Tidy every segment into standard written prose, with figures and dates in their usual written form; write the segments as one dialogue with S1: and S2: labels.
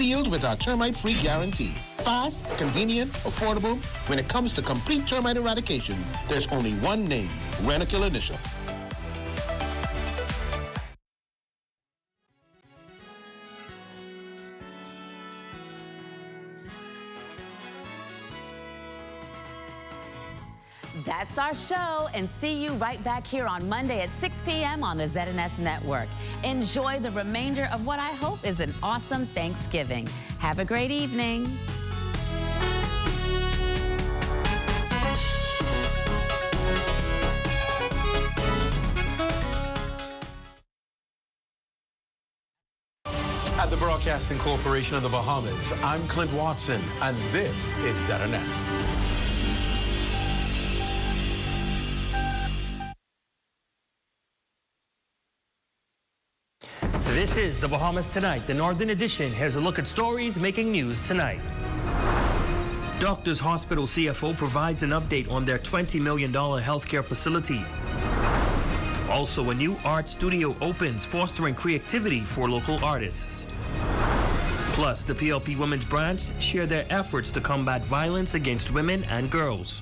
S1: sealed with our termite-free guarantee. Fast, convenient, affordable. When it comes to complete termite eradication, there's only one name, Rentokil Initial.
S2: That's our show, and see you right back here on Monday at 6 p.m. on the ZNS Network. Enjoy the remainder of what I hope is an awesome Thanksgiving. Have a great evening.
S3: At the Broadcasting Corporation of the Bahamas, I'm Clint Watson, and this is ZNS.
S4: This is the Bahamas Tonight, the Northern Edition. Here's a look at stories making news tonight. Doctors Hospital CFO provides an update on their $20 million healthcare facility. Also, a new art studio opens, fostering creativity for local artists. Plus, the PLP Women's Branch share their efforts to combat violence against women and girls.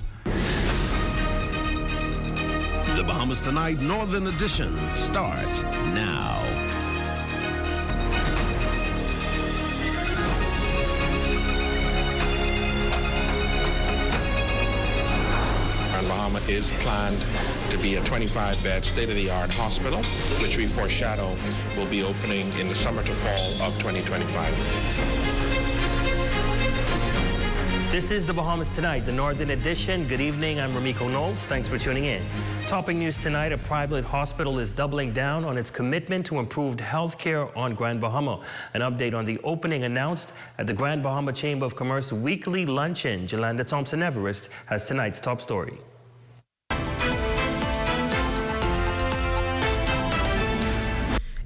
S5: The Bahamas Tonight Northern Edition starts now.
S6: Bahama is planned to be a 25-bed state-of-the-art hospital, which we foreshadow will be opening in the summer to fall of 2025.
S4: This is the Bahamas Tonight, the Northern Edition. Good evening, I'm Ramiko Knowles. Thanks for tuning in. Topping news tonight, a private hospital is doubling down on its commitment to improved health care on Grand Bahama. An update on the opening announced at the Grand Bahama Chamber of Commerce weekly luncheon. Jolanda Thompson-Everest has tonight's top story.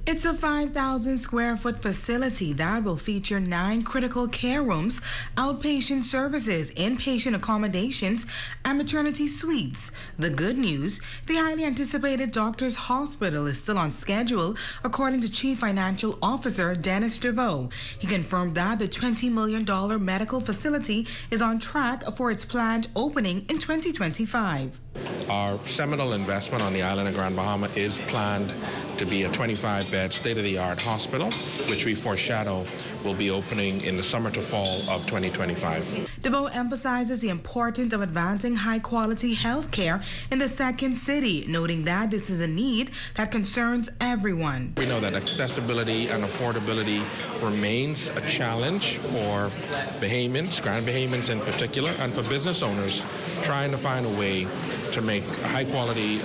S7: It's a 5,000 square foot facility that will feature 9 critical care rooms, outpatient services, inpatient accommodations, and maternity suites. The good news, the highly anticipated Doctors Hospital is still on schedule, according to Chief Financial Officer Dennis DeVoe. He confirmed that the $20 million medical facility is on track for its planned opening in 2025.
S6: Our seminal investment on the island of Grand Bahama is planned to be a 25-bed state-of-the-art hospital, which we foreshadow will be opening in the summer to fall of 2025.
S7: DeVoe emphasizes the importance of advancing high-quality health care in the second city, noting that this is a need that concerns everyone.
S6: We know that accessibility and affordability remains a challenge for Bahamians, Grand Bahamians in particular, and for business owners trying to find a way to make high-quality,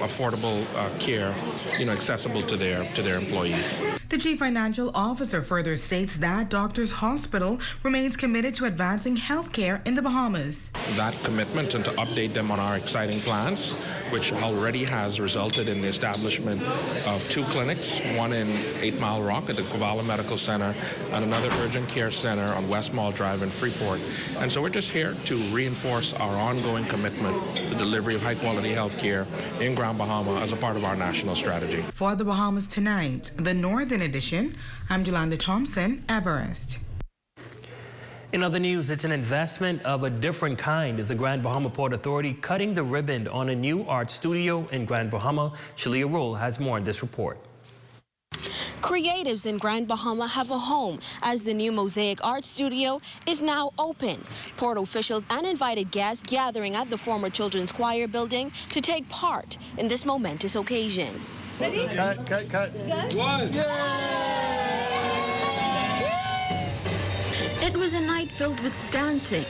S6: affordable care, accessible to their employees.
S7: The Chief Financial Officer further states that Doctors Hospital remains committed to advancing health care in the Bahamas.
S6: That commitment and to update them on our exciting plans, which already has resulted in the establishment of 2 clinics, one in 8 Mile Rock at the Kovala Medical Center and another urgent care center on West Mall Drive in Freeport. And so we're just here to reinforce our ongoing commitment to delivery of high-quality health care in Grand Bahama as a part of our national strategy.
S7: For the Bahamas Tonight, the Northern Edition, I'm Jolanda Thompson-Everest.
S4: In other news, it's an investment of a different kind. The Grand Bahama Port Authority cutting the ribbon on a new art studio in Grand Bahama. Shalia Rule has more in this report.
S8: Creatives in Grand Bahama have a home as the new Mosaic Art Studio is now open. Port officials and invited guests gathering at the former Children's Choir building to take part in this momentous occasion.
S9: Ready? Cut. Good? One.
S8: It was a night filled with dancing,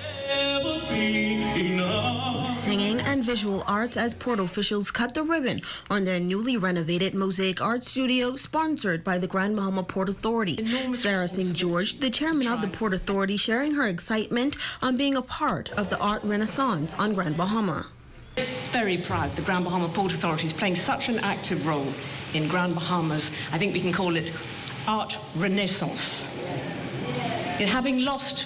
S8: singing, and visual arts as port officials cut the ribbon on their newly renovated Mosaic Art Studio, sponsored by the Grand Bahama Port Authority. Sarah St. George, the chairman of the Port Authority, sharing her excitement on being a part of the art renaissance on Grand Bahama.
S10: Very proud the Grand Bahama Port Authority is playing such an active role in Grand Bahama's, I think we can call it, art renaissance. Having lost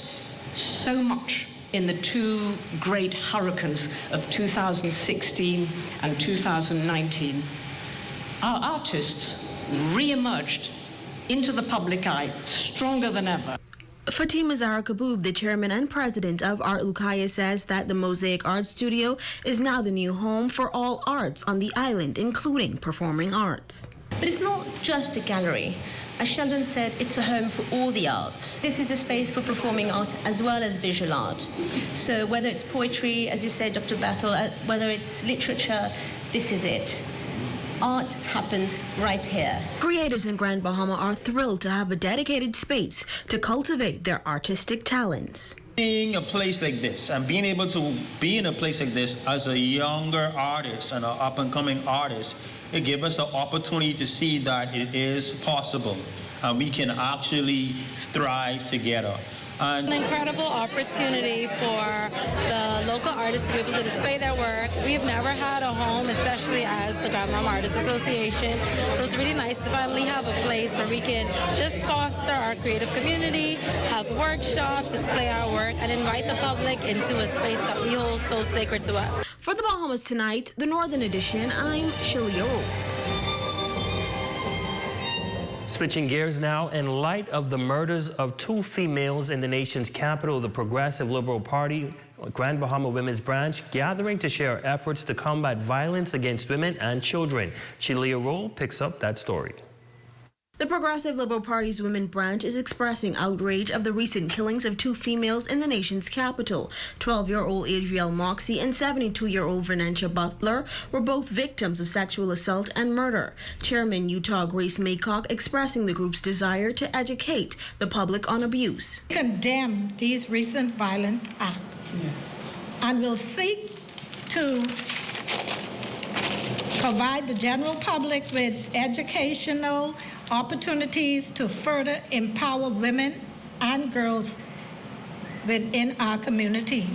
S10: so much in the 2 great hurricanes of 2016 and 2019, our artists re-emerged into the public eye stronger than ever.
S8: Fatima Zahra Kaboub, the chairman and president of Art Lukaya, says that the Mosaic Art Studio is now the new home for all arts on the island, including performing arts.
S11: But it's not just a gallery. As Sheldon said, it's a home for all the arts. This is a space for performing art as well as visual art. So whether it's poetry, as you said, Dr. Bethel, whether it's literature, this is it. Art happens right here.
S8: Creatives in Grand Bahama are thrilled to have a dedicated space to cultivate their artistic talents.
S12: Seeing a place like this and being able to be in a place like this as a younger artist and an up-and-coming artist, it gives us an opportunity to see that it is possible and we can actually thrive together.
S13: An incredible opportunity for the local artists to be able to display their work. We've never had a home, especially as the Grand Bahama Artists Association, so it's really nice to finally have a place where we can just foster our creative community, have workshops, display our work, and invite the public into a space that we hold so sacred to us.
S8: For the Bahamas Tonight, the Northern Edition, I'm Shelia Rowe.
S4: Switching gears now, in light of the murders of 2 females in the nation's capital, the Progressive Liberal Party, Grand Bahama Women's Branch, gathering to share efforts to combat violence against women and children. Shelia Roll picks up that story.
S8: The Progressive Liberal Party's Women's Branch is expressing outrage of the recent killings of 2 females in the nation's capital. 12-year-old Adrielle Moxie and 72-year-old Vernancia Butler were both victims of sexual assault and murder. Chairman Utah Grace Maycock expressing the group's desire to educate the public on abuse.
S14: Condemn these recent violent acts and will seek to provide the general public with educational opportunities to further empower women and girls within our community.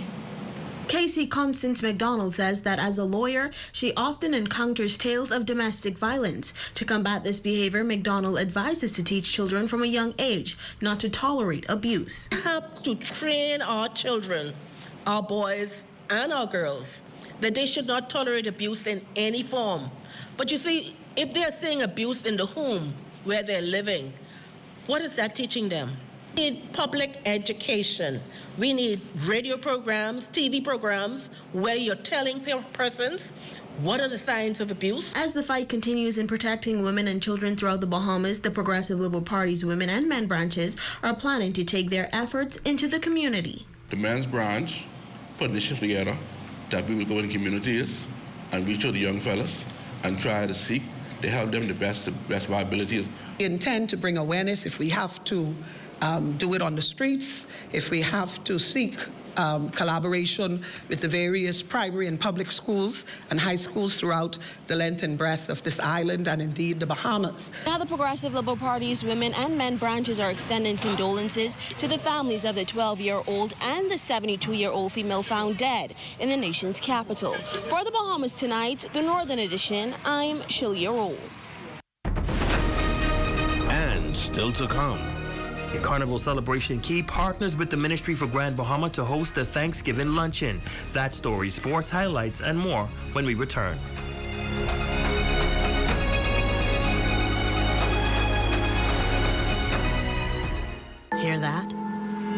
S8: Casey Constance McDonald says that as a lawyer, she often encounters tales of domestic violence. To combat this behavior, McDonald advises to teach children from a young age not to tolerate abuse.
S15: Help to train our children, our boys and our girls, that they should not tolerate abuse in any form. But you see, if they're seeing abuse in the home, where they're living, what is that teaching them? We need public education. We need radio programs, TV programs, where you're telling persons what are the signs of abuse.
S8: As the fight continues in protecting women and children throughout the Bahamas, the Progressive Liberal Party's women and men branches are planning to take their efforts into the community.
S16: The men's branch put initiatives together that we will go in communities and reach out to young fellas and try to seek to help them the best of our abilities.
S17: We intend to bring awareness if we have to do it on the streets, if we have to seek collaboration with the various primary and public schools and high schools throughout the length and breadth of this island and indeed the Bahamas.
S8: Now the Progressive Liberal Party's women and men branches are extending condolences to the families of the 12-year-old and the 72-year-old female found dead in the nation's capital. For the Bahamas Tonight, the Northern Edition, I'm Shelia Roll.
S5: And still to come.
S4: Carnival Celebration Key partners with the Ministry for Grand Bahama to host a Thanksgiving luncheon. That story, sports highlights, and more when we return.
S18: Hear that?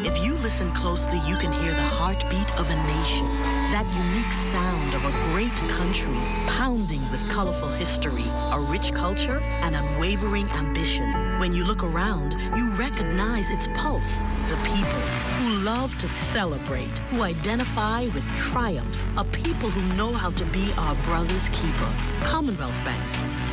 S18: If you listen closely, you can hear the heartbeat of a nation. That unique sound of a great country pounding with colorful history, a rich culture, and unwavering ambition. When you look around, you recognize its pulse. The people who love to celebrate, who identify with triumph, a people who know how to be our brother's keeper. Commonwealth Bank,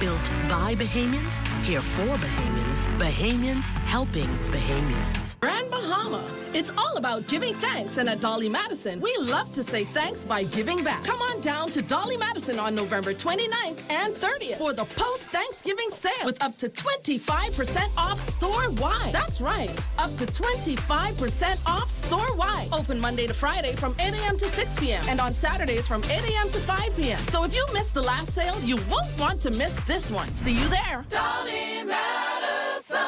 S18: built by Bahamians, here for Bahamians, Bahamians helping Bahamians.
S19: Grand Bahama, it's all about giving thanks, and at Dolly Madison, we love to say thanks by giving back. Come on down to Dolly Madison on November 29th and 30th for the post-Thanksgiving sale with up to 25% off store-wide. That's right, up to 25% off store-wide. Open Monday to Friday from 8 a.m. to 6 p.m. and on Saturdays from 8 a.m. to 5 p.m. So if you missed the last sale, you won't want to miss this one. See you there.
S20: Dolly Madison.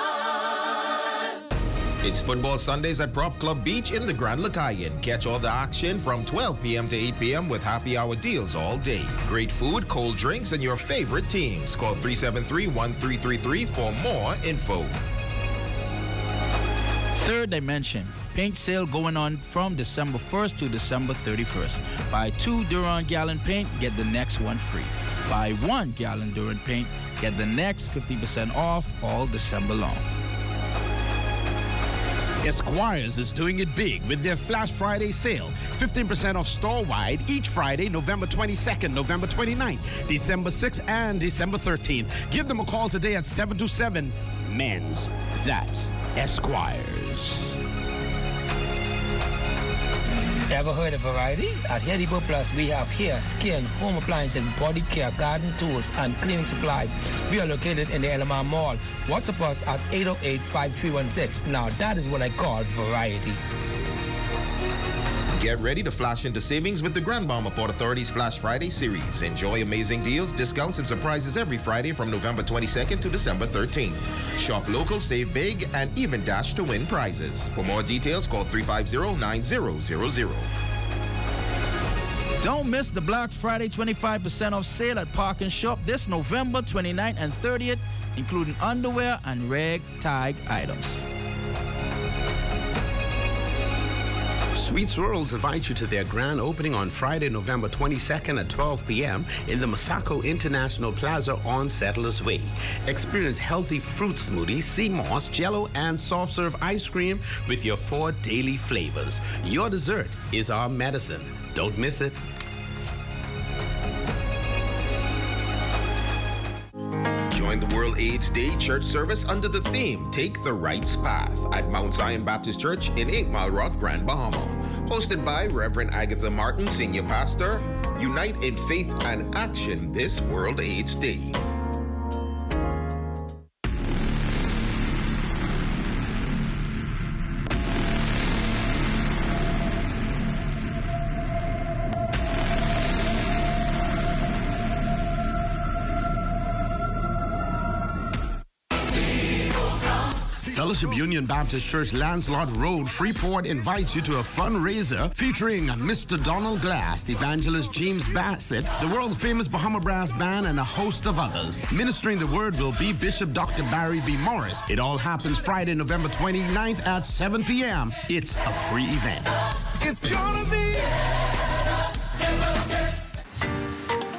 S20: It's Football Sundays at Prop Club Beach in the Grand Lucayan. Catch all the action from 12 p.m. to 8 p.m. with happy hour deals all day. Great food, cold drinks, and your favorite teams. Call 373-1333 for more info.
S21: Third dimension, paint sale going on from December 1st to December 31st. Buy 2 Durand gallon paint, get the next one free. Buy 1 gallon Durand paint, get the next 50% off all December long.
S5: Esquires is doing it big with their Flash Friday sale. 15% off store-wide each Friday, November 22nd, November 29th, December 6th, and December 13th. Give them a call today at 727-MENS. That's Esquires.
S22: Ever heard of variety? At Edible Plus, we have hair, skin, home appliances, body care, garden tools, and cleaning supplies. We are located in the LMR Mall. WhatsApp us at 808-5316. Now, that is what I call variety.
S20: Get ready to flash into savings with the Grand Bahama Port Authority's Flash Friday series. Enjoy amazing deals, discounts, and surprises every Friday from November 22nd to December 13th. Shop local, save big, and even dash to win prizes. For more details, call 350-9000.
S21: Don't miss the Black Friday 25% off sale at Park and Shop this November 29th and 30th, including underwear and rag-tag items.
S5: Sweet Swirls invite you to their grand opening on Friday, November 22nd at 12 p.m. in the Masako International Plaza on Settlers Way. Experience healthy fruit smoothies, sea moss, jello, and soft serve ice cream with your 4 daily flavors. Your dessert is our medicine. Don't miss it.
S20: Join the World AIDS Day church service under the theme, Take the Right's Path, at Mount Zion Baptist Church in 8 Mile Rock, Grand Bahama. Hosted by Reverend Agatha Martin, Senior Pastor. Unite in faith and action this World AIDS Day.
S5: Fellowship Union Baptist Church, Lancelot Road, Freeport invites you to a fundraiser featuring Mr. Donald Glass, Evangelist James Bassett, the world-famous Bahama Brass Band, and a host of others. Ministering the word will be Bishop Dr. Barry B. Morris. It all happens Friday, November 29th at 7 p.m. It's a free event.
S23: It's gonna be...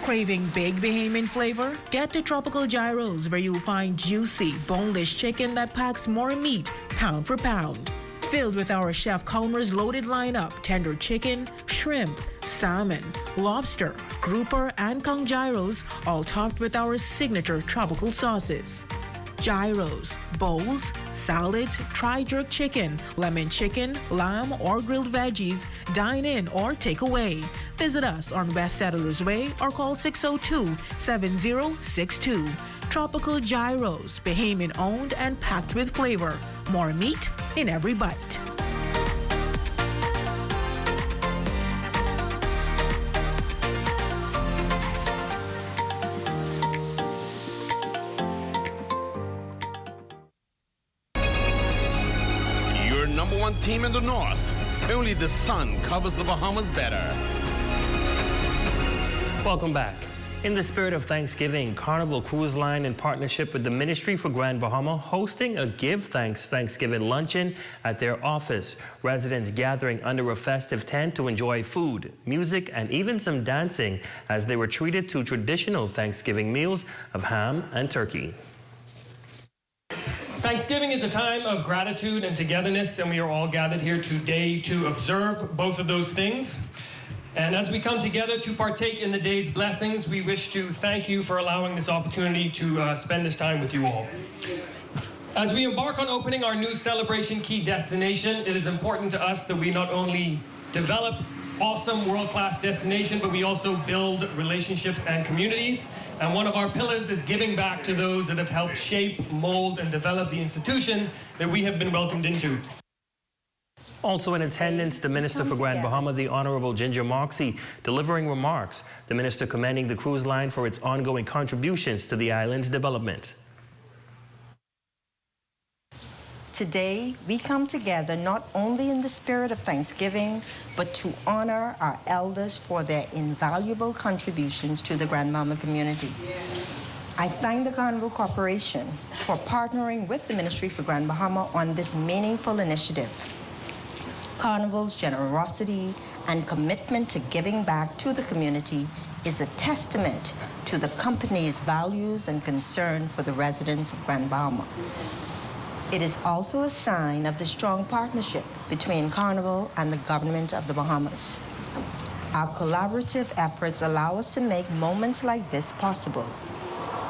S23: Craving big Bahamian flavor? Get to Tropical Gyros, where you'll find juicy, boneless chicken that packs more meat, pound for pound. Filled with our Chef Culmer's loaded lineup, tender chicken, shrimp, salmon, lobster, grouper, and conch gyros, all topped with our signature tropical sauces. Gyros, bowls, salads, tri-jerk chicken, lemon chicken, lamb, or grilled veggies, dine in or take away. Visit us on West Settlers Way or call 602-7062. Tropical Gyros, Bahamian owned and packed with flavor. More meat in every bite.
S5: #1 team in the North. Only the sun covers the Bahamas better.
S4: Welcome back. In the spirit of Thanksgiving, Carnival Cruise Line, in partnership with the Ministry for Grand Bahama, hosting a Give Thanks Thanksgiving luncheon at their office. Residents gathering under a festive tent to enjoy food, music, and even some dancing as they were treated to traditional Thanksgiving meals of ham and turkey.
S24: Thanksgiving is a time of gratitude and togetherness, and we are all gathered here today to observe both of those things. And as we come together to partake in the day's blessings, we wish to thank you for allowing this opportunity to spend this time with you all. As we embark on opening our new Celebration Key destination, it is important to us that we not only develop awesome world-class destination, but we also build relationships and communities. And one of our pillars is giving back to those that have helped shape, mold, and develop the institution that we have been welcomed into.
S4: Also in attendance, the Minister for Grand Bahama, the Honorable Ginger Moxie, delivering remarks. The Minister commending the cruise line for its ongoing contributions to the island's development.
S25: Today, we come together not only in the spirit of Thanksgiving, but to honor our elders for their invaluable contributions to the Grand Bahama community. I thank the Carnival Corporation for partnering with the Ministry for Grand Bahama on this meaningful initiative. Carnival's generosity and commitment to giving back to the community is a testament to the company's values and concern for the residents of Grand Bahama. It is also a sign of the strong partnership between Carnival and the government of the Bahamas. Our collaborative efforts allow us to make moments like this possible,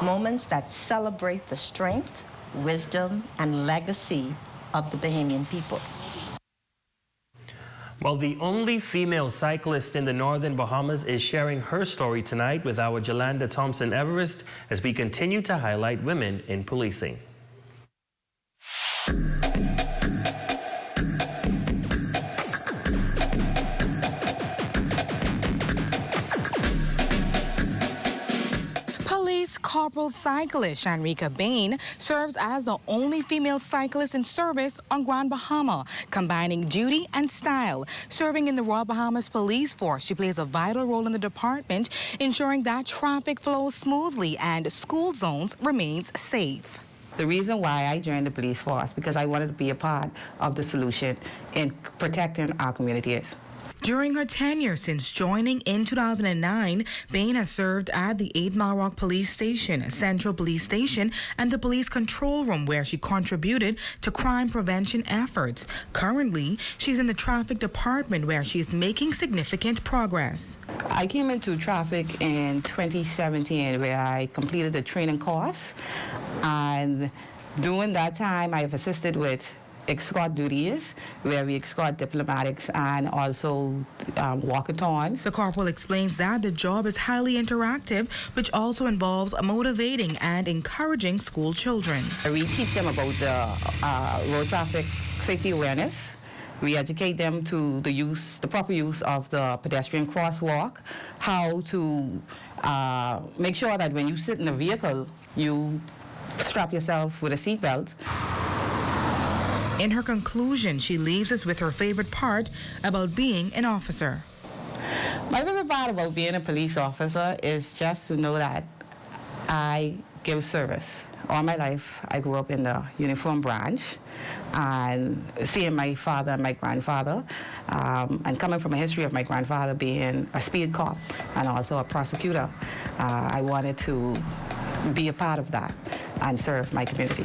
S25: moments that celebrate the strength, wisdom, and legacy of the Bahamian people.
S4: Well, the only female cyclist in the Northern Bahamas is sharing her story tonight with our Jolanda Thompson-Everest as we continue to highlight women in policing.
S1: Corporal cyclist Shanrika Bain serves as the only female cyclist in service on Grand Bahama, combining duty and style. Serving in the Royal Bahamas Police Force, she plays a vital role in the department, ensuring that traffic flows smoothly and school zones remains safe.
S2: The reason why I joined the police force because I wanted to be a part of the solution in protecting our communities.
S1: During her tenure since joining in 2009, Bain has served at the 8 Mile Rock Police Station, Central Police Station, and the Police Control Room, where she contributed to crime prevention efforts. Currently, she's in the Traffic Department, where she is making significant progress.
S2: I came into traffic in 2017, where I completed the training course, and during that time, I have assisted with escort duties, where we escort diplomatics and also walkathons.
S1: The corporal explains that the job is highly interactive, which also involves motivating and encouraging school children.
S2: We teach them about the road traffic safety awareness. We educate them to the proper use of the pedestrian crosswalk, how to make sure that when you sit in the vehicle, you strap yourself with a seatbelt.
S1: In her conclusion, she leaves us with her favorite part about being an officer.
S2: My favorite part about being a police officer is just to know that I give service. All my life, I grew up in the uniform branch, and seeing my father and my grandfather, and coming from a history of my grandfather being a speed cop and also a prosecutor, I wanted to be a part of that and serve my community.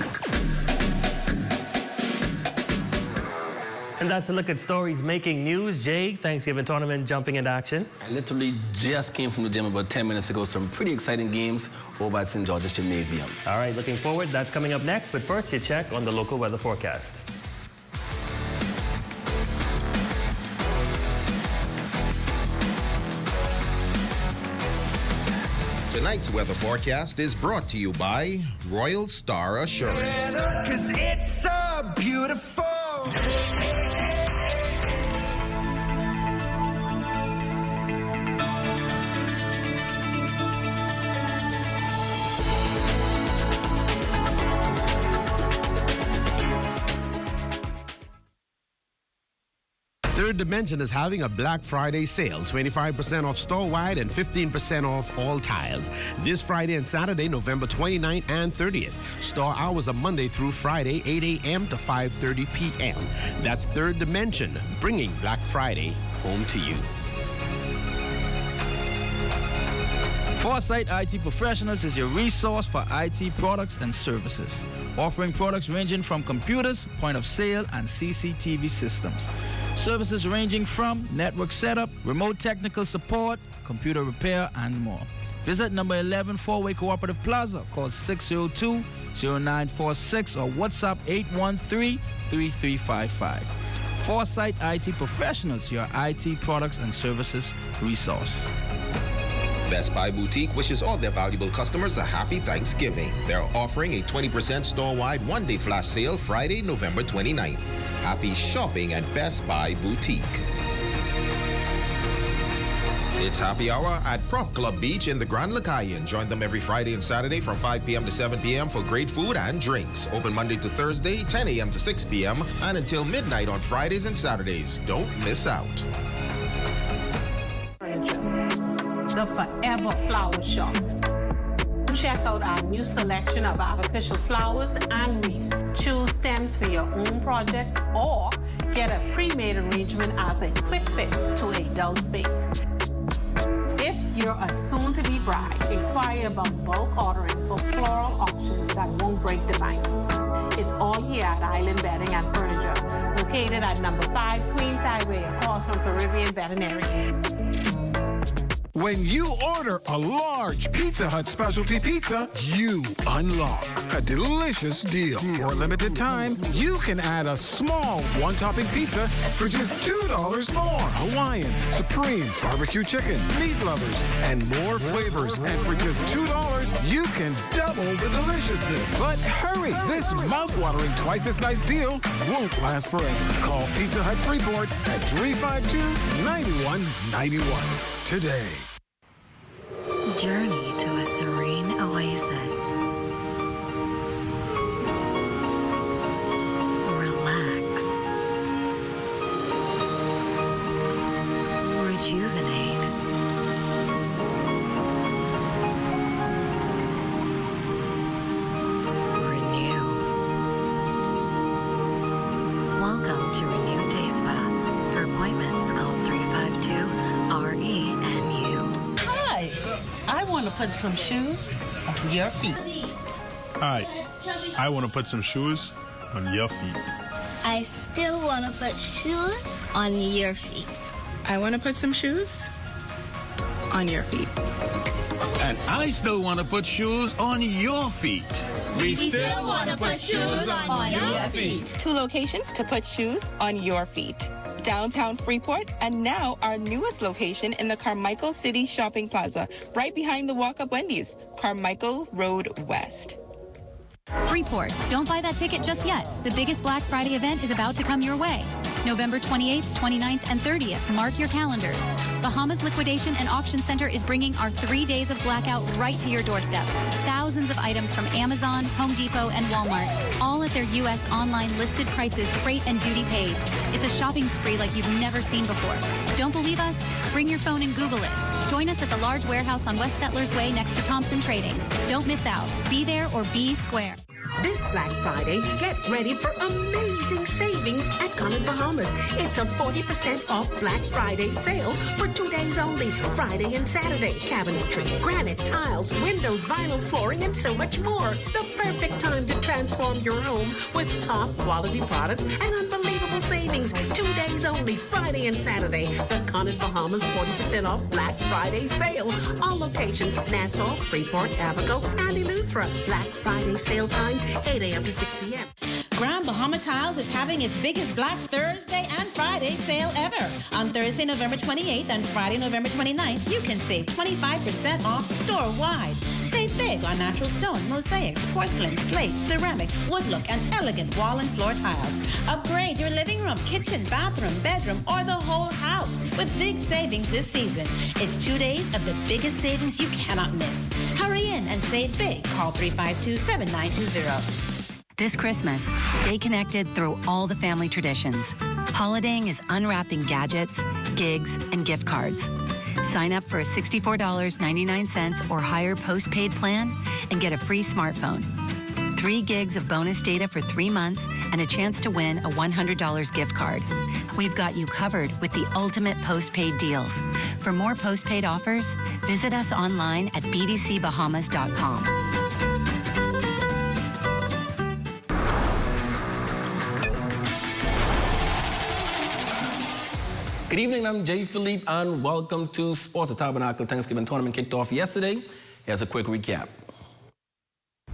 S4: And that's a look at stories making news. Jay, Thanksgiving tournament jumping into action.
S3: I literally just came from the gym about 10 minutes ago. Some pretty exciting games over at St. George's Gymnasium.
S4: All right, looking forward. That's coming up next. But first, you check on the local weather forecast.
S20: Tonight's weather forecast is brought to you by Royal Star Assurance.
S6: 'Cause it's so beautiful.
S5: Third Dimension is having a Black Friday sale, 25% off store-wide and 15% off all tiles. This Friday and Saturday, November 29th and 30th. Store hours are Monday through Friday, 8 a.m. to 5:30 p.m. That's Third Dimension, bringing Black Friday home to you.
S21: Foresight IT Professionals is your resource for IT products and services, offering products ranging from computers, point of sale, and CCTV systems. Services ranging from network setup, remote technical support, computer repair, and more. Visit number 11 Four-Way Cooperative Plaza, call 602-0946 or WhatsApp 813-3355. Foresight IT Professionals, your IT products and services resource.
S20: Best Buy Boutique wishes all their valuable customers a happy Thanksgiving. They're offering a 20% store-wide one-day flash sale Friday, November 29th. Happy shopping at Best Buy Boutique. It's happy hour at Prop Club Beach in the Grand Lacayan. Join them every Friday and Saturday from 5 p.m. to 7 p.m. for great food and drinks. Open Monday to Thursday, 10 a.m. to 6 p.m. and until midnight on Fridays and Saturdays. Don't miss out.
S7: The Forever Flower Shop. check out our new selection of artificial flowers and wreaths. Choose stems for your own projects or get a pre-made arrangement as a quick fix to a dull space. If you're a soon-to-be bride, inquire about bulk ordering for floral options that won't break the bank. It's all here at Island Bedding and Furniture, located at number 5 Queens Highway, across from Caribbean Veterinary.
S9: When you order a large Pizza Hut specialty pizza, you unlock a delicious deal. For a limited time, you can add a small one-topping pizza for just $2 more. Hawaiian, Supreme, barbecue chicken, meat lovers, and more flavors. And for just $2, you can double the deliciousness. But hurry, this mouth-watering twice as nice deal won't last forever. Call Pizza Hut Freeport at 352-9191 today.
S10: Journey to a serene oasis. Relax. Rejuvenate. Renew. Welcome to Renew Day Spa. For appointments, call 352-RENU.
S11: Hi, I want to put some shoes on your feet.
S12: Hi, I want to put some shoes on your feet.
S26: I still want to put shoes on your feet.
S27: I want to put some shoes on your feet.
S28: And I still want to put shoes on your feet.
S26: We still want to put shoes on your feet.
S29: 2 locations to put shoes on your feet. Downtown Freeport, and now our newest location in the Carmichael City Shopping Plaza, right behind the Walk-Up Wendy's, Carmichael Road West.
S30: Freeport, don't buy that ticket just yet. The biggest Black Friday event is about to come your way. November 28th, 29th, and 30th. Mark your calendars. Bahamas Liquidation and Auction Center is bringing our 3 days of blackout right to your doorstep. Thousands of items from Amazon, Home Depot, and Walmart, all at their U.S. online listed prices, freight and duty paid. It's a shopping spree like you've never seen before. Don't believe us? Bring your phone and Google it. Join us at the large warehouse on West Settlers Way next to Thompson Trading. Don't miss out. Be there or be square.
S31: This Black Friday, get ready for amazing savings at Colored Bahamas. It's a 40% off Black Friday sale for 2 days only, Friday and Saturday. Cabinetry, granite, tiles, windows, vinyl flooring, and so much more. The perfect time to transform your home with top quality products and unbelievable savings. 2 days only, Friday and Saturday. The Colored Bahamas 40% off Black Friday sale. All locations, Nassau, Freeport, Abaco, and Eleuthera. Black Friday sale time, 8 a.m. to 6 p.m.
S32: Grand Bahama Tiles is having its biggest Black Thursday and Friday sale ever. On Thursday, November 28th and Friday, November 29th, you can save 25% off store-wide. Save big on natural stone, mosaics, porcelain, slate, ceramic, woodlook, and elegant wall and floor tiles. Upgrade your living room, kitchen, bathroom, bedroom, or the whole house with big savings this season. It's 2 days of the biggest savings you cannot miss. Hurry in and save big. Call 352-7920.
S30: This Christmas, stay connected through all the family traditions. Holidaying is unwrapping gadgets, gigs, and gift cards. Sign up for a $64.99 or higher postpaid plan and get a free smartphone. 3 gigs of bonus data for 3 months and a chance to win a $100 gift card. We've got you covered with the ultimate postpaid deals. For more postpaid offers, visit us online at bdcbahamas.com.
S3: Good evening, I'm Jay Philippe, and welcome to Sports. The Tabernacle Thanksgiving Tournament kicked off yesterday. Here's a quick recap.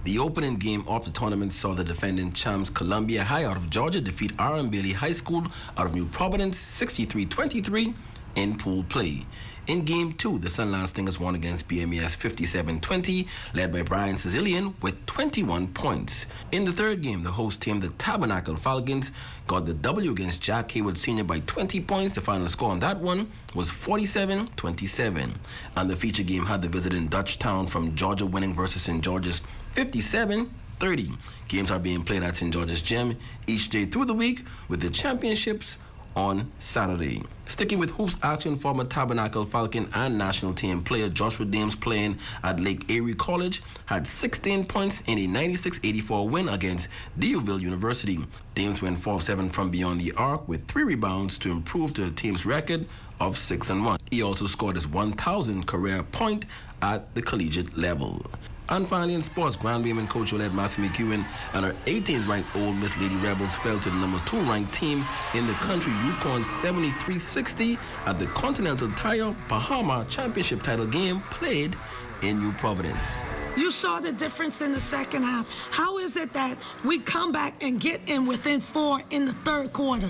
S3: The opening game of the tournament saw the defending champs Columbia High out of Georgia defeat R.M. Bailey High School out of New Providence 63-23 in pool play. In Game 2, the Sunland Stingers won against BMES 57-20, led by Brian Sicilian with 21 points. In the third game, the host team, the Tabernacle Falcons, got the W against Jack Haywood Sr. by 20 points. The final score on that one was 47-27. And the feature game had the visiting Dutchtown from Georgia winning versus St. George's 57-30. Games are being played at St. George's Gym each day through the week, with the championships on Saturday. Sticking with hoops action, former Tabernacle Falcon and national team player Joshua Dames, playing at Lake Erie College, had 16 points in a 96-84 win against Deauville University. Dames went 4-7 from beyond the arc with 3 rebounds to improve the team's record of 6-1. He also scored his 1,000th career point at the collegiate level. And finally in sports, Grand Women coach Olette Matthew McEwen and her 18th-ranked Ole Miss Lady Rebels fell to the number 2-ranked team in the country, Yukon 73-60 at the Continental Tire Bahama Championship title game played in New Providence.
S8: You saw the difference in the second half. How is it that we come back and get in within 4 in the third quarter?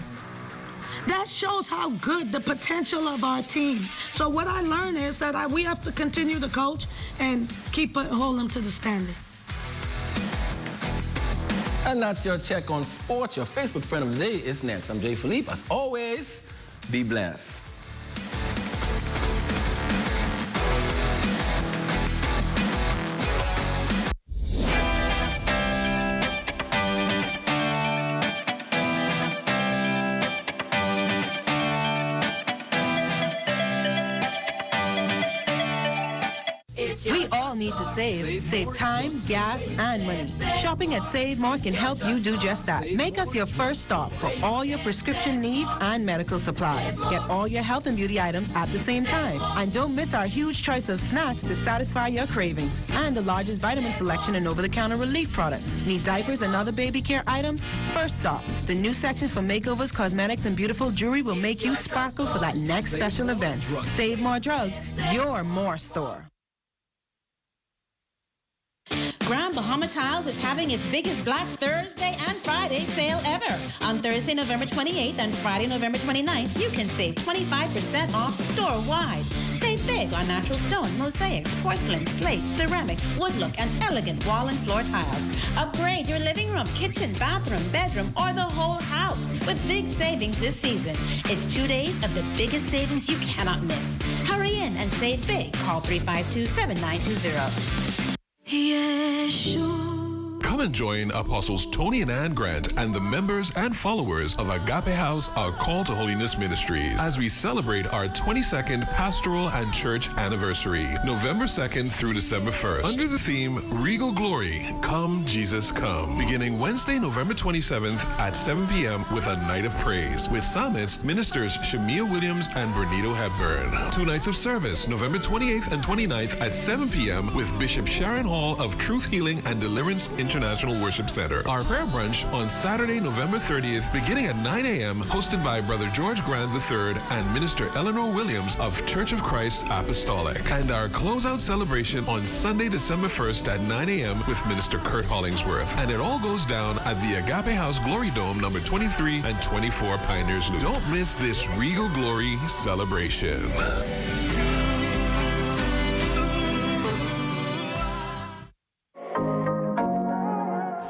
S8: That shows how good the potential of our team. So what I learned is that we have to continue to coach and hold them to the standard.
S3: And that's your check on sports. Your Facebook friend of the day is next. I'm Jay Philippe. As always, be blessed.
S31: We all need to save. Save time, gas, and money. Shopping at Save More can help you do just that. Make us your first stop for all your prescription needs and medical supplies. Get all your health and beauty items at the same time. And don't miss our huge choice of snacks to satisfy your cravings. And the largest vitamin selection and over-the-counter relief products. Need diapers and other baby care items? First stop. The new section for makeovers, cosmetics, and beautiful jewelry will make you sparkle for that next special event. Save More Drugs, your more store.
S32: Grand Bahama Tiles is having its biggest Black Thursday and Friday sale ever. On Thursday, November 28th and Friday, November 29th, you can save 25% off store-wide. Save big on natural stone, mosaics, porcelain, slate, ceramic, wood look, and elegant wall and floor tiles. Upgrade your living room, kitchen, bathroom, bedroom, or the whole house with big savings this season. It's 2 days of the biggest savings you cannot miss. Hurry in and save big. Call 352-7920.
S13: Come and join Apostles Tony and Ann Grant and the members and followers of Agape House, our Call to Holiness Ministries, as we celebrate our 22nd pastoral and church anniversary, November 2nd through December 1st, under the theme Regal Glory, Come Jesus Come, beginning Wednesday, November 27th at 7 p.m. with a night of praise with psalmist ministers Shamia Williams and Bernito Hepburn. 2 nights of service, November 28th and 29th at 7 p.m. with Bishop Sharon Hall of Truth Healing and Deliverance International Worship Center. Our prayer brunch on Saturday, November 30th, beginning at 9 a.m., hosted by Brother George Grant III and Minister Eleanor Williams of Church of Christ Apostolic. And our closeout celebration on Sunday, December 1st at 9 a.m. with Minister Kurt Hollingsworth. And it all goes down at the Agape House Glory Dome, number 23 and 24 Pioneers Loop. Don't miss this Regal Glory celebration.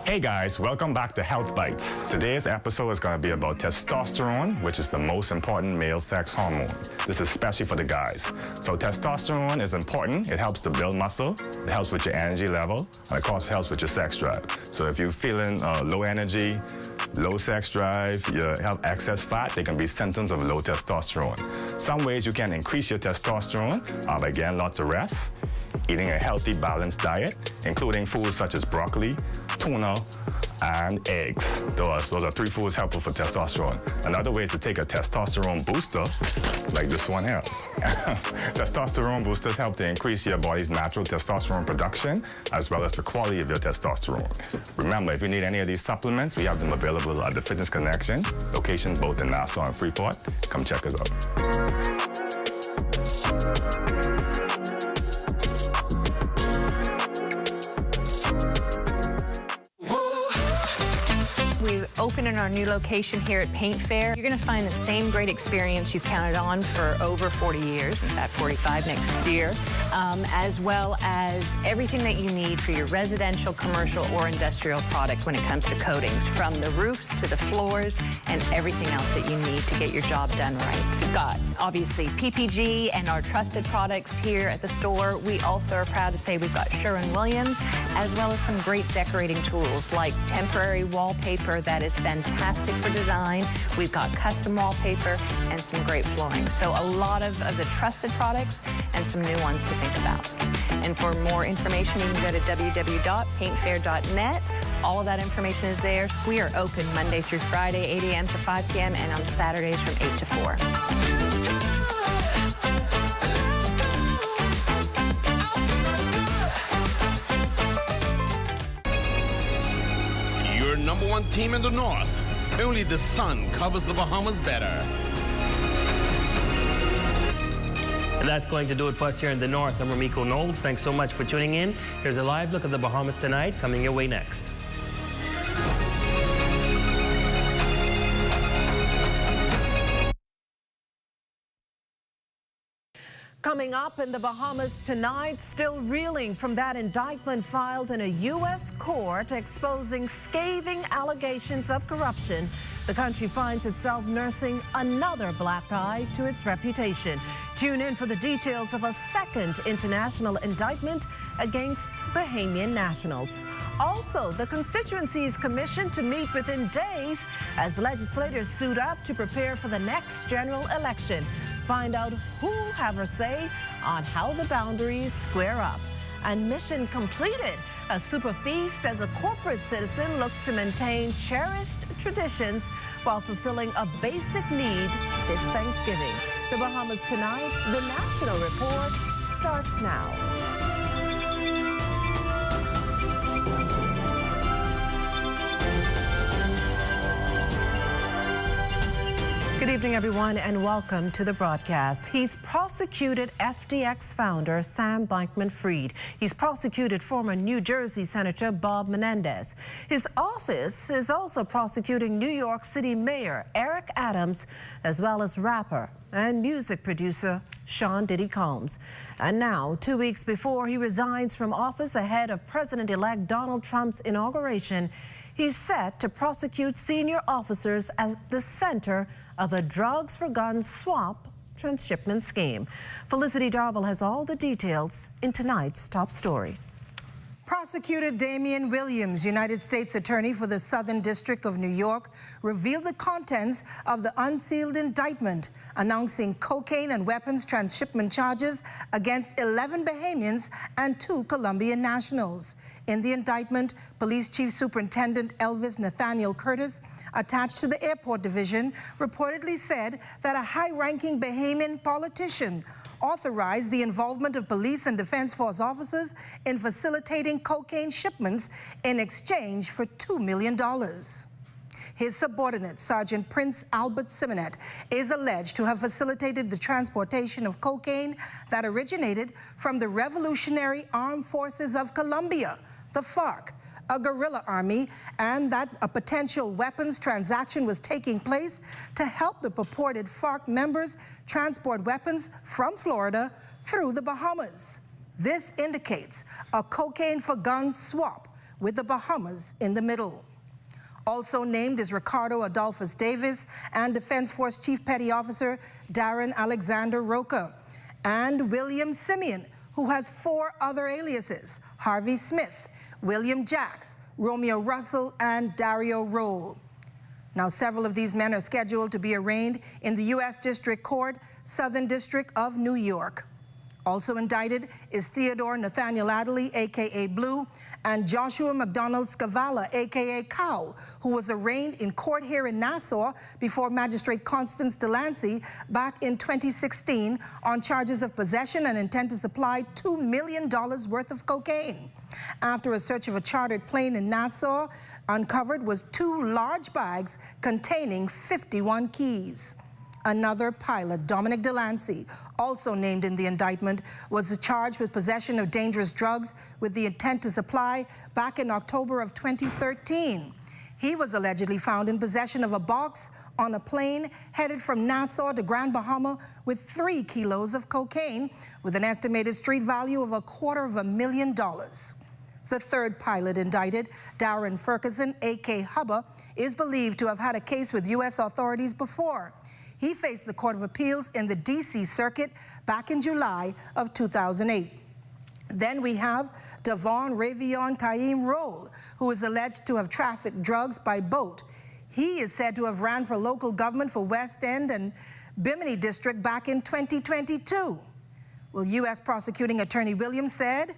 S14: Hey guys, welcome back to Health Bites. Today's episode is going to be about testosterone, which is the most important male sex hormone. This is especially for the guys. So testosterone is important. It helps to build muscle, it helps with your energy level, and of course it helps with your sex drive. So if you're feeling low energy, low sex drive, you have excess fat, they can be symptoms of low testosterone. Some ways you can increase your testosterone are by getting lots of rest, eating a healthy, balanced diet, including foods such as broccoli, tuna, and eggs. Those are 3 foods helpful for testosterone. Another way to take a testosterone booster, like this one here. Testosterone boosters help to increase your body's natural testosterone production, as well as the quality of your testosterone. Remember, if you need any of these supplements, we have them available at the Fitness Connection, locations both in Nassau and Freeport. Come check us out.
S15: We open in our new location here at Paint Fair. You're going to find the same great experience you've counted on for over 40 years, in fact 45 next year, as well as everything that you need for your residential, commercial, or industrial product when it comes to coatings, from the roofs to the floors and everything else that you need to get your job done right. We've got, obviously, PPG and our trusted products here at the store. We also are proud to say we've got Sherwin-Williams, as well as some great decorating tools like temporary wallpaper that is is fantastic for design. We've got custom wallpaper and some great flooring. So a lot of the trusted products and some new ones to think about. And for more information, you can go to www.paintfair.net. All of that information is there. We are open Monday through Friday, 8 a.m. to 5 p.m. and on Saturdays from 8 to 4.
S5: Your number one team in the North. Only the sun covers the Bahamas better.
S1: And that's going to do it for us here in the North. I'm Ramiko Knowles. Thanks so much for tuning in. Here's a live look at the Bahamas tonight, coming your way next.
S2: Coming up in the Bahamas tonight, still reeling from that indictment filed in a U.S. court exposing scathing allegations of corruption, the country finds itself nursing another black eye to its reputation. Tune in for the details of a second international indictment against Bahamian nationals. Also, the constituencies commissioned to meet within days as legislators suit up to prepare for the next general election. Find out who'll have a say on how the boundaries square up. And mission completed. A super feast as a corporate citizen looks to maintain cherished traditions while fulfilling a basic need this Thanksgiving. The Bahamas Tonight, the National Report starts now. Good evening, everyone, and welcome to the broadcast. He's prosecuted FTX founder Sam Bankman-Fried. He's prosecuted former New Jersey Senator Bob Menendez. His office is also prosecuting New York City Mayor Eric Adams, as well as rapper and music producer Sean Diddy Combs. And now, 2 weeks before he resigns from office ahead of President-elect Donald Trump's inauguration, he's set to prosecute senior officers as the center of a drugs for guns swap transshipment scheme. Felicity Darville has all the details in tonight's top story.
S4: Prosecutor Damian Williams, United States Attorney for the Southern District of New York, revealed the contents of the unsealed indictment announcing cocaine and weapons transshipment charges against 11 Bahamians and 2 Colombian nationals. In the indictment, Police Chief Superintendent Elvis Nathaniel Curtis, attached to the Airport Division, reportedly said that a high-ranking Bahamian politician authorized the involvement of police and defense force officers in facilitating cocaine shipments in exchange for $2 million. His subordinate, Sergeant Prince Albert Simonet, is alleged to have facilitated the transportation of cocaine that originated from the Revolutionary Armed Forces of Colombia, the FARC, a guerrilla army, and that a potential weapons transaction was taking place to help the purported FARC members transport weapons from Florida through the Bahamas. This indicates a cocaine for guns swap with the Bahamas in the middle. Also named is Ricardo Adolphus Davis and Defense Force Chief Petty Officer Darren Alexander Roca, and William Simeon, who has 4 other aliases: Harvey Smith, William Jacks, Romeo Russell, and Dario Roll. Now, several of these men are scheduled to be arraigned in the U.S. District Court, Southern District of New York. Also indicted is Theodore Nathaniel Adderley, a.k.a. Blue, and Joshua McDonald Scavala, a.k.a. Cow, who was arraigned in court here in Nassau before Magistrate Constance Delancey back in 2016 on charges of possession and intent to supply $2 million worth of cocaine. After a search of a chartered plane in Nassau, uncovered was 2 large bags containing 51 keys. Another pilot, Dominic Delancey, also named in the indictment, was charged with possession of dangerous drugs with the intent to supply back in October of 2013. He was allegedly found in possession of a box on a plane headed from Nassau to Grand Bahama with 3 kilos of cocaine with an estimated street value of $250,000. The third pilot indicted, Darren Ferguson, a.k.a. Hubba, is believed to have had a case with U.S. authorities before. He faced the Court of Appeals in the D.C. Circuit back in July of 2008. Then we have Devon Ravion Kaim Roll, who is alleged to have trafficked drugs by boat. He is said to have ran for local government for West End and Bimini District back in 2022. Well, U.S. Prosecuting Attorney Williams said,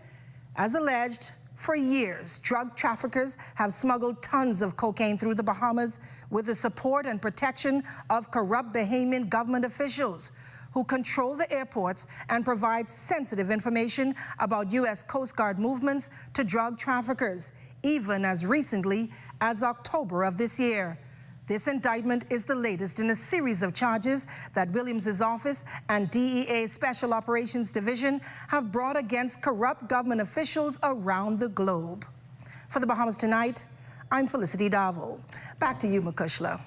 S4: as alleged, for years, drug traffickers have smuggled tons of cocaine through the Bahamas with the support and protection of corrupt Bahamian government officials who control the airports and provide sensitive information about U.S. Coast Guard movements to drug traffickers, even as recently as October of this year. This indictment is the latest in a series of charges that Williams' office and DEA Special Operations Division have brought against corrupt government officials around the globe. For the Bahamas Tonight, I'm Felicity Darville. Back to you, Makushla.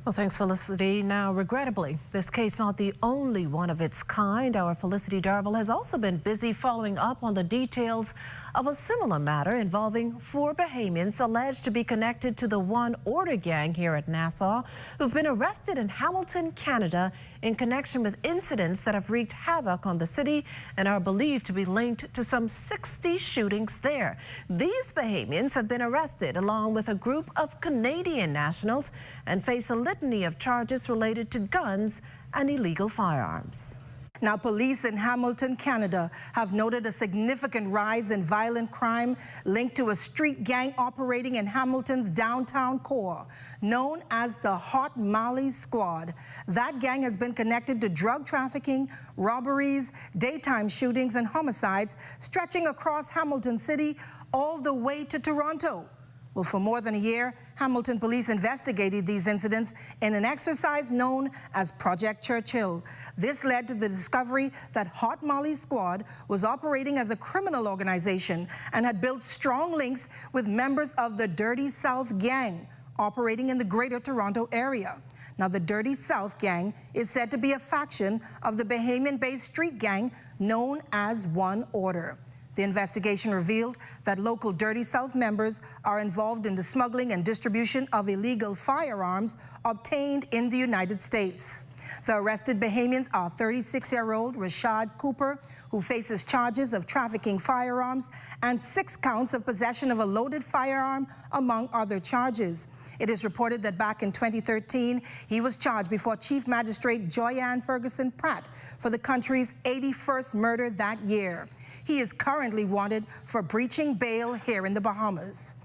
S2: Well, thanks, Felicity. Now, regrettably, this case not the only one of its kind. Our Felicity Darville has also been busy following up on the details of a similar matter involving 4 Bahamians alleged to be connected to the One Order gang here at Nassau, who've been arrested in Hamilton, Canada, in connection with incidents that have wreaked havoc on the city and are believed to be linked to some 60 shootings there. These Bahamians have been arrested along with a group of Canadian nationals and face a litany of charges related to guns and illegal firearms.
S4: Now, police in Hamilton, Canada, have noted a significant rise in violent crime linked to a street gang operating in Hamilton's downtown core, known as the Hot Molly Squad. That gang has been connected to drug trafficking, robberies, daytime shootings, and homicides, stretching across Hamilton City all the way to Toronto. Well, for more than a year, Hamilton police investigated these incidents in an exercise known as Project Churchill. This led to the discovery that Hot Molly Squad was operating as a criminal organization and had built strong links with members of the Dirty South gang operating in the Greater Toronto area. Now, the Dirty South gang is said to be a faction of the Bahamian-based street gang known as One Order. The investigation revealed that local Dirty South members are involved in the smuggling and distribution of illegal firearms obtained in the United States. The arrested Bahamians are 36-year-old Rashad Cooper, who faces charges of trafficking firearms and 6 counts of possession of a loaded firearm, among other charges. It is reported that back in 2013, he was charged before Chief Magistrate Joyanne Ferguson Pratt for the country's 81st murder that year. He is currently wanted for breaching bail here in the Bahamas.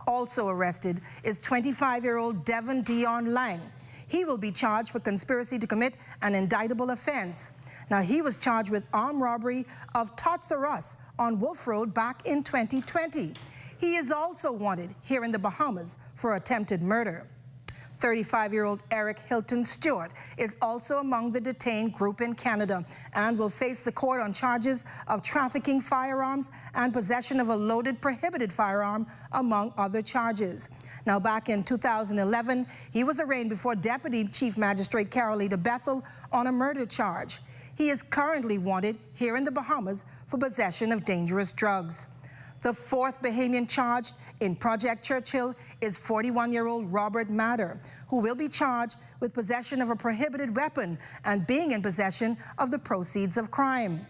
S4: Also arrested is 25-year-old Devon Dion Lang. He will be charged for conspiracy to commit an indictable offense. Now, he was charged with armed robbery of Tots R Us on Wolf Road back in 2020. He is also wanted here in the Bahamas for attempted murder. 35-year-old Eric Hilton Stewart is also among the detained group in Canada and will face the court on charges of trafficking firearms and possession of a loaded prohibited firearm, among other charges. Now, back in 2011, he was arraigned before Deputy Chief Magistrate Carolita Bethel on a murder charge. He is currently wanted here in the Bahamas for possession of dangerous drugs. The 4th Bahamian charged in Project Churchill is 41-year-old Robert Matter, who will be charged with possession of a prohibited weapon and being in possession of the proceeds of crime.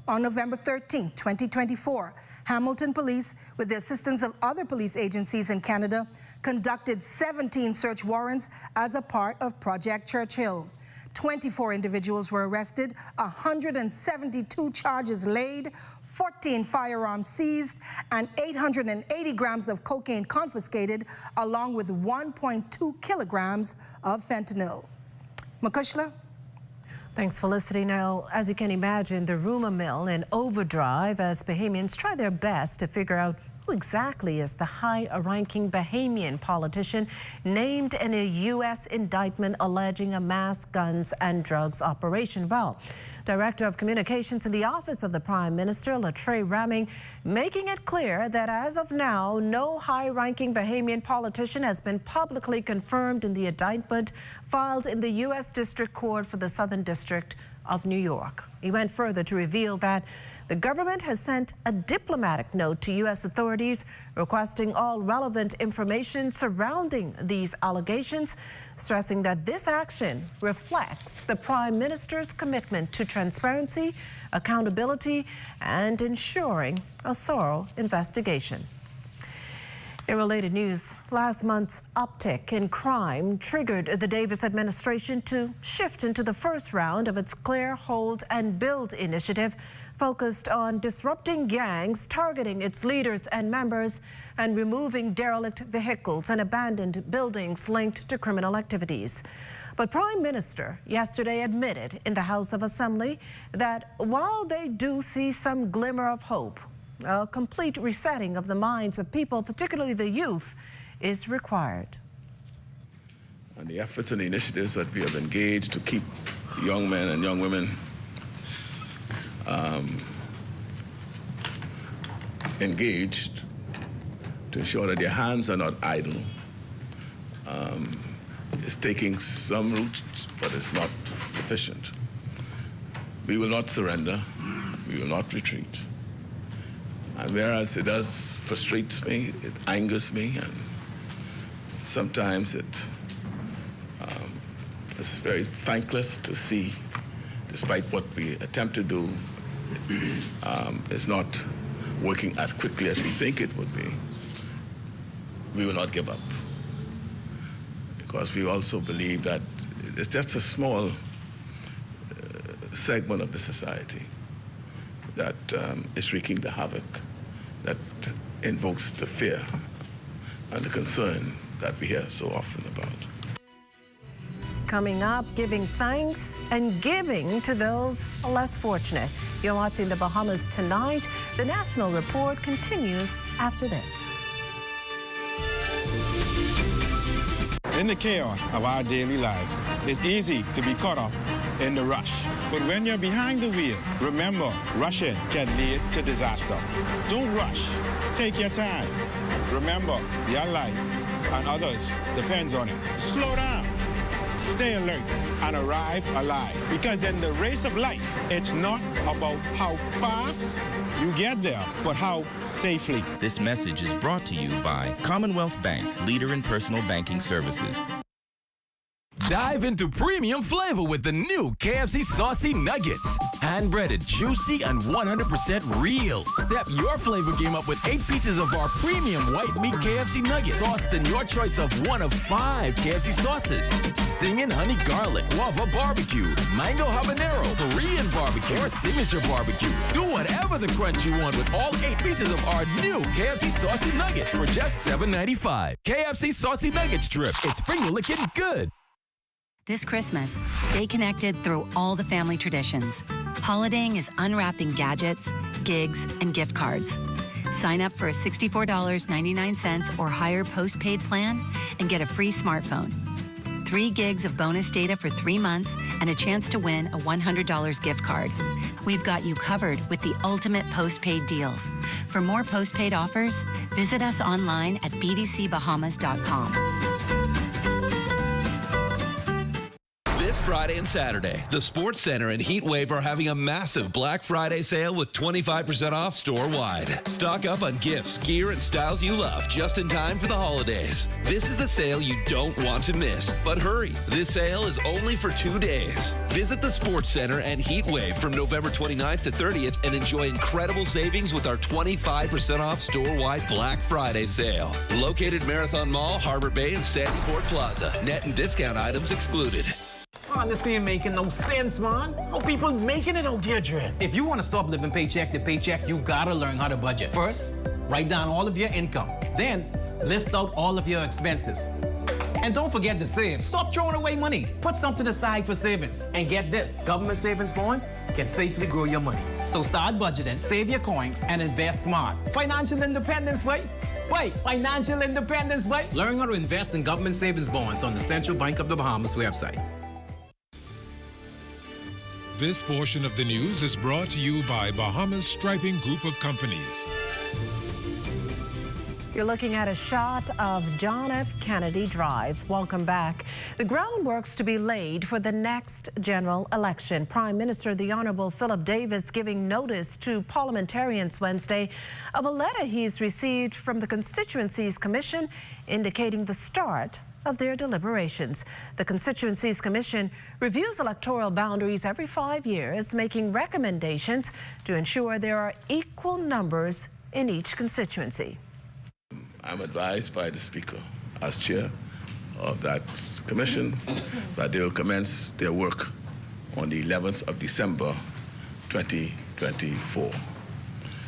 S4: On November 13, 2024, Hamilton police, with the assistance of other police agencies in Canada, conducted 17 search warrants as a part of Project Churchill. 24 individuals were arrested, 172 charges laid, 14 firearms seized, and 880 grams of cocaine confiscated, along with 1.2 kilograms of fentanyl. Makushla?
S2: Thanks, Felicity. Now, as you can imagine, the rumor mill in overdrive as Bahamians try their best to figure out who exactly is the high-ranking Bahamian politician named in a U.S. indictment alleging a mass guns and drugs operation. Well, Director of Communications in the Office of the Prime Minister, Latre Ramming, making it clear that as of now, no high-ranking Bahamian politician has been publicly confirmed in the indictment filed in the U.S. District Court for the Southern District of New York. He went further to reveal that the government has sent a diplomatic note to U.S. authorities requesting all relevant information surrounding these allegations, stressing that this action reflects the Prime Minister's commitment to transparency, accountability, and ensuring a thorough investigation. In related news, last month's uptick in crime triggered the Davis administration to shift into the first round of its Clear, Hold, and Build initiative, focused on disrupting gangs, targeting its leaders and members, and removing derelict vehicles and abandoned buildings linked to criminal activities. But Prime Minister yesterday admitted in the House of Assembly that while they do see some glimmer of hope, a complete resetting of the minds of people, particularly the youth, is required.
S28: And the efforts and the initiatives that we have engaged to keep young men and young women engaged, to ensure that their hands are not idle, is taking some root, but it's not sufficient. We will not surrender. We will not retreat. And whereas it does frustrate me, it angers me, and sometimes it's very thankless to see, despite what we attempt to do, it's not working as quickly as we think it would be. We will not give up, because we also believe that it's just a small segment of the society that is wreaking the havoc, that invokes the fear and the concern that we hear so often about.
S2: Coming up, giving thanks and giving to those less fortunate. You're watching the Bahamas Tonight. The National Report continues after this.
S6: In the chaos of our daily lives, it's easy to be caught up in the rush. But when you're behind the wheel, remember, rushing can lead to disaster. Don't rush. Take your time. Remember, your life and others depends on it. Slow down. Stay alert and arrive alive. Because in the race of life, it's not about how fast you get there, but how safely.
S7: This message is brought to you by Commonwealth Bank, leader in personal banking services.
S16: Dive into premium flavor with the new KFC Saucy Nuggets. Hand-breaded, juicy, and 100% real. Step your flavor game up with 8 pieces of our premium white meat KFC Nuggets. Sauced in your choice of one of 5 KFC sauces. Stinging honey garlic, guava barbecue, mango habanero, Korean barbecue, or signature barbecue. Do whatever the crunch you want with all 8 pieces of our new KFC Saucy Nuggets for just $7.95. KFC Saucy Nuggets Strip. It's finger-licking good.
S30: This Christmas, stay connected through all the family traditions. Holidaying is unwrapping gadgets, gigs, and gift cards. Sign up for a $64.99 or higher postpaid plan and get a free smartphone. 3 gigs of bonus data for 3 months and a chance to win a $100 gift card. We've got you covered with the ultimate postpaid deals. For more postpaid offers, visit us online at bdcbahamas.com.
S17: This Friday and Saturday, the Sports Center and Heat Wave are having a massive Black Friday sale with 25% off store-wide. Stock up on gifts, gear, and styles you love just in time for the holidays. This is the sale you don't want to miss. But hurry, this sale is only for 2 days. Visit the Sports Center and Heat Wave from November 29th to 30th and enjoy incredible savings with our 25% off store-wide Black Friday sale. Located Marathon Mall, Harbor Bay, and Sandy Port Plaza. Net and discount items excluded.
S18: Oh, this ain't making no sense, man. How people making it out there, Dre? If you want to stop living paycheck to paycheck, you gotta learn how to budget. First, write down all of your income. Then, list out all of your expenses. And don't forget to save. Stop throwing away money. Put something aside for savings. And get this, government savings bonds can safely grow your money. So start budgeting, save your coins, and invest smart. Financial independence, wait, financial independence, wait. Learn how to invest in government savings bonds on the Central Bank of the Bahamas website.
S19: This portion of the news is brought to you by Bahamas Striping Group of Companies.
S2: You're looking at a shot of John F. Kennedy Drive. Welcome back. The groundwork's to be laid for the next general election. Prime Minister the Honorable Philip Davis giving notice to parliamentarians Wednesday of a letter he's received from the Constituencies Commission indicating the start of their deliberations. The Constituencies Commission reviews electoral boundaries every 5 years, making recommendations to ensure there are equal numbers in each constituency.
S28: I'm advised by the Speaker, as chair of that commission, that they will commence their work on the 11th of December 2024.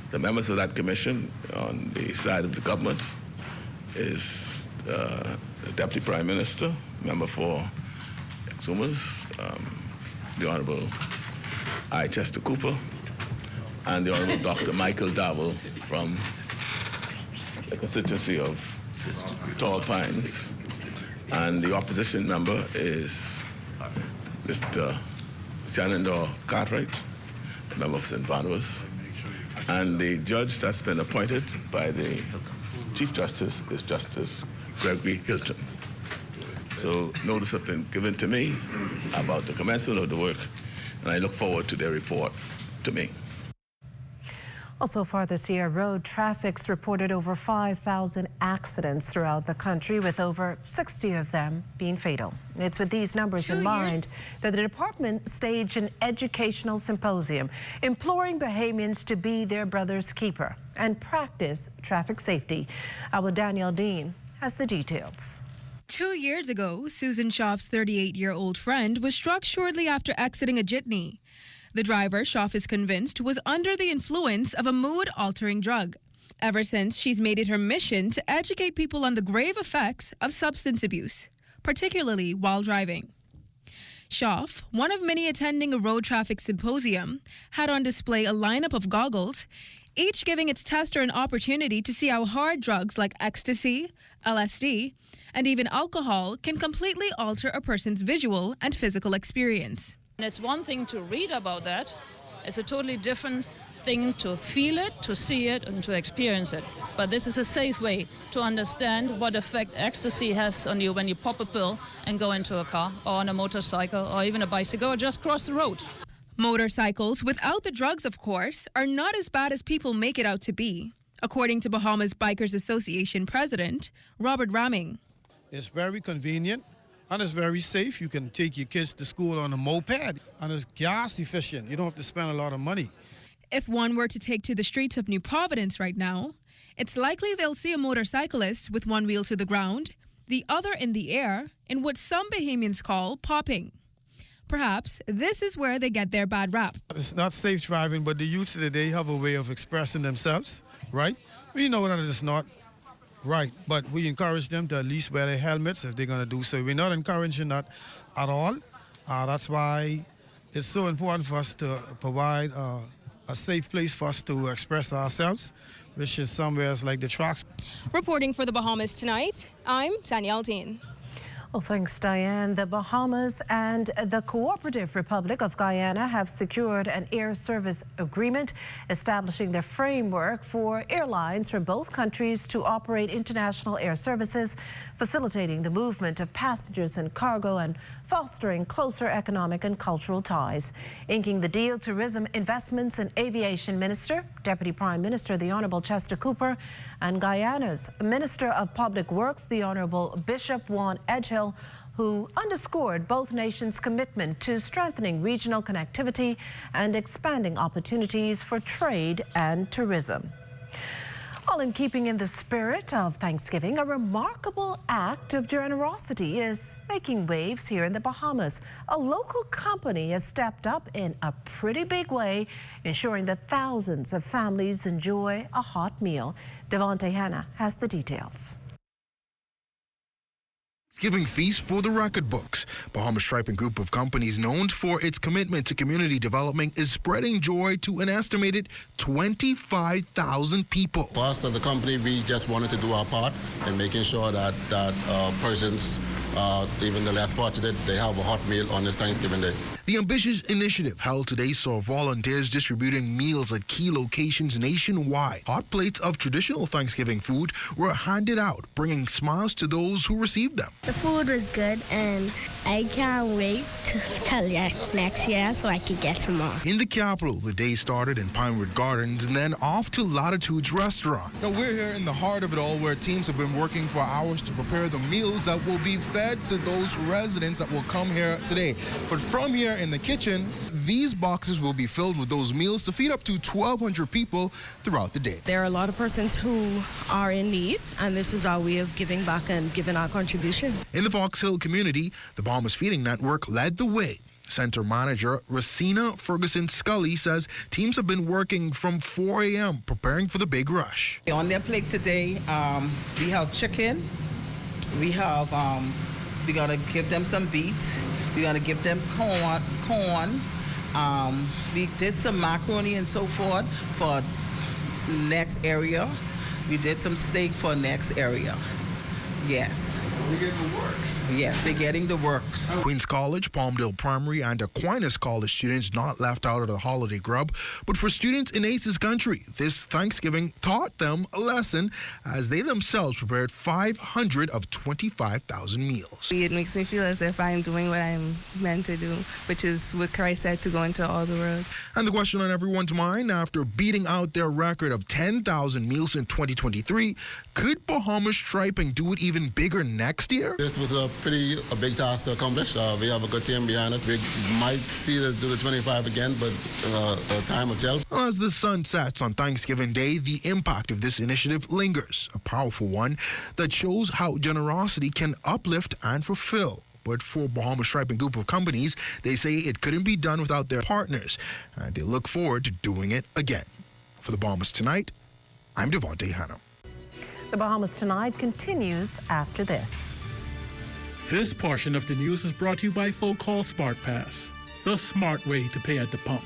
S28: The members of that commission on the side of the government is the Deputy Prime Minister, member for Consumers, the Honorable I. Chester Cooper, and the Honorable Dr. Michael Dowell from the constituency of Tall Pines. And the opposition member is Mr. Shenandoah Cartwright, a member of St. Barnabas. And the judge that's been appointed by the Chief Justice is Justice Gregory Hilton. So notice has been given to me about the commencement of the work, and I look forward to their report to me.
S2: Well, so far this year, road traffic's reported over 5,000 accidents throughout the country, with over 60 of them being fatal. It's with these numbers in mind that the department staged an educational symposium imploring Bahamians to be their brother's keeper and practice traffic safety. Our Danielle Dean has the details.
S9: 2 years ago, Susan Schaaf's 38-year-old friend was struck shortly after exiting a jitney. The driver, Schaaf is convinced, was under the influence of a mood-altering drug. Ever since, she's made it her mission to educate people on the grave effects of substance abuse, particularly while driving. Schaaf, one of many attending a road traffic symposium, had on display a lineup of goggles, each giving its tester an opportunity to see how hard drugs like ecstasy, LSD, and even alcohol can completely alter a person's visual and physical experience.
S10: And it's one thing to read about that. It's a totally different thing to feel it, to see it, and to experience it. But this is a safe way to understand what effect ecstasy has on you when you pop a pill and go into a car or on a motorcycle or even a bicycle or just cross the road.
S9: Motorcycles, without the drugs, of course, are not as bad as people make it out to be, according to Bahamas Bikers Association President Robert Ramming.
S11: It's very convenient. And it's very safe. You can take your kids to school on a moped, and it's gas efficient. You don't have to spend a lot of money.
S9: If one were to take to the streets of New Providence right now, it's likely they'll see a motorcyclist with one wheel to the ground, the other in the air, in what some Bahamians call popping. Perhaps this is where they get their bad rap.
S11: It's not safe driving, but the youth of the day have a way of expressing themselves, right? We know that it's not right, but we encourage them to at least wear their helmets if they're going to do so. We're not encouraging that at all. That's why it's so important for us to provide a safe place for us to express ourselves, which is somewhere like the tracks.
S9: Reporting for the Bahamas Tonight, I'm Danielle Dean.
S2: Well, thanks, Diane. The Bahamas and the Cooperative Republic of Guyana have secured an air service agreement establishing the framework for airlines from both countries to operate international air services, facilitating the movement of passengers and cargo and fostering closer economic and cultural ties. Inking the deal, Tourism, Investments and Aviation Minister, Deputy Prime Minister the Honorable Chester Cooper, and Guyana's Minister of Public Works, the Honorable Bishop Juan Edgehill, who underscored both nations' commitment to strengthening regional connectivity and expanding opportunities for trade and tourism. All in keeping in the spirit of Thanksgiving, a remarkable act of generosity is making waves here in the Bahamas. A local company has stepped up in a pretty big way, ensuring that thousands of families enjoy a hot meal. Devontae Hanna has the details.
S12: Thanksgiving feast for the record books. Bahamas Striping Group of companies, known for its commitment to community development, is spreading joy to an estimated 25,000 people.
S20: For us as a company, we just wanted to do our part in making sure that persons, even the less fortunate, they have a hot meal on this Thanksgiving Day.
S12: The ambitious initiative held today saw volunteers distributing meals at key locations nationwide. Hot plates of traditional Thanksgiving food were handed out, bringing smiles to those who received them.
S21: The food was good, and I can't wait till next year so I can get some more.
S12: In the capital, the day started in Pinewood Gardens and then off to Latitude's restaurant.
S22: Now, we're here in the heart of it all, where teams have been working for hours to prepare the meals that will be fed
S12: fed to those residents that will come here today. But from here in the kitchen, these boxes will be filled with those meals to feed up to 1,200 people throughout the day.
S3: There are a lot of persons who are in need, and this is our way of giving back and giving our contribution.
S12: In the Fox Hill community, the Bahamas Feeding Network led the way. Center manager Racina Ferguson Scully says teams have been working from 4 a.m. preparing for the big rush.
S8: On their plate today, we have chicken. We have, we're gonna give them some beets. We're gonna give them corn. We did some macaroni and so forth for next area. We did some steak for next area. Yes.
S12: So we're getting the works.
S8: Yes, they're getting the works.
S12: Queens College, Palmdale Primary, and Aquinas College students not left out of the holiday grub. But for students in ACE's country, this Thanksgiving taught them a lesson as they themselves prepared 500 of 25,000 meals.
S13: It makes me feel as if I am doing what I'm meant to do, which is what Christ said, to go into all the world.
S12: And the question on everyone's mind, after beating out their record of 10,000 meals in 2023, could Bahamas Striping do it even bigger next year?
S20: This was a big task to accomplish. We have a good team behind it. We might see us do the 25 again, but time will tell.
S12: As the sun sets on Thanksgiving Day, the impact of this initiative lingers, a powerful one that shows how generosity can uplift and fulfill. But for Bahamas Striping Group of Companies, they say it couldn't be done without their partners, and they look forward to doing it again. For the Bahamas Tonight, I'm Devontae Hanna.
S2: The Bahamas Tonight continues after this.
S22: This portion of the news is brought to you by Folk Call Smart Pass, the smart way to pay at the pump.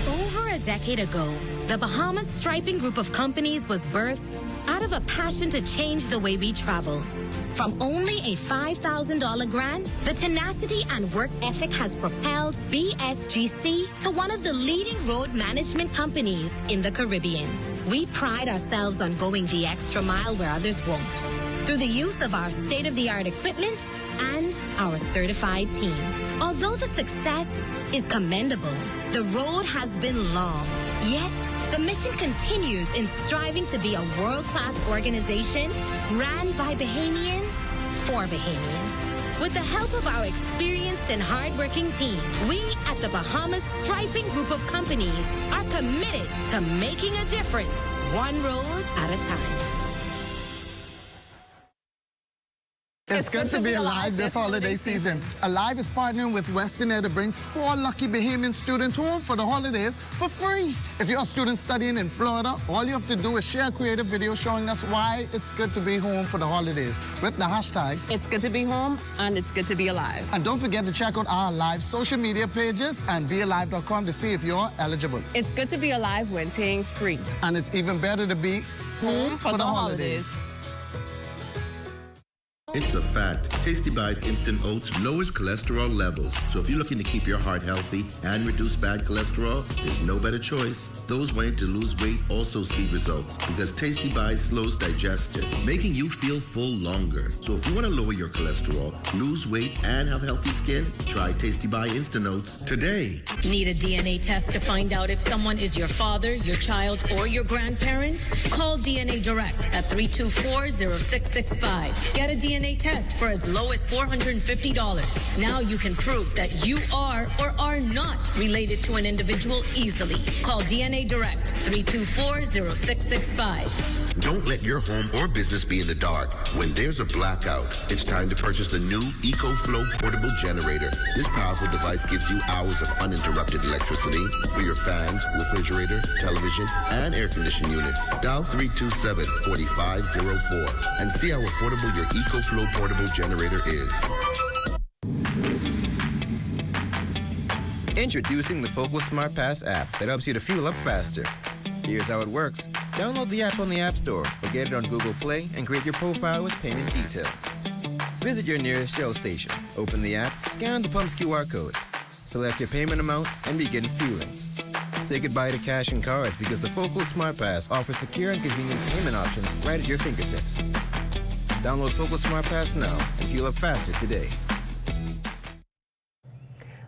S23: Over a decade ago, the Bahamas Striping Group of Companies was birthed out of a passion to change the way we travel. From only a $5,000 grant, the tenacity and work ethic has propelled BSGC to one of the leading road management companies in the Caribbean. We pride ourselves on going the extra mile where others won't, through the use of our state-of-the-art equipment and our certified team. Although the success is commendable, the road has been long, yet the mission continues in striving to be a world-class organization ran by Bahamians for Bahamians. With the help of our experienced and hardworking team, we at the Bahamas Striping Group of Companies are committed to making a difference, one road at a time.
S24: It's good to be alive this holiday season. Alive is partnering with Western Air to bring 4 lucky Bahamian students home for the holidays for free. If you're a student studying in Florida, all you have to do is share a creative video showing us why it's good to be home for the holidays with the hashtags
S25: It's good to be home and it's good to be alive.
S24: And don't forget to check out our live social media pages and bealive.com to see if you're eligible.
S25: It's good to be alive when things free.
S24: And it's even better to be home for the holidays.
S26: It's a fact. Tasty Bites Instant Oats lowers cholesterol levels. So if you're looking to keep your heart healthy and reduce bad cholesterol, there's no better choice. Those wanting to lose weight also see results because Tasty Bites slows digestion, making you feel full longer. So if you want to lower your cholesterol, lose weight, and have healthy skin, try Tasty Bites Instant Oats today.
S23: Need a DNA test to find out if someone is your father, your child, or your grandparent? Call DNA Direct at 324-0665. Get a DNA test for as low as $450. Now you can prove that you are or are not related to an individual easily. Call DNA Direct 324-0665.
S26: Don't let your home or business be in the dark. When there's a blackout, it's time to purchase the new EcoFlow portable generator. This powerful device gives you hours of uninterrupted electricity for your fans, refrigerator, television, and air conditioning units. Dial 327-4504 and see how affordable your EcoFlow portable generator is.
S27: Introducing the Focal Smart Pass app that helps you to fuel up faster. Here's how it works. Download the app on the App Store or get it on Google Play and create your profile with payment details. Visit your nearest Shell station. Open the app, scan the pump's QR code, select your payment amount, and begin fueling. Say goodbye to cash and cards because the Focal Smart Pass offers secure and convenient payment options right at your fingertips. Download Focal Smart Pass now and fuel up faster today.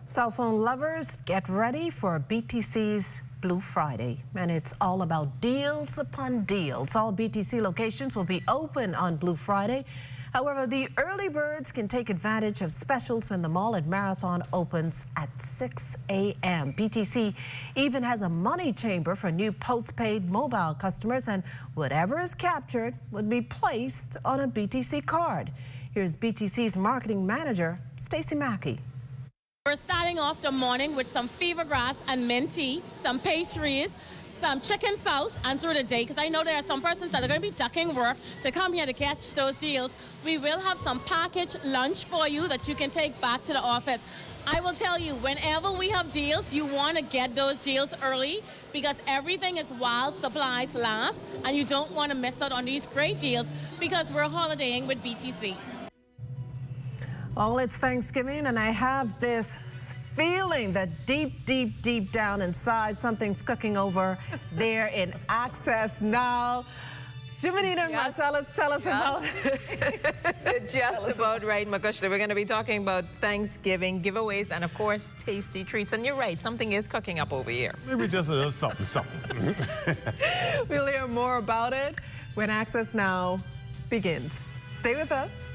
S2: Cell phone lovers, get ready for BTC's Blue Friday. And it's all about deals upon deals. All BTC locations will be open on Blue Friday. However, the early birds can take advantage of specials when the mall at Marathon opens at 6 a.m. BTC even has a money chamber for new postpaid mobile customers, and whatever is captured would be placed on a BTC card. Here's BTC's marketing manager, Stacey Mackey.
S1: We're starting off the morning with some fever grass and mint tea, some pastries, some chicken sauce, and through the day, because I know there are some persons that are going to be ducking work to come here to catch those deals, we will have some packaged lunch for you that you can take back to the office. I will tell you, whenever we have deals, you want to get those deals early because everything is while supplies last, and you don't want to miss out on these great deals because we're holidaying with BTC.
S2: Well, it's Thanksgiving, and I have this feeling that deep down inside, something's cooking over there in Access Now. Jimenita and Marcellus, tell us about it.
S4: Just about right, Makushla. We're going to be talking about Thanksgiving giveaways and, of course, tasty treats. And you're right, something is cooking up over here.
S5: Maybe just a little something.
S2: We'll hear more about it when Access Now begins. Stay with us.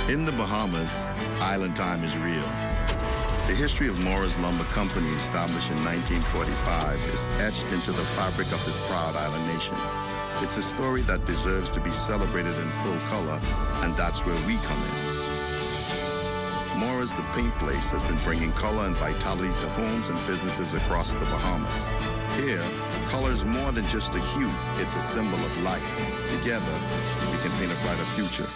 S26: In the Bahamas, island time is real. The history of Morris Lumber Company, established in 1945, is etched into the fabric of this proud island nation. It's a story that deserves to be celebrated in full color, and that's where we come in. Morris the Paint Place has been bringing color and vitality to homes and businesses across the Bahamas. Here, color is more than just a hue, it's a symbol of life. Together, we can paint a brighter future.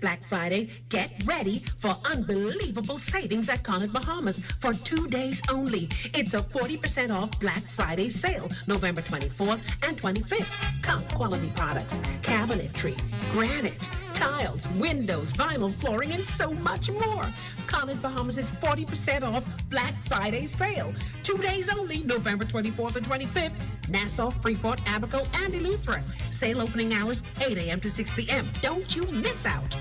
S6: Black Friday, get ready for unbelievable savings at Connaught Bahamas for 2 days only. It's a 40% off Black Friday sale, November 24th and 25th. Top quality products, cabinetry, granite, tiles, windows, vinyl flooring, and so much more. Connaught Bahamas is 40% off Black Friday sale. 2 days only, November 24th and 25th. Nassau, Freeport, Abaco, and Eleuthera. Sale opening hours 8 a.m. to 6 p.m. Don't you miss out.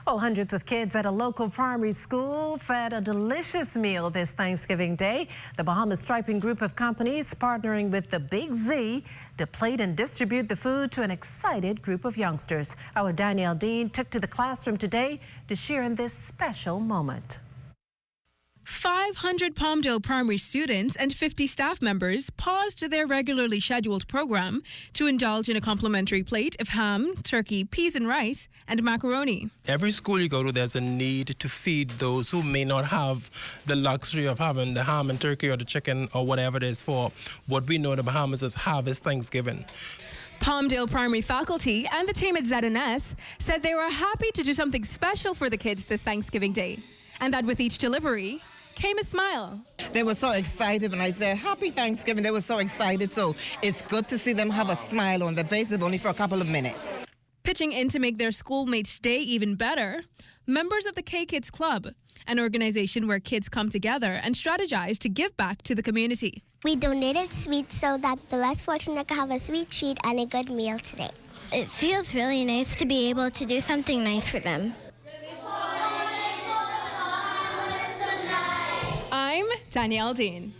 S2: Well, hundreds of kids at a local primary school fed a delicious meal this Thanksgiving Day. The Bahamas Striping Group of Companies partnering with the Big Z to plate and distribute the food to an excited group of youngsters. Our Danielle Dean took to the classroom today to share in this special moment.
S9: 500 Palmdale primary students and 50 staff members paused their regularly scheduled program to indulge in a complimentary plate of ham, turkey, peas and rice, and macaroni.
S7: Every school you go to, there's a need to feed those who may not have the luxury of having the ham and turkey or the chicken or whatever it is for what we know in the Bahamas as Harvest Thanksgiving.
S9: Palmdale primary faculty and the team at ZNS said they were happy to do something special for the kids this Thanksgiving Day, and that with each delivery came a smile.
S14: They were so excited when I said, Happy Thanksgiving. They were so excited. So it's good to see them have a smile on their faces only for a couple of minutes.
S9: Pitching in to make their schoolmates' day even better, members of the K-Kids Club, an organization where kids come together and strategize to give back to the community.
S15: We donated sweets so that the less fortunate can have a sweet treat and a good meal today.
S16: It feels really nice to be able to do something nice for them.
S9: I'm Danielle Dean.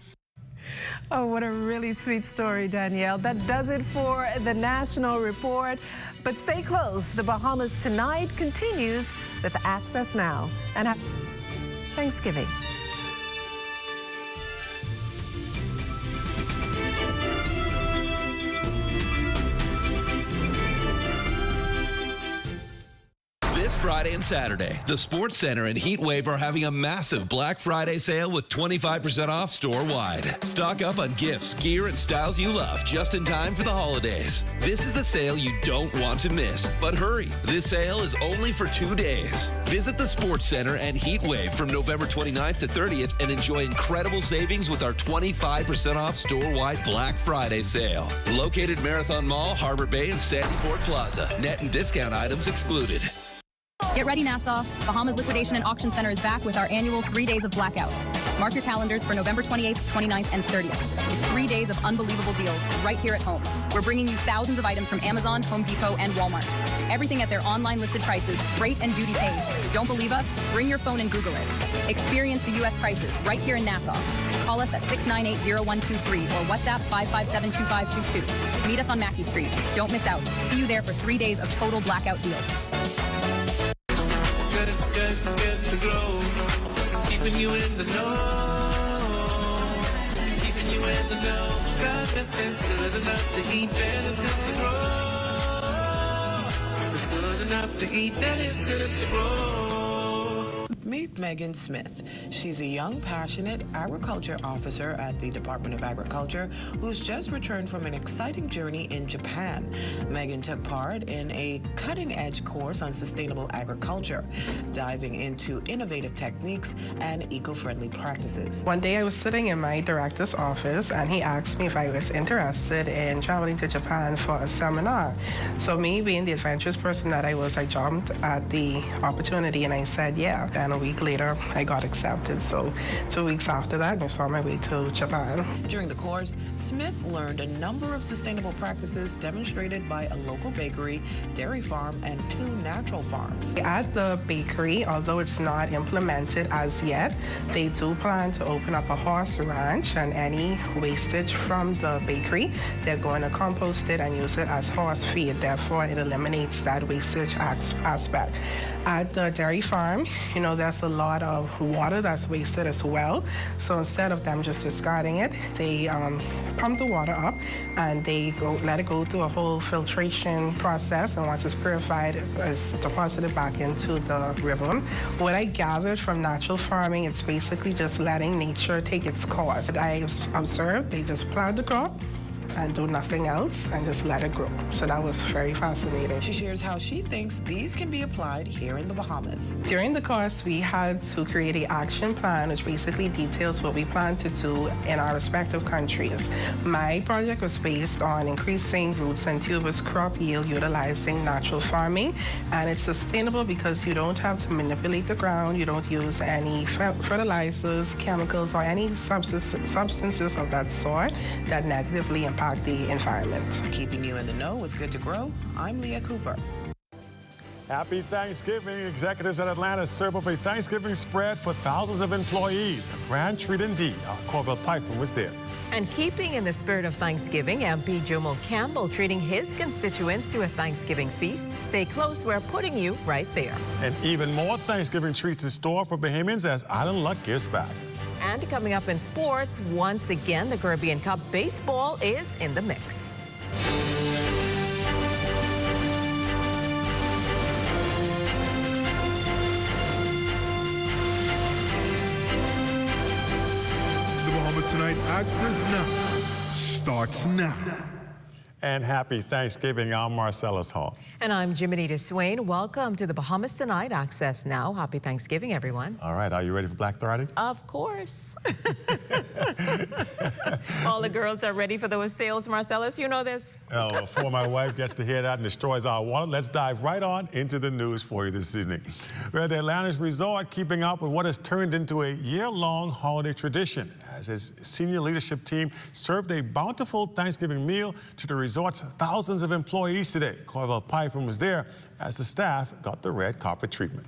S2: Oh, what a really sweet story, Danielle. That does it for the National Report. But stay close. The Bahamas Tonight continues with Access Now. And happy Thanksgiving.
S3: This Friday and Saturday, the Sports Center and Heat Wave are having a massive Black Friday sale with 25% off store-wide. Stock up on gifts, gear, and styles you love just in time for the holidays. This is the sale you don't want to miss. But hurry, this sale is only for 2 days. Visit the Sports Center and Heat Wave from November 29th to 30th and enjoy incredible savings with our 25% off store-wide Black Friday sale. Located Marathon Mall, Harbor Bay, and Sandyport Plaza. Net and discount items excluded.
S10: Get ready, Nassau. Bahamas Liquidation and Auction Center is back with our annual 3 days of blackout. Mark your calendars for November 28th, 29th, and 30th. It's 3 days of unbelievable deals right here at home. We're bringing you thousands of items from Amazon, Home Depot, and Walmart. Everything at their online listed prices, freight and duty paid. Don't believe us? Bring your phone and Google it. Experience the U.S. prices right here in Nassau. Call us at 698-0123 or WhatsApp 557-2522. Meet us on Mackey Street. Don't miss out. See you there for 3 days of total blackout deals.
S11: Good to glow, keeping you in the know, keeping you in the know. God, it's good enough to eat, and it's good to grow. It's good enough to eat, and it's good to grow.
S17: Meet Megan Smith. She's a young, passionate agriculture officer at the Department of Agriculture who's just returned from an exciting journey in Japan. Megan took part in a cutting-edge course on sustainable agriculture, diving into innovative techniques and eco-friendly practices.
S18: One day I was sitting in my director's office and he asked me if I was interested in traveling to Japan for a seminar. So me being the adventurous person that I was, I jumped at the opportunity and I said yeah. And a week later, I got accepted. So 2 weeks after that, I saw my way to Japan.
S17: During the course, Smith learned a number of sustainable practices demonstrated by a local bakery, dairy farm, and 2 natural farms.
S18: At the bakery, although it's not implemented as yet, they do plan to open up a horse ranch, and any wastage from the bakery, they're going to compost it and use it as horse feed. Therefore, it eliminates that wastage aspect. At the dairy farm, you know, there's a lot of water that's wasted as well. So instead of them just discarding it, they pump the water up and they let it go through a whole filtration process. And once it's purified, it's deposited back into the river. What I gathered from natural farming, it's basically just letting nature take its course. I observed they just plant the crop and do nothing else and just let it grow. So that was very fascinating.
S17: She shares how she thinks these can be applied here in the Bahamas.
S18: During the course, we had to create an action plan, which basically details what we plan to do in our respective countries. My project was based on increasing roots and tubers crop yield utilizing natural farming, and it's sustainable because you don't have to manipulate the ground, you don't use any fertilizers, chemicals, or any substances of that sort that negatively impact the environment.
S17: Keeping you in the know with Good to Grow, I'm Leah Cooper.
S5: Happy Thanksgiving. Executives at Atlanta serve up a Thanksgiving spread for thousands of employees. A grand treat indeed. Our Corbell Piper was there.
S4: And keeping in the spirit of Thanksgiving, MP Jomo Campbell treating his constituents to a Thanksgiving feast. Stay close, we're putting you right there.
S5: And even more Thanksgiving treats in store for Bahamians as Island Luck gives back.
S4: And coming up in sports, once again, the Caribbean Cup baseball is in the mix.
S12: The Bahamas Tonight Access Now starts now.
S5: And happy Thanksgiving. I'm Marcellus Hall.
S4: And I'm Jiminita Swain. Welcome to the Bahamas Tonight Access Now. Happy Thanksgiving, everyone.
S5: All right, are you ready for Black Friday?
S4: Of course. All the girls are ready for those sales, Marcellus. You know this.
S5: Oh, before my wife gets to hear that and destroys our wallet, let's dive right on into the news for you this evening. We're at the Atlantis Resort, keeping up with what has turned into a year-long holiday tradition, as his senior leadership team served a bountiful Thanksgiving meal to the resort's thousands of employees today. Corbell Piper was there as the staff got the red carpet treatment.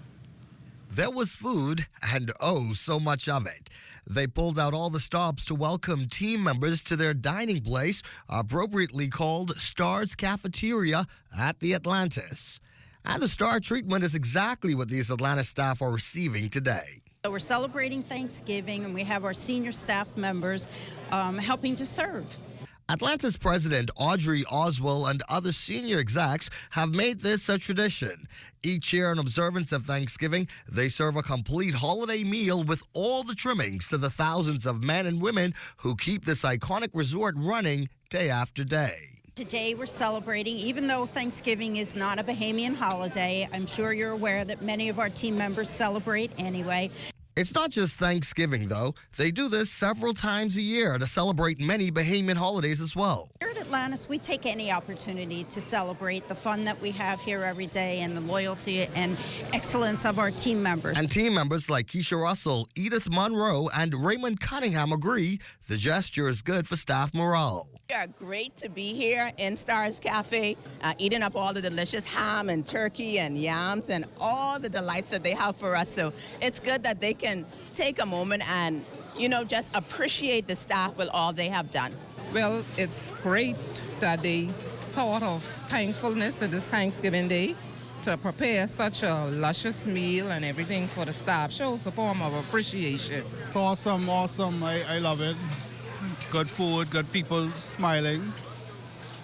S8: There was food, and oh, so much of it. They pulled out all the stops to welcome team members to their dining place, appropriately called Star's Cafeteria at the Atlantis. And the Star treatment is exactly what these Atlanta staff are receiving today.
S13: We're celebrating Thanksgiving, and we have our senior staff members helping to serve.
S8: Atlanta's president, Audrey Oswald, and other senior execs have made this a tradition. Each year in observance of Thanksgiving, they serve a complete holiday meal with all the trimmings to the thousands of men and women who keep this iconic resort running day after day.
S13: Today we're celebrating, even though Thanksgiving is not a Bahamian holiday, I'm sure you're aware that many of our team members celebrate anyway.
S8: It's not just Thanksgiving, though. They do this several times a year to celebrate many Bahamian holidays as well.
S13: Here at Atlantis, we take any opportunity to celebrate the fun that we have here every day and the loyalty and excellence of our team members.
S8: And team members like Keisha Russell, Edith Monroe, and Raymond Cunningham agree the gesture is good for staff morale.
S19: We are great to be here in Stars Cafe, eating up all the delicious ham and turkey and yams and all the delights that they have for us. So it's good that they can take a moment and, just appreciate the staff with all they have done.
S20: Well, it's great that they thought of thankfulness at this Thanksgiving Day to prepare such a luscious meal and everything for the staff. Shows a form of appreciation.
S21: It's awesome. I love it. Good food, good people, smiling,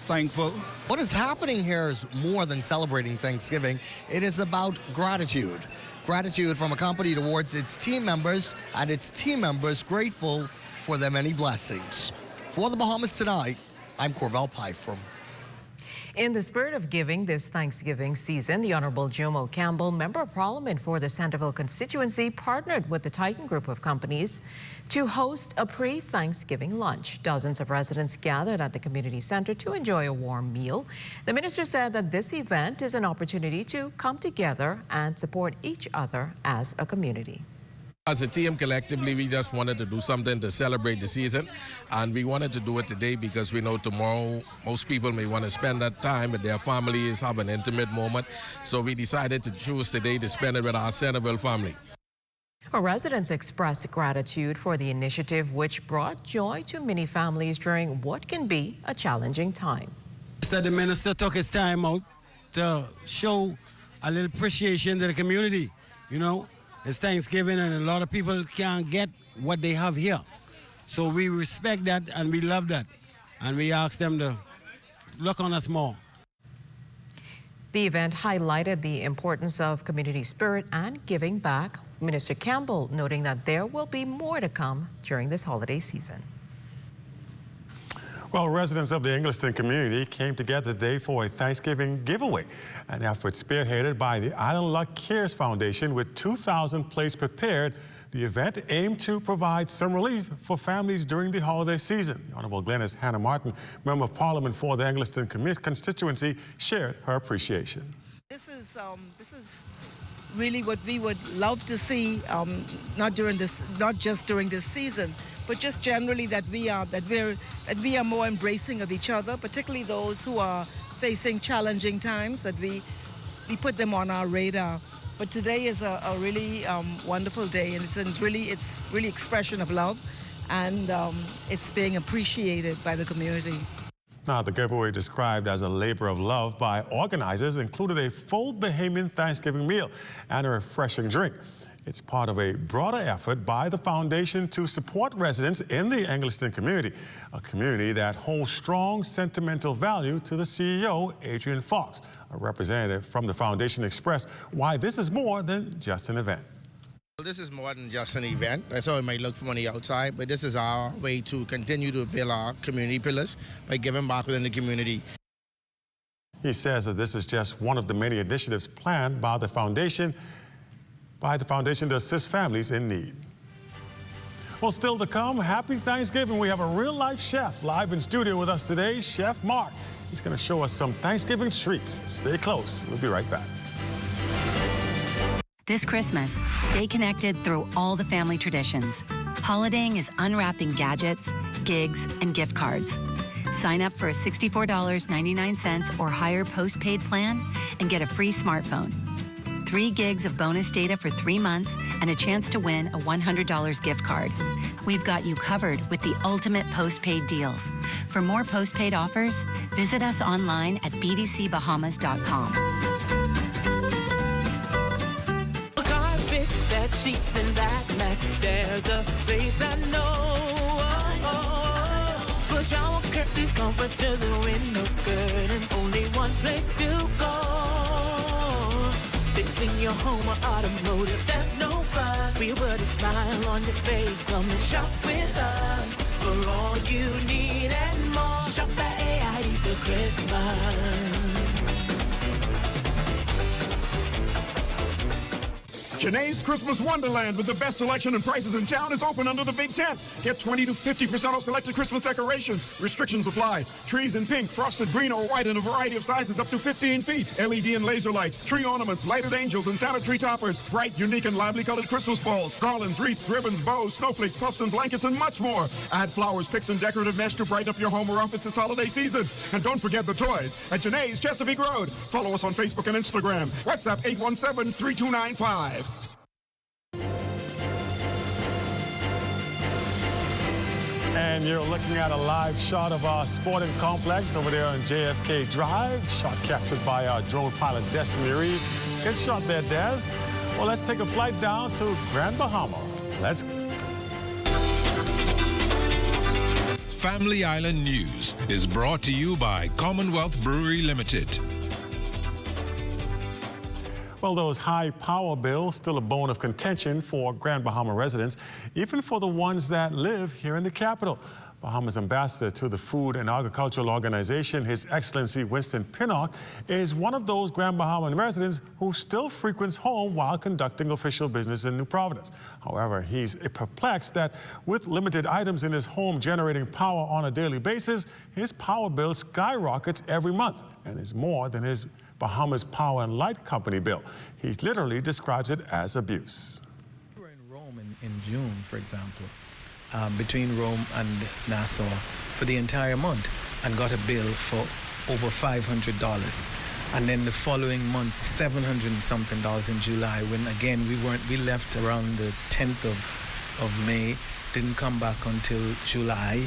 S21: thankful.
S8: What is happening here is more than celebrating Thanksgiving. It is about gratitude. Gratitude from a company towards its team members, and its team members grateful for their many blessings. For the Bahamas Tonight, I'm Corvell Pyfrom.
S4: In the spirit of giving this Thanksgiving season, the Honorable Jomo Campbell, Member of Parliament for the Centerville constituency, partnered with the Titan Group of companies to host a pre-Thanksgiving lunch. Dozens of residents gathered at the community center to enjoy a warm meal. The minister said that this event is an opportunity to come together and support each other as a community.
S22: As a team, collectively, we just wanted to do something to celebrate the season, and we wanted to do it today because we know tomorrow most people may want to spend that time with their families, have an intimate moment. So we decided to choose today to spend it with our Centerville family.
S4: Our residents expressed gratitude for the initiative, which brought joy to many families during what can be a challenging time.
S25: The minister took his time out to show a little appreciation to the community, It's Thanksgiving and a lot of people can't get what they have here. So we respect that and we love that. And we ask them to look on us more.
S4: The event highlighted the importance of community spirit and giving back. Minister Campbell noting that there will be more to come during this holiday season.
S5: Well, residents of the Engliston community came together today for a Thanksgiving giveaway, an effort spearheaded by the Island Luck Cares Foundation with 2,000 plates prepared. The event aimed to provide some relief for families during the holiday season. The Honorable Glennis Hannah Martin, Member of Parliament for the Engliston constituency, shared her appreciation.
S28: This is really what we would love to see, not just during this season, but just generally that we are more embracing of each other, particularly those who are facing challenging times, that we put them on our radar. But today is a really wonderful day, and it's really expression of love, and it's being appreciated by the community.
S5: Now, the giveaway described as a labor of love by organizers included a full Bahamian Thanksgiving meal and a refreshing drink. It's part of a broader effort by the foundation to support residents in the Engliston community, a community that holds strong sentimental value to the CEO, Adrian Fox. A representative from the foundation expressed why this is more than just an event.
S29: This is more than just an event. That's how it might look from on the outside, but this is our way to continue to build our community pillars by giving back within the community.
S5: He says that this is just one of the many initiatives planned by the foundation to assist families in need. Well, still to come, happy Thanksgiving. We have a real-life chef live in studio with us today, Chef Mark. He's going to show us some Thanksgiving treats. Stay close. We'll be right back.
S30: This Christmas, stay connected through all the family traditions. Holidaying is unwrapping gadgets, gigs, and gift cards. Sign up for a $64.99 or higher postpaid plan and get a free smartphone. 3 gigs of bonus data for 3 months, and a chance to win a $100 gift card. We've got you covered with the ultimate postpaid deals. For more postpaid offers, visit us online at bdcbahamas.com.
S11: Carpets, bed sheets, and bath mats. There's a place I know. For shower curtains, comforters, and window curtains. Only one place to go. Fixing your home or automotive, there's no fuss. We put a smile on your face. Come and shop with us. For all you need and more. Shop at AID for Christmas.
S1: Janae's Christmas Wonderland with the best selection and prices in town is open under the Big Tent. Get 20 to 50% off selected Christmas decorations. Restrictions apply. Trees in pink, frosted green or white in a variety of sizes up to 15 feet. LED and laser lights, tree ornaments, lighted angels, and Santa tree toppers. Bright, unique, and lively colored Christmas balls, garlands, wreaths, ribbons, bows, snowflakes, puffs, and blankets, and much more. Add flowers, picks, and decorative mesh to brighten up your home or office this holiday season. And don't forget the toys at Janae's Chesapeake Road. Follow us on Facebook and Instagram. WhatsApp 817-3295.
S5: And you're looking at a live shot of our sporting complex over there on JFK Drive. Shot captured by our drone pilot, Destiny Reed. Good shot there, Des. Well, let's take a flight down to Grand Bahama. Let's go.
S6: Family Island News is brought to you by Commonwealth Brewery Limited.
S5: Well, those high power bills still a bone of contention for Grand Bahama residents, even for the ones that live here in the capital. Bahamas ambassador to the Food and Agricultural Organization, His Excellency Winston Pinnock, is one of those Grand Bahaman residents who still frequents home while conducting official business in New Providence. However, he's perplexed that with limited items in his home generating power on a daily basis, his power bill skyrockets every month and is more than his Bahamas Power and Light Company bill. He literally describes it as abuse.
S7: We were in Rome in June, for example, between Rome and Nassau for the entire month and got a bill for over $500. And then the following month, $700 and something in July, when again we left around the 10th of May, didn't come back until July,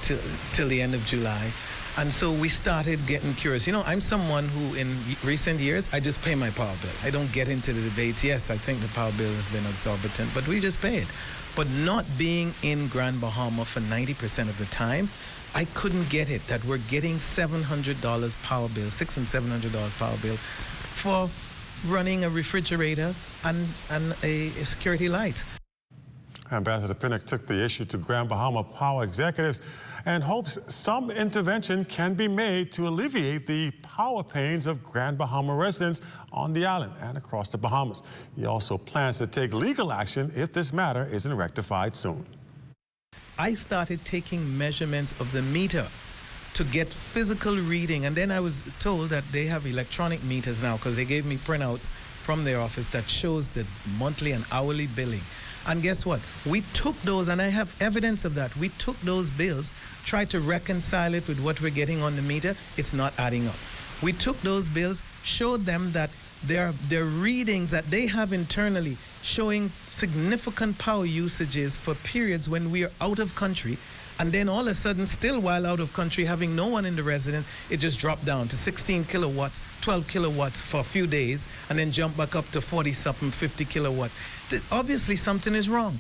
S7: till the end of July. And so we started getting curious. You know, I'm someone who in recent years, I just pay my power bill. I don't get into the debates. Yes, I think the power bill has been exorbitant, but we just pay it. But not being in Grand Bahama for 90% of the time, I couldn't get it that we're getting $700 power bill, $600 and $700 power bill for running a refrigerator and a security light.
S5: Ambassador Pinnock took the issue to Grand Bahama Power executives and hopes some intervention can be made to alleviate the power pains of Grand Bahama residents on the island and across the Bahamas. He also plans to take legal action if this matter isn't rectified soon.
S7: I started taking measurements of the meter to get physical reading, and then I was told that they have electronic meters now because they gave me printouts from their office that shows the monthly and hourly billing. And guess what? We took those, and I have evidence of that. We took those bills, tried to reconcile it with what we're getting on the meter. It's not adding up. We took those bills, showed them that their readings that they have internally showing significant power usages for periods when we are out of country. And then all of a sudden, still while out of country, having no one in the residence, it just dropped down to 16 kilowatts, 12 kilowatts for a few days, and then jump back up to 40-something, 50 kilowatts. Obviously, something is wrong.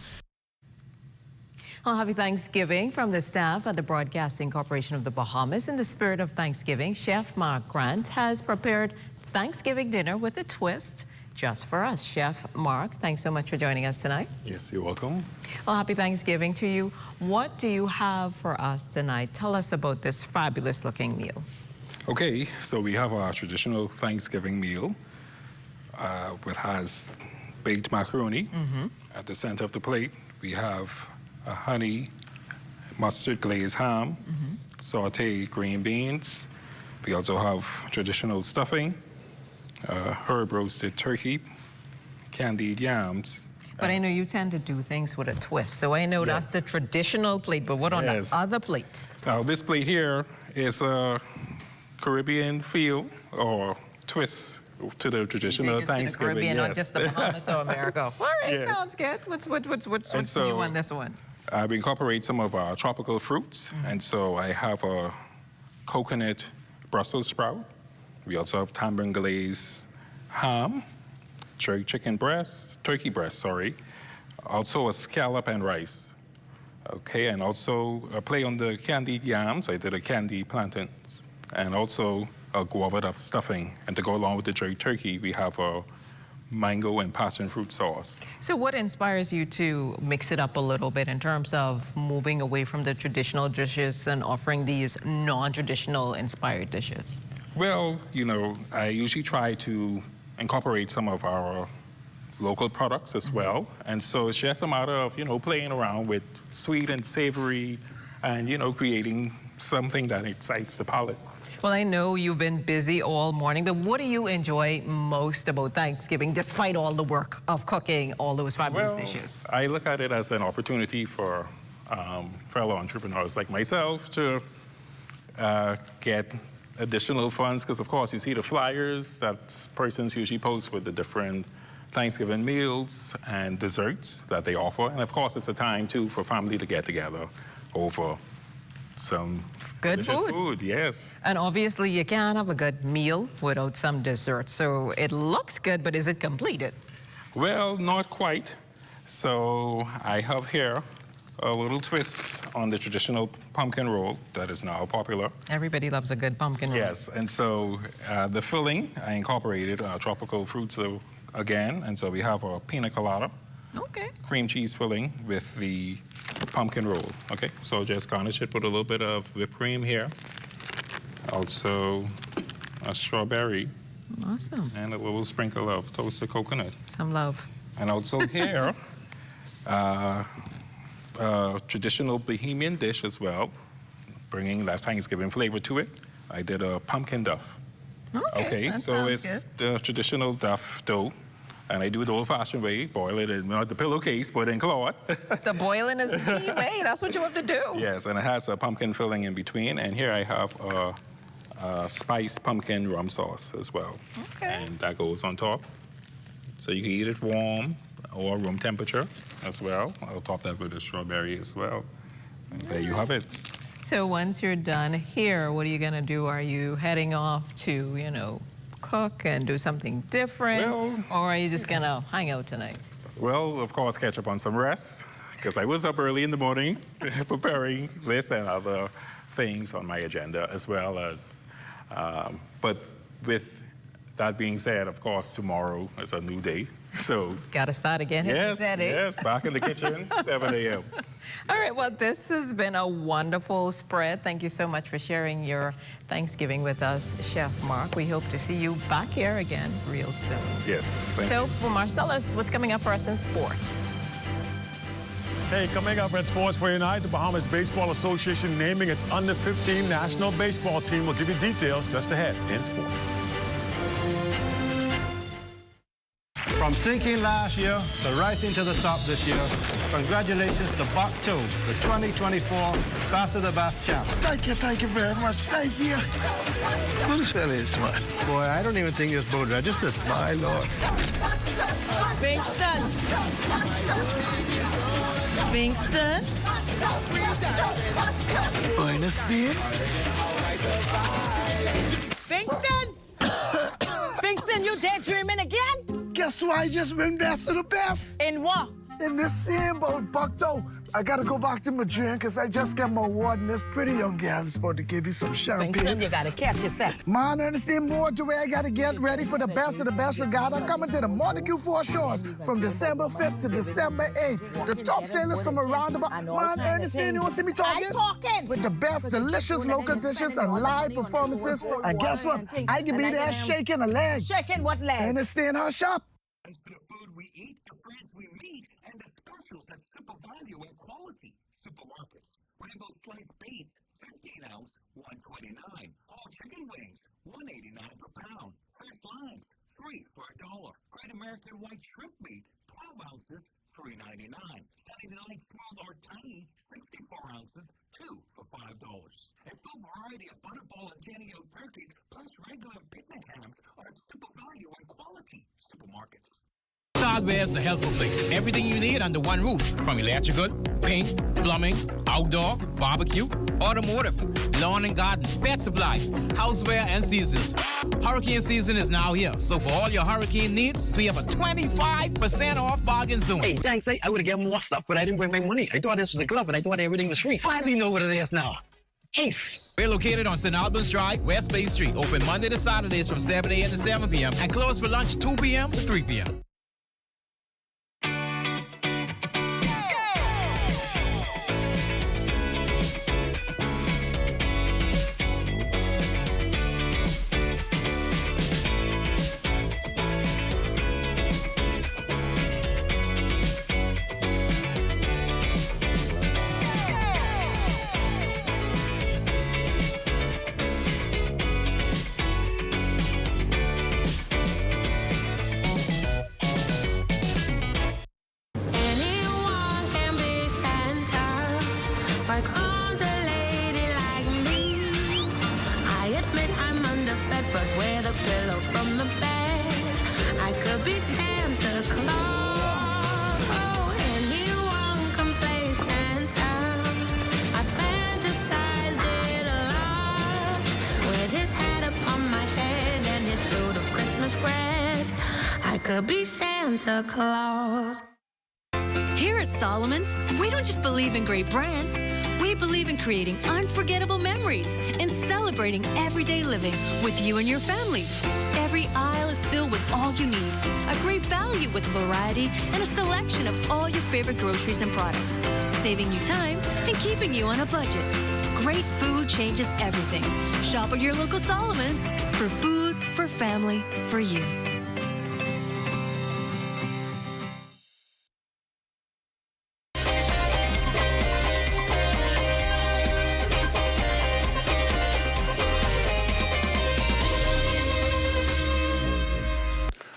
S4: Well, happy Thanksgiving from the staff at the Broadcasting Corporation of the Bahamas. In the spirit of Thanksgiving, Chef Mark Grant has prepared Thanksgiving dinner with a twist just for us. Chef Mark, thanks so much for joining us tonight.
S14: Yes, you're welcome.
S4: Well, happy Thanksgiving to you. What do you have for us tonight? Tell us about this fabulous looking meal.
S14: Okay, so we have our traditional Thanksgiving meal, which has baked macaroni. At the center of the plate, we have a honey mustard glazed ham, sauteed green beans. We also have traditional stuffing, herb roasted turkey, candied yams.
S4: But I know you tend to do things with a twist, so I know that's the traditional plate, but what on the other plate?
S14: Now, this plate here is a Caribbean feel or twist to the traditional
S4: Biggest in the
S14: Thanksgiving.
S4: Caribbean,
S14: yes.
S4: not just the Bahamas or America. All right,
S14: Yes.
S4: sounds good. What's
S14: so,
S4: new on this one?
S14: We incorporate some of our tropical fruits, and so I have a coconut Brussels sprout. We also have tamarind glaze ham, turkey breast, sorry. Also a scallop and rice. Okay, and also a play on the candied yams. I did a candied plantains, and also a guava duff stuffing. And to go along with the jerk turkey, we have a mango and passion fruit sauce.
S4: So what inspires you to mix it up a little bit in terms of moving away from the traditional dishes and offering these non-traditional inspired dishes?
S14: Well, you know, I usually try to incorporate some of our local products as well. And so it's just a matter of, you know, playing around with sweet and savory and, you know, creating something that excites the palate.
S4: Well, I know you've been busy all morning, but what do you enjoy most about Thanksgiving, despite all the work of cooking all those fabulous dishes?
S14: I look at it as an opportunity for fellow entrepreneurs like myself to get additional funds, because of course you see the flyers that persons usually post with the different Thanksgiving meals and desserts that they offer. And of course it's a time too for family to get together over some
S4: good
S14: food. Yes.
S4: And obviously you can't have a good meal without some dessert. So it looks good, but is it completed?
S14: Well, not quite. So I have here a little twist on the traditional pumpkin roll that is now popular.
S4: Everybody loves a good pumpkin roll.
S14: Yes, and so the filling, I incorporated tropical fruits again, and so we have a pina colada, cream cheese filling with the pumpkin roll. Okay, so just garnish it with a little bit of whipped cream here. Also a strawberry.
S4: Awesome.
S14: And a little sprinkle of toasted coconut.
S4: Some love.
S14: And also here, traditional Bahamian dish as well, bringing that Thanksgiving flavor to it. I did a pumpkin duff. Okay, so it's the traditional duff dough, and I do it the old-fashioned way, boil it in not the pillowcase, but in cloth.
S4: The boiling is the key way. That's what you have to do.
S14: Yes, and it has a pumpkin filling in between, and here I have a spiced pumpkin rum sauce as well.
S4: Okay.
S14: And that goes on top. So you can eat it warm or room temperature as well. I'll top that with a strawberry as well. And there you have it.
S4: So once you're done here, what are you going to do? Are you heading off to, you know, cook and do something different? Or are you just going to hang out tonight?
S14: Well, of course, catch up on some rest, because I was up early in the morning preparing this and other things on my agenda as well as, but with that being said, of course, tomorrow is a new day. So
S4: got to start again.
S14: Yes, back in the kitchen, 7 a.m.
S4: All right, well, this has been a wonderful spread. Thank you so much for sharing your Thanksgiving with us, Chef Mark. We hope to see you back here again real soon.
S14: Yes, thank
S4: you.
S14: So
S4: for Marcellus, what's coming up for us in sports?
S5: Hey, coming up at Sports for Tonight, the Bahamas Baseball Association naming its under-15 national baseball team. We'll give you details just ahead in sports.
S2: From sinking last year to rising to the top this year, congratulations to Bok Cho, the 2024 Best of the Best champ.
S3: Thank you very much. Thank you. This fella is smart.
S2: Boy, I don't even think this boat registered. My Lord.
S9: Bingston. Bingston.
S3: Ernestine.
S9: Bingston. Bingston, you daydreaming again?
S3: Guess who I just win Best of the Best?
S9: In what?
S3: In this same boat, Buckto. I gotta go back to Madrid because I just got my award and this pretty young girl is supposed to give me some champagne.
S9: Bingston, you gotta catch yourself.
S3: Man, understand more to where I gotta get ready for the Best of the Best regatta coming to the Montague Foreshores from December 5th to December 8th. The top sailors from around the Man, Ernestine, you wanna see me talking?
S9: I'm talking.
S3: With the best delicious local dishes and live performances. And guess what? I can be there shaking a leg.
S9: Shaking what leg?
S3: Ernestine, her shop.
S10: Thanks to the food we eat, the friends we meet, and the specials at super value and quality. Supermarkets. Rainbow sliced beets, 15-ounce, $1.29. Whole chicken wings, $1.89 per pound. Fresh limes, 3 for $1. Great American white shrimp meat, 12 ounces, $3.99. Sunny Delight small or tiny, 64 ounces, 2 for $5. And full variety variety of butterball and Jenny-O turkeys, plus regular picnic hams are super value and quality supermarkets.
S12: Hardware is the helpful place. Everything you need under one roof. From electrical, paint, plumbing, outdoor, barbecue, automotive, lawn and garden, pet supply, houseware, and seasons. Hurricane season is now here. So for all your hurricane needs, we have a 25% off bargain zone.
S13: Hey, thanks. I would have given more stuff, but I didn't bring my money. I thought this was a club, and I thought everything was free. Finally know what it is now. Ace.
S12: We're located on St. Albans Drive, West Bay Street. Open Monday to Saturdays from 7 a.m. to 7 p.m. and closed for lunch 2 p.m. to 3 p.m.
S15: Could be Santa Claus.
S16: Here at Solomon's, we don't just believe in great brands. We believe in creating unforgettable memories and celebrating everyday living with you and your family. Every aisle is filled with all you need. A great value with variety and a selection of all your favorite groceries and products. Saving you time and keeping you on a budget. Great food changes everything. Shop at your local Solomon's for food, for family, for you.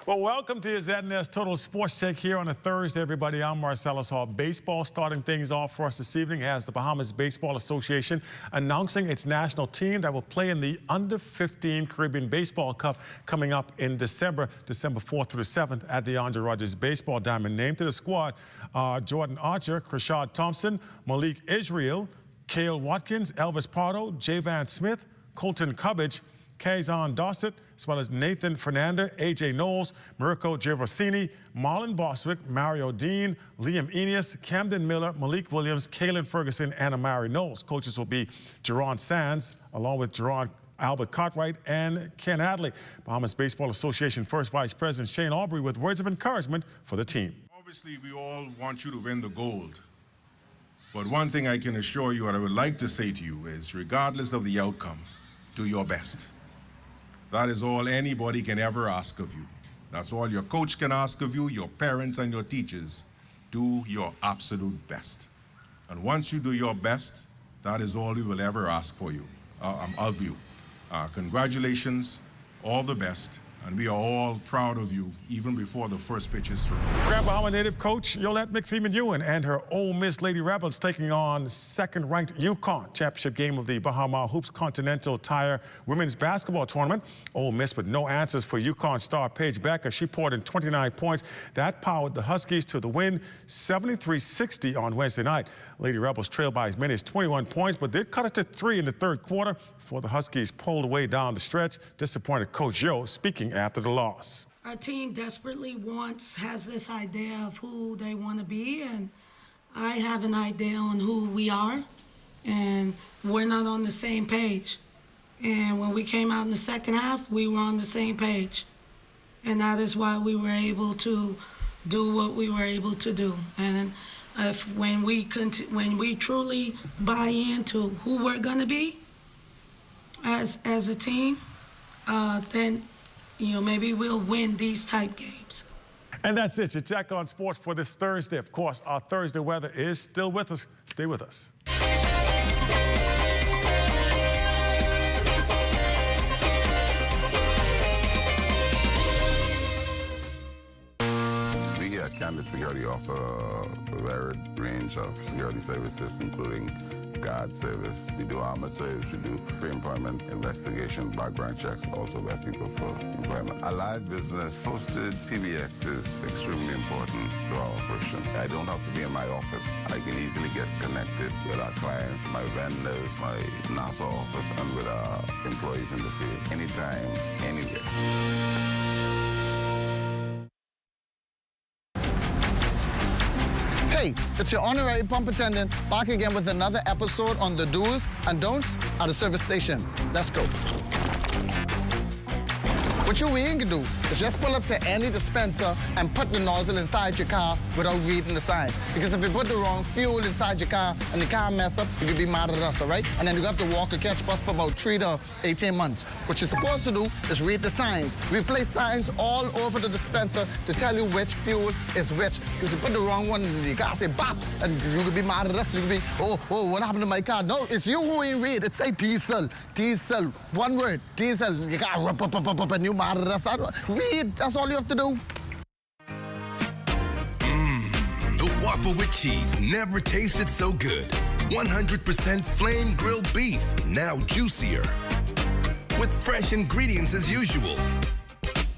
S5: Well, welcome to your ZNS Total Sports Check here on a Thursday, everybody. I'm Marcellus Hall. Baseball starting things off for us this evening as the Bahamas Baseball Association announcing its national team that will play in the Under-15 Caribbean Baseball Cup coming up in December 4th through the 7th at the Andre Rogers Baseball Diamond. Named to the squad are Jordan Archer, Krishad Thompson, Malik Israel, Cale Watkins, Elvis Pardo, Javan Smith, Colton Cubbage, Kazan Dossett, as well as Nathan Fernandez, A.J. Knowles, Mirko Gervasini, Marlon Boswick, Mario Dean, Liam Eneas, Camden Miller, Malik Williams, Kaylin Ferguson, and Amari Knowles. Coaches will be Jerron Sands, along with Jerron Albert Cartwright and Ken Adley. Bahamas Baseball Association First Vice President Shane Aubrey with words of encouragement for the team.
S17: Obviously, we all want you to win the gold. But one thing I can assure you, and I would like to say to you, is regardless of the outcome, do your best. That is all anybody can ever ask of you. That's all your coach can ask of you, your parents and your teachers. Do your absolute best. And once you do your best, that is all we will ever ask for you, of you. Congratulations, all the best, and we are all proud of you, even before the first pitch is thrown.
S5: Grand Bahama native coach Yolette McPherson-Ewan and her Ole Miss Lady Rebels taking on second-ranked UConn. Championship game of the Bahama Hoops Continental Tire Women's Basketball Tournament. Ole Miss with no answers for UConn star Paige Becker. She poured in 29 points. That powered the Huskies to the win, 73-60 on Wednesday night. Lady Rebels trailed by as many as 21 points, but did cut it to 3 in the third quarter before the Huskies pulled away down the stretch. Disappointed Coach Yo speaking after the loss.
S18: Our team desperately has this idea of who they want to be, and I have an idea on who we are, and we're not on the same page. And when we came out in the second half, we were on the same page. And that is why we were able to do what we were able to do. And when we truly buy into who we're going to be as a team, then maybe we'll win these type games.
S5: And that's it. Your check on sports for this Thursday. Of course, our Thursday weather is still with us. Stay with us.
S23: We at
S8: Candid Security offer a varied range of security services, including guard service. We do armored service, we do pre-employment investigation, background checks, also vet people for employment. A live business hosted PBX is extremely important to our operation. I don't have to be in my office. I can easily get connected with our clients, my vendors, my NASA office, and with our employees in the field, anytime, anywhere.
S3: Hey, it's your honorary pump attendant back again with another episode on the do's and don'ts at the service station. Let's go. What you ain't gonna do is just pull up to any dispenser and put the nozzle inside your car without reading the signs. Because if you put the wrong fuel inside your car and the car mess up, you could be mad at us, all right? And then you have to walk a catch bus for about 3 to 18 months. What you're supposed to do is read the signs. We place signs all over the dispenser to tell you which fuel is which. Because you put the wrong one in your car, say bop, and you could be mad at us. You could be, oh, what happened to my car? No, it's you who ain't read. It say diesel, diesel, one word, diesel. You got up, and you mad at us. Read, that's all you have to do.
S19: The Whopper with cheese never tasted so good. 100% flame grilled beef, now juicier. With fresh ingredients as usual.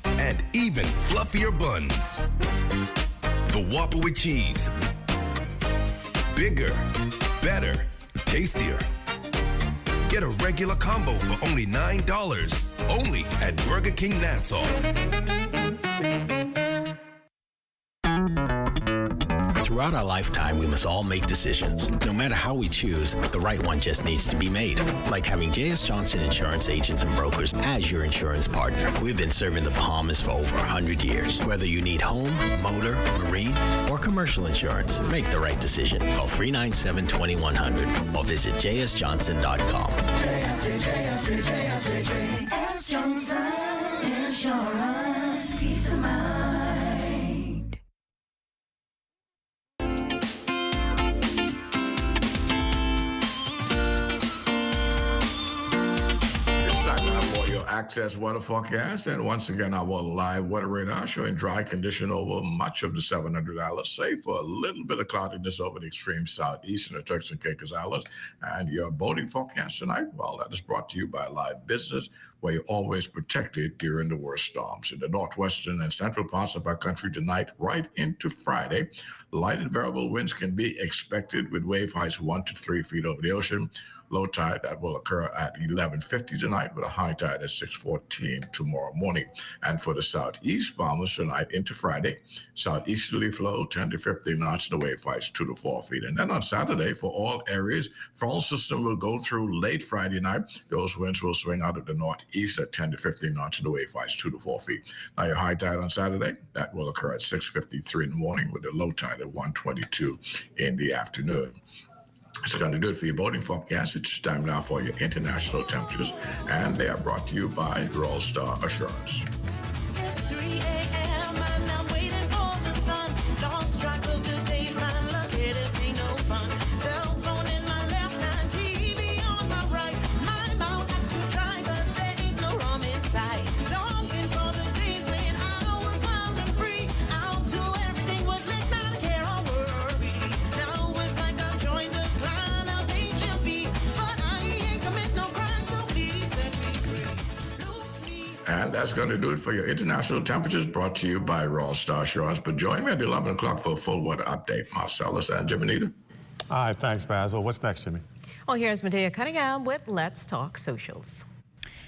S19: And even fluffier buns. The Whopper with cheese. Bigger, better, tastier. Get a regular combo for only $9. Only at Burger King Nassau.
S20: Throughout our lifetime, we must all make decisions. No matter how we choose, the right one just needs to be made. Like having J.S. Johnson Insurance Agents and Brokers as your insurance partner. We've been serving the Bahamas for over 100 years. Whether you need home, motor, marine, or commercial insurance, make the right decision. Call 397-2100 or visit jsjohnson.com.
S15: JS Johnson Insurance, peace of mind.
S21: Access weather forecast, and once again our live weather radar showing dry condition over much of the 700 Islands, save for a little bit of cloudiness over the extreme southeast and the Turks and Caicos Islands. And your boating forecast tonight, well, that is brought to you by Live Business, where you're always protected during the worst storms. In the northwestern and central parts of our country tonight, right into Friday, light and variable winds can be expected with wave heights 1 to 3 feet over the ocean. Low tide that will occur at 11:50 tonight with a high tide at 6:14 tomorrow morning. And for the southeast bombers tonight into Friday, southeasterly flow 10 to 15 knots, the wave heights 2 to 4 feet. And then on Saturday, for all areas, front system will go through late Friday night. Those winds will swing out of the northeast at 10 to 15 knots, the wave heights 2 to 4 feet. Now your high tide on Saturday, that will occur at 6:53 in the morning with a low tide at 1:22 in the afternoon. It's going to do it for your boating forecast. It's time now for your international temperatures, and they are brought to you by Royal Star Assurance.
S15: 3 a.m. and I'm waiting for the sun. Lost track of the days, man, look at this, ain't no fun. Cell phone in my left hand, TV on my right. My mouth at two drivers, there ain't no rum inside. Longing for the days when I was wild and free. Out to everything was lit, not a care or worry. Now it's like I've joined the clan of HMP, but I ain't commit no crime, so please set me free.
S21: And that's going to do it for your international temperatures, brought to you by Royal Star Assurance. But join me at 11 o'clock for a full weather update. Marcellus and Jimmy Nita.
S5: All right, thanks, Basil. What's next, Jimmy?
S4: Well, here's Medea Cunningham with Let's Talk Socials.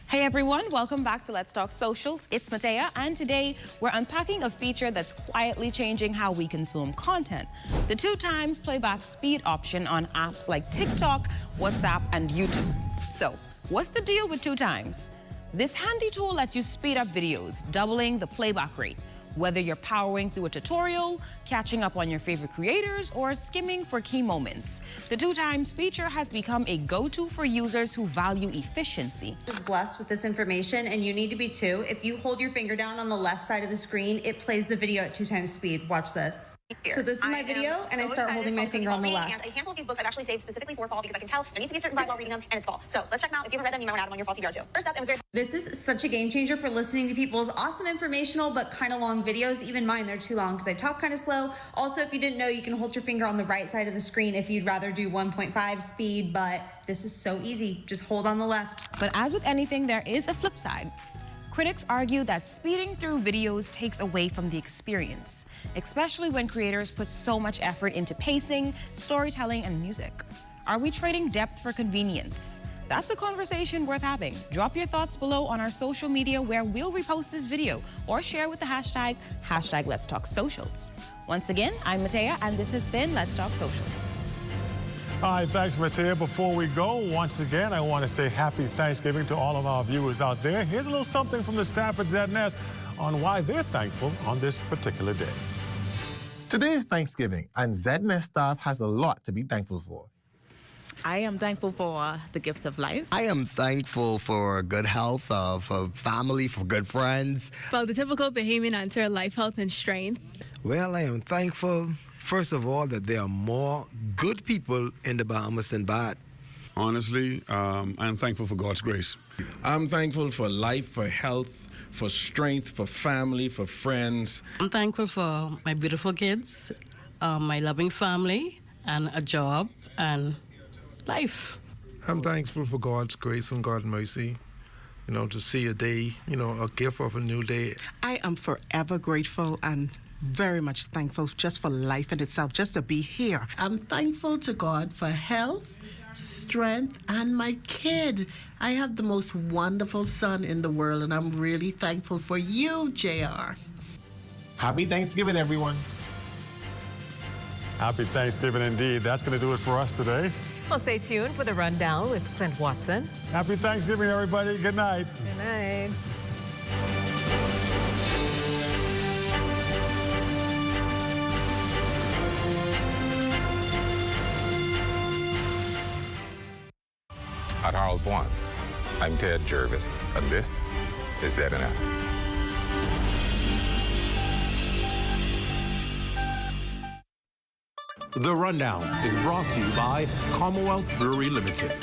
S22: Hey everyone, welcome back to Let's Talk Socials. It's Matea, and today we're unpacking a feature that's quietly changing how we consume content. The 2x playback speed option on apps like TikTok, WhatsApp, and YouTube. So, what's the deal with 2x? This handy tool lets you speed up videos, doubling the playback rate. Whether you're powering through a tutorial, catching up on your favorite creators, or skimming for key moments, the 2x feature has become a go-to for users who value efficiency.
S23: Just blessed with this information, and you need to be too. If you hold your finger down on the left side of the screen, it plays the video at 2x speed. Watch this. So this is my video, and I start holding my finger on the left.
S24: I can't hold these
S23: these books I've actually saved specifically for fall because I can tell there needs to be a certain vibe while reading them, and it's fall. So let's check them out. If you haven't read them, you might want to add them on your fall TBR too. First up, this is such a game changer for listening to people's awesome informational but kind of long videos. Even mine, they're too long because I talk kind of slow. Also, if you didn't know, you can hold your finger on the right side of the screen if you'd rather do 1.5 speed, but this is so easy. Just hold on the left.
S22: But as with anything, there is a flip side. Critics argue that speeding through videos takes away from the experience, especially when creators put so much effort into pacing, storytelling, and music. Are we trading depth for convenience? That's a conversation worth having. Drop your thoughts below on our social media where we'll repost this video or share with the hashtag Let's Talk Socials. Once again, I'm Matea, and this has been Let's Talk Socials.
S5: All right, thanks, Matea. Before we go, once again, I want to say happy Thanksgiving to all of our viewers out there. Here's a little something from the staff at ZNS on why they're thankful on this particular day.
S1: Today is Thanksgiving, and ZNS staff has a lot to be thankful for.
S6: I am thankful for the gift of life.
S11: I am thankful for good health, for family, for good friends.
S24: For the typical Bahamian answer, life, health, and strength.
S25: Well, I am thankful, first of all, that there are more good people in the Bahamas than bad.
S26: Honestly, I'm thankful for God's grace.
S27: I'm thankful for life, for health, for strength, for family, for friends.
S28: I'm thankful for my beautiful kids, my loving family, and a job, and life.
S29: I'm thankful for God's grace and God's mercy, to see a day, a gift of a new day.
S30: I am forever grateful and very much thankful just for life in itself, just to be here.
S31: I'm thankful to God for health, strength, and my kid. I have the most wonderful son in the world, and I'm really thankful for you, JR.
S1: Happy Thanksgiving, everyone.
S5: Happy Thanksgiving indeed. That's going to do it for us today.
S4: Well, stay tuned for the rundown with Clint Watson.
S5: Happy Thanksgiving, everybody. Good night.
S4: Good night.
S32: At Harold One, I'm Ted Jervis, and this is ZNS.
S33: The Rundown is brought to you by Commonwealth Brewery Limited.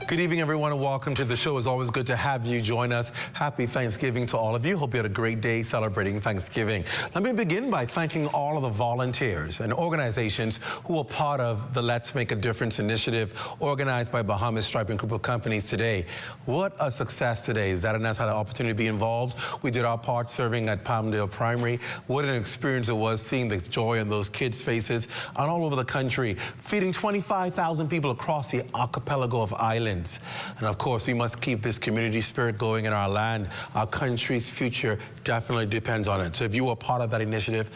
S34: Good evening, everyone, and welcome to the show. It's always good to have you join us. Happy Thanksgiving to all of you. Hope you had a great day celebrating Thanksgiving. Let me begin by thanking all of the volunteers and organizations who are part of the Let's Make a Difference initiative organized by Bahamas Striping Group of Companies today. What a success today. ZNS had an opportunity to be involved. We did our part serving at Palmdale Primary. What an experience it was seeing the joy on those kids' faces and all over the country, feeding 25,000 people across the archipelago of islands. And of course, we must keep this community spirit going in our land. Our country's future definitely depends on it. So if you are part of that initiative,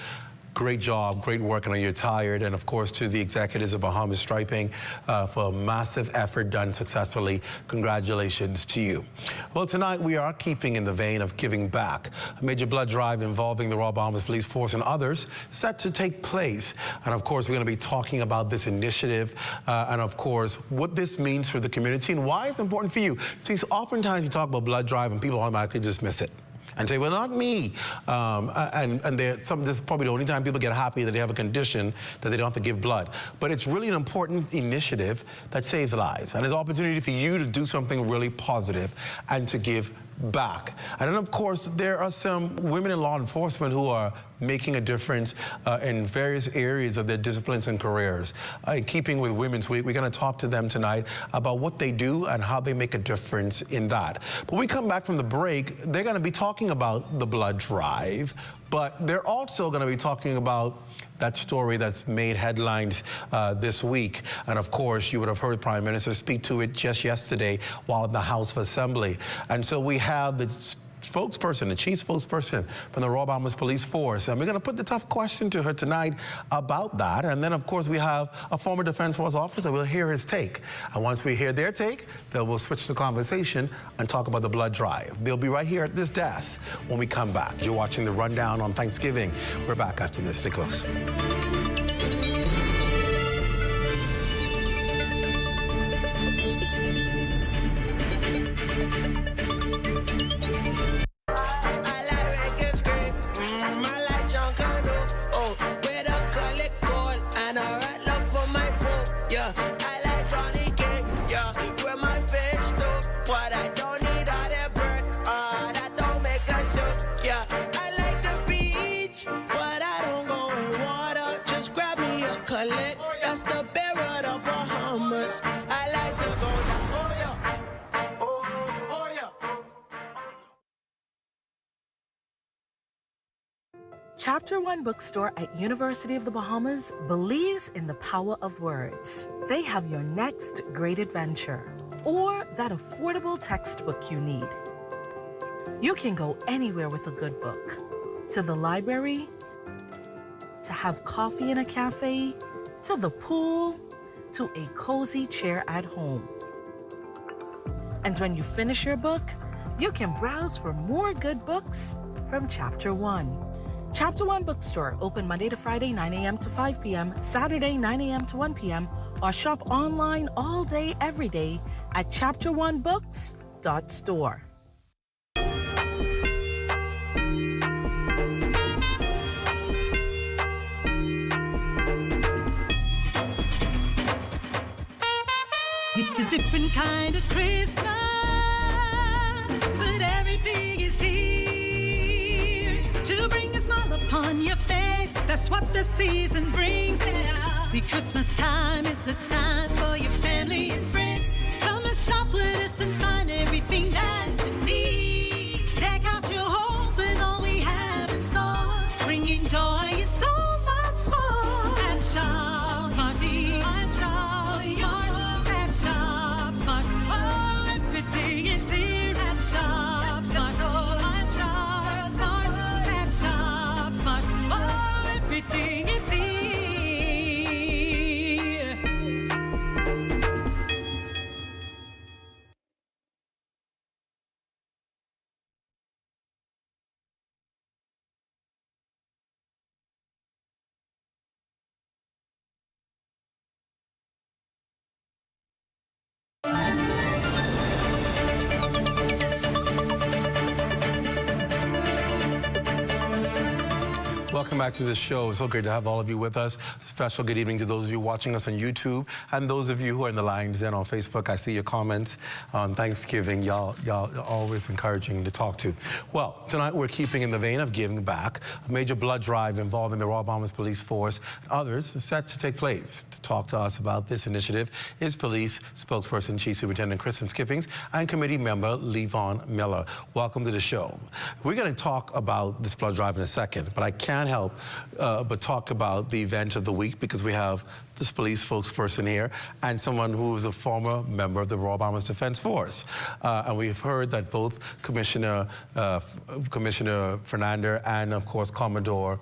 S34: great job, great work. I know you're tired. And of course, to the executives of Bahamas Striping for a massive effort done successfully. Congratulations to you. Well, tonight we are keeping in the vein of giving back. A major blood drive involving the Royal Bahamas Police Force and others set to take place. And of course, we're going to be talking about this initiative and of course, what this means for the community and why it's important for you. See, oftentimes you talk about blood drive and people automatically dismiss it and say, well, not me. And this is probably the only time people get happy that they have a condition that they don't have to give blood. But it's really an important initiative that saves lives. And there's an opportunity for you to do something really positive and to give back. And then, of course, there are some women in law enforcement who are making a difference in various areas of their disciplines and careers. In keeping with Women's Week, we're going to talk to them tonight about what they do and how they make a difference in that. But when we come back from the break, they're going to be talking about the blood drive, but they're also going to be talking about that story that's made headlines this week. And of course, you would have heard Prime Minister speak to it just yesterday while in the House of Assembly. And so we have the spokesperson, the chief spokesperson from the Royal Bahamas Police Force. And we're going to put the tough question to her tonight about that. And then, of course, we have a former Defense Force officer. We'll hear his take. And once we hear their take, then we'll switch the conversation and talk about the blood drive. They'll be right here at this desk when we come back. You're watching The Rundown on Thanksgiving. We're back after this. Stay close.
S15: That's the bearer of the Bahamas. I like to go down. Oh yeah.
S2: Chapter One Bookstore at University of the Bahamas believes in the power of words. They have your next great adventure or that affordable textbook you need. You can go anywhere with a good book. To the library, to have coffee in a cafe, to the pool, to a cozy chair at home. And when you finish your book, you can browse for more good books from Chapter One. Chapter One Bookstore, open Monday to Friday, 9 a.m. to 5 p.m., Saturday, 9 a.m. to 1 p.m., or shop online all day, every day at chapteronebooks.store.
S15: It's a different kind of Christmas, but everything is here to bring a smile upon your face. That's what the season brings. See, Christmas time is the time for your family and friends. Come and shop with us and find everything that you need. Deck out your homes with all we have in store, bringing joy and so much more. And shop Smarty, and shop Smart, and shop Smart. Oh, everything is here at Shop Smart. And shop Smart, and shop Smart. Oh, everything is here.
S34: Welcome back to the show. It's so great to have all of you with us. Special good evening to those of you watching us on YouTube and those of you who are in the lines and on Facebook. I see your comments on Thanksgiving. Y'all are always encouraging to talk to. Well, tonight we're keeping in the vein of giving back. A major blood drive involving the Royal Bahamas Police Force and others is set to take place. To talk to us about this initiative is Police Spokesperson Chief Superintendent Kristen Skippings and Committee Member Levon Miller. Welcome to the show. We're going to talk about this blood drive in a second, but I can't help but talk about the event of the week because we have this police spokesperson here and someone who is a former member of the Royal Bahamas Defense Force. And we've heard that both Commissioner Fernandez and, of course, Commodore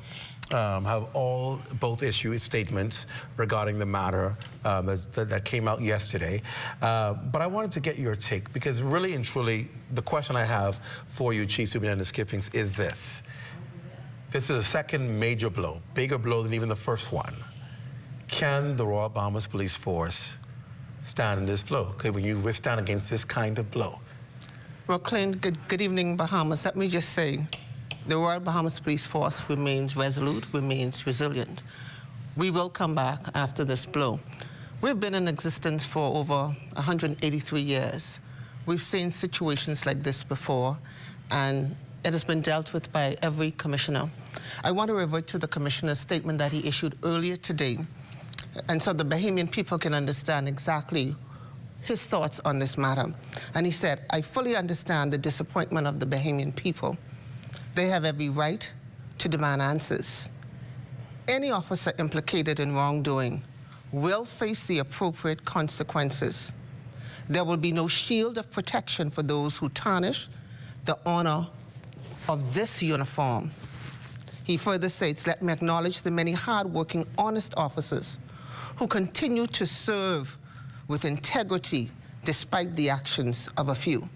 S34: have both issued statements regarding the matter that came out yesterday. But I wanted to get your take because really and truly, the question I have for you, Chief Superintendent Skippings, is this. This is a second major blow, bigger blow than even the first one. Can the Royal Bahamas Police Force stand in this blow? Can you withstand against this kind of blow?
S3: Well, Clint, good evening, Bahamas. Let me just say, the Royal Bahamas Police Force remains resolute, remains resilient. We will come back after this blow. We've been in existence for over 183 years. We've seen situations like this before, and it has been dealt with by every commissioner. I want to revert to the commissioner's statement that he issued earlier today, and so the Bahamian people can understand exactly his thoughts on this matter. And he said, I fully understand the disappointment of the Bahamian people. They have every right to demand answers. Any officer implicated in wrongdoing will face the appropriate consequences. There will be no shield of protection for those who tarnish the honor of this uniform. He further states, let me acknowledge the many hardworking, honest officers who continue to serve with integrity despite the actions of a few.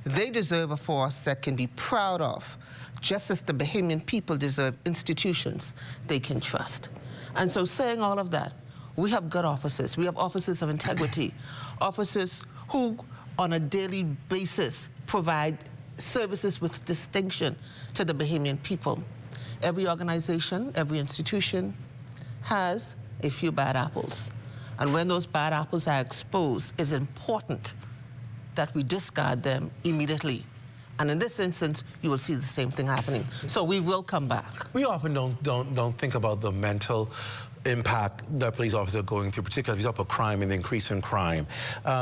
S3: They deserve a force that can be proud of, just as the Bahamian people deserve institutions they can trust. And so saying all of that, we have good officers. We have officers of integrity, officers who on a daily basis provide services with distinction to the Bahamian people. Every organization, every institution has a few bad apples. And when those bad apples are exposed, it's important that we discard them immediately. And in this instance, you will see the same thing happening. So we will come back.
S34: We often don't think about the mental impact that police officers are going through, particularly if you talk about crime and the increase in crime.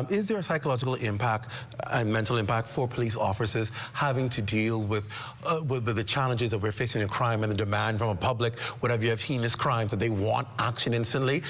S34: Is there a psychological impact and mental impact for police officers having to deal with the challenges that we're facing in crime and the demand from a public, whenever you have heinous crimes, that they want action instantly?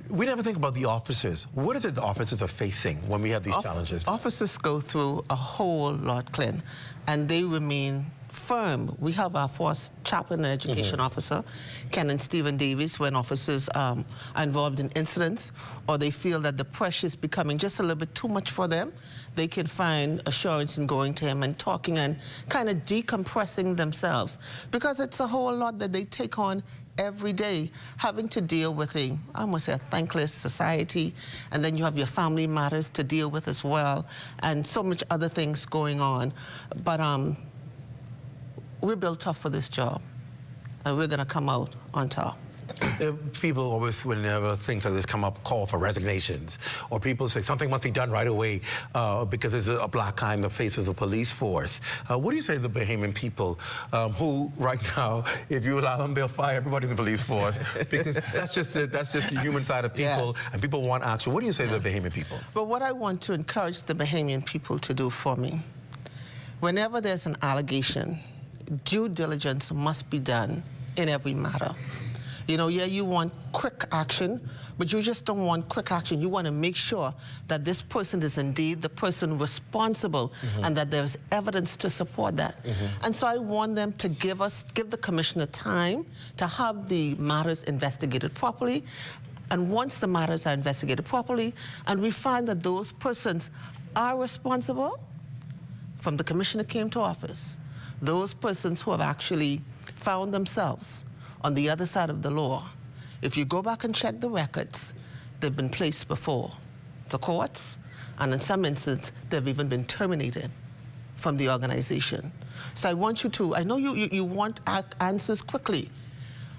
S34: We never think about the officers. What is it the officers are facing when we have these challenges?
S3: Officers go through a whole lot, Clint, and they remain firm. We have our force chaplain and education officer, Ken and Stephen Davies, when officers are involved in incidents or they feel that the pressure is becoming just a little bit too much for them, they can find assurance in going to him and talking and kind of decompressing themselves, because it's a whole lot that they take on every day, having to deal with I must say, a thankless society, and then you have your family matters to deal with as well, and so much other things going on. But we're built tough for this job, and we're going to come out on top.
S34: People always, whenever things like this come up, call for resignations, or people say something must be done right away because there's a black eye in the faces of the police force. What do you say to the Bahamian people who, right now, if you allow them, they'll fire everybody in the police force? Because that's just the human side of people, and people want action. What do you say to the Bahamian people?
S3: But what I want to encourage the Bahamian people to do for me, whenever there's an allegation, due diligence must be done in every matter. You know, yeah, you want quick action, but you just don't want quick action. You want to make sure that this person is indeed the person responsible and that there's evidence to support that. And so I want them to give the commissioner time to have the matters investigated properly. And once the matters are investigated properly and we find that those persons are responsible, from the commissioner came to office, those persons who have actually found themselves on the other side of the law, if you go back and check the records, they've been placed before the courts, and in some instances, they've even been terminated from the organization. So I want you to, I know you want answers quickly,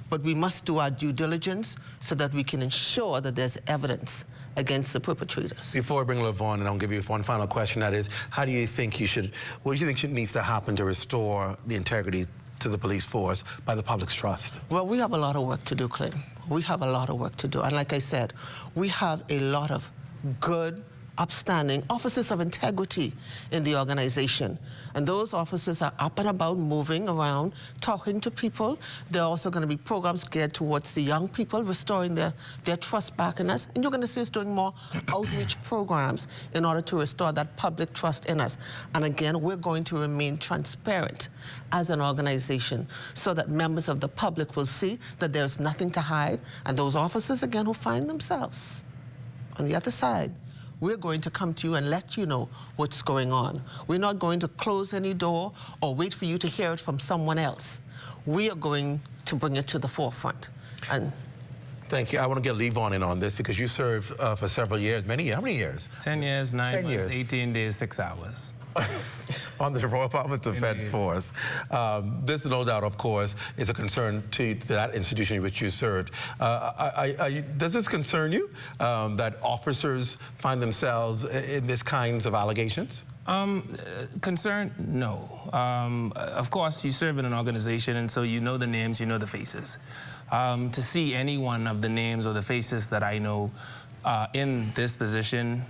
S3: but we must do our due diligence so that we can ensure that there's evidence against the perpetrators.
S34: Before I bring Lavon, and I'll give you one final question, that is, what do you think needs to happen to restore the integrity to the police force by the public's trust?
S3: Well, we have a lot of work to do, Clint. We have a lot of work to do. And like I said, we have a lot of good, upstanding officers of integrity in the organization. And those officers are up and about, moving around, talking to people. There are also going to be programs geared towards the young people, restoring their trust back in us. And you're going to see us doing more outreach programs in order to restore that public trust in us. And again, we're going to remain transparent as an organization so that members of the public will see that there's nothing to hide. And those officers, again, who find themselves on the other side, we're going to come to you and let you know what's going on. We're not going to close any door or wait for you to hear it from someone else. We are going to bring it to the forefront. And
S34: thank you. I want to get Levon in on this because you served for several years. How many years?
S7: 10 years, 9 months, 18 days, 6 hours.
S34: On the Royal Bahamas Defense Force. This, no doubt, of course, is a concern to that institution in which you served. Does this concern you, that officers find themselves in these kinds of allegations?
S7: Concern? No. Of course, you serve in an organization, and so you know the names, you know the faces. To see any one of the names or the faces that I know in this position,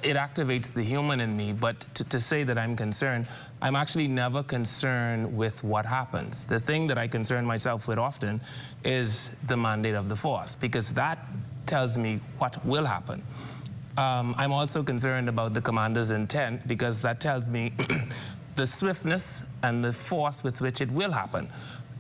S7: it activates the human in me, but to say that I'm concerned, I'm actually never concerned with what happens. The thing that I concern myself with often is the mandate of the force, because that tells me what will happen. I'm also concerned about the commander's intent, because that tells me the swiftness and the force with which it will happen.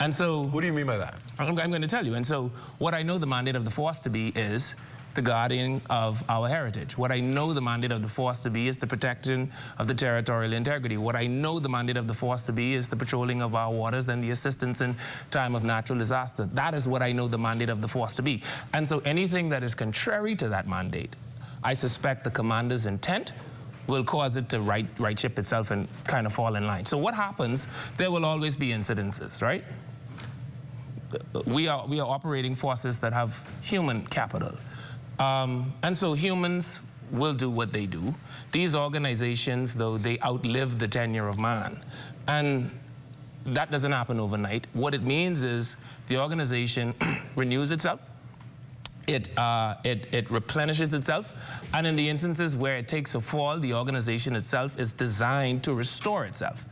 S7: And so...
S34: What do you mean by that?
S7: I'm going to tell you. And so what I know the mandate of the force to be is the guardian of our heritage. What I know the mandate of the force to be is the protection of the territorial integrity. What I know the mandate of the force to be is the patrolling of our waters and the assistance in time of natural disaster. That is what I know the mandate of the force to be. And so anything that is contrary to that mandate, I suspect the commander's intent will cause it to right ship itself and kind of fall in line. So what happens, there will always be incidences, right? We are operating forces that have human capital. And so humans will do what they do. These organizations, though, they outlive the tenure of man. And that doesn't happen overnight. What it means is the organization renews itself, it replenishes itself, and in the instances where it takes a fall, the organization itself is designed to restore itself.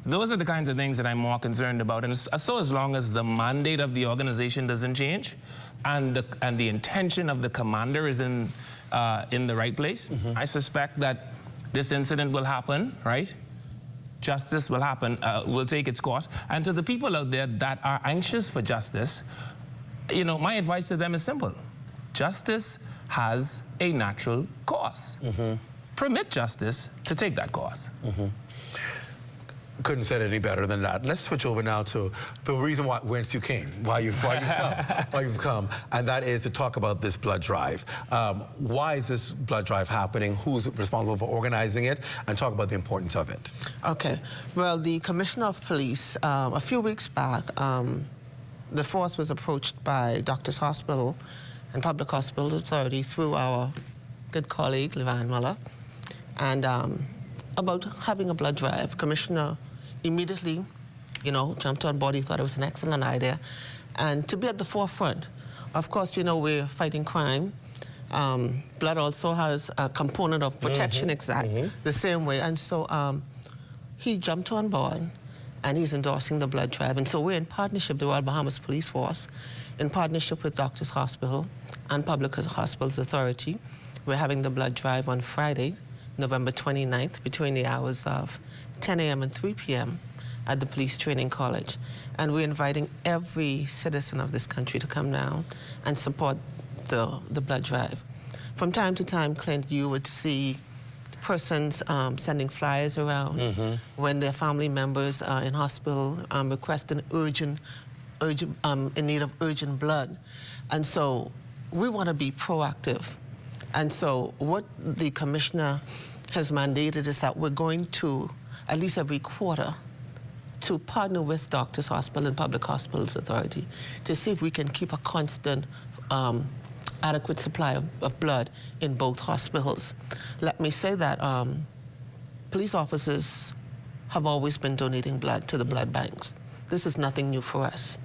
S7: Those are the kinds of things that I'm more concerned about. And so as long as the mandate of the organization doesn't change and the intention of the commander is in the right place, I suspect that this incident will happen, right? Justice will happen, will take its course. And to the people out there that are anxious for justice, you know, my advice to them is simple. Justice has a natural course. Permit justice to take that course.
S34: Couldn't say it any better than that. Let's switch over now to the reason whence you came, why you've come, and that is to talk about this blood drive. Why is this blood drive happening? Who's responsible for organizing it? And talk about the importance of it.
S3: Okay. Well, the Commissioner of Police, a few weeks back, the force was approached by Doctors Hospital and Public Hospitals Authority through our good colleague, Levan Muller, and about having a blood drive. Commissioner immediately, you know, jumped on board. He thought it was an excellent idea. And to be at the forefront, of course, you know, we're fighting crime. Blood also has a component of protection, exactly the same way. And so he jumped on board, and he's endorsing the blood drive. And so we're in partnership, the Royal Bahamas Police Force, in partnership with Doctors Hospital and Public Hospitals Authority. We're having the blood drive on Friday, November 29th, between the hours of 10 a.m. and 3 p.m. at the Police Training College. And we're inviting every citizen of this country to come down and support the blood drive. From time to time, Clint, you would see persons sending flyers around when their family members are in hospital requesting in need of urgent blood. And so we want to be proactive. And so what the commissioner has mandated is that we're going to, at least every quarter, to partner with Doctors Hospital and Public Hospitals Authority to see if we can keep a constant, adequate supply of blood in both hospitals. Let me say that police officers have always been donating blood to the blood banks. This is nothing new for us.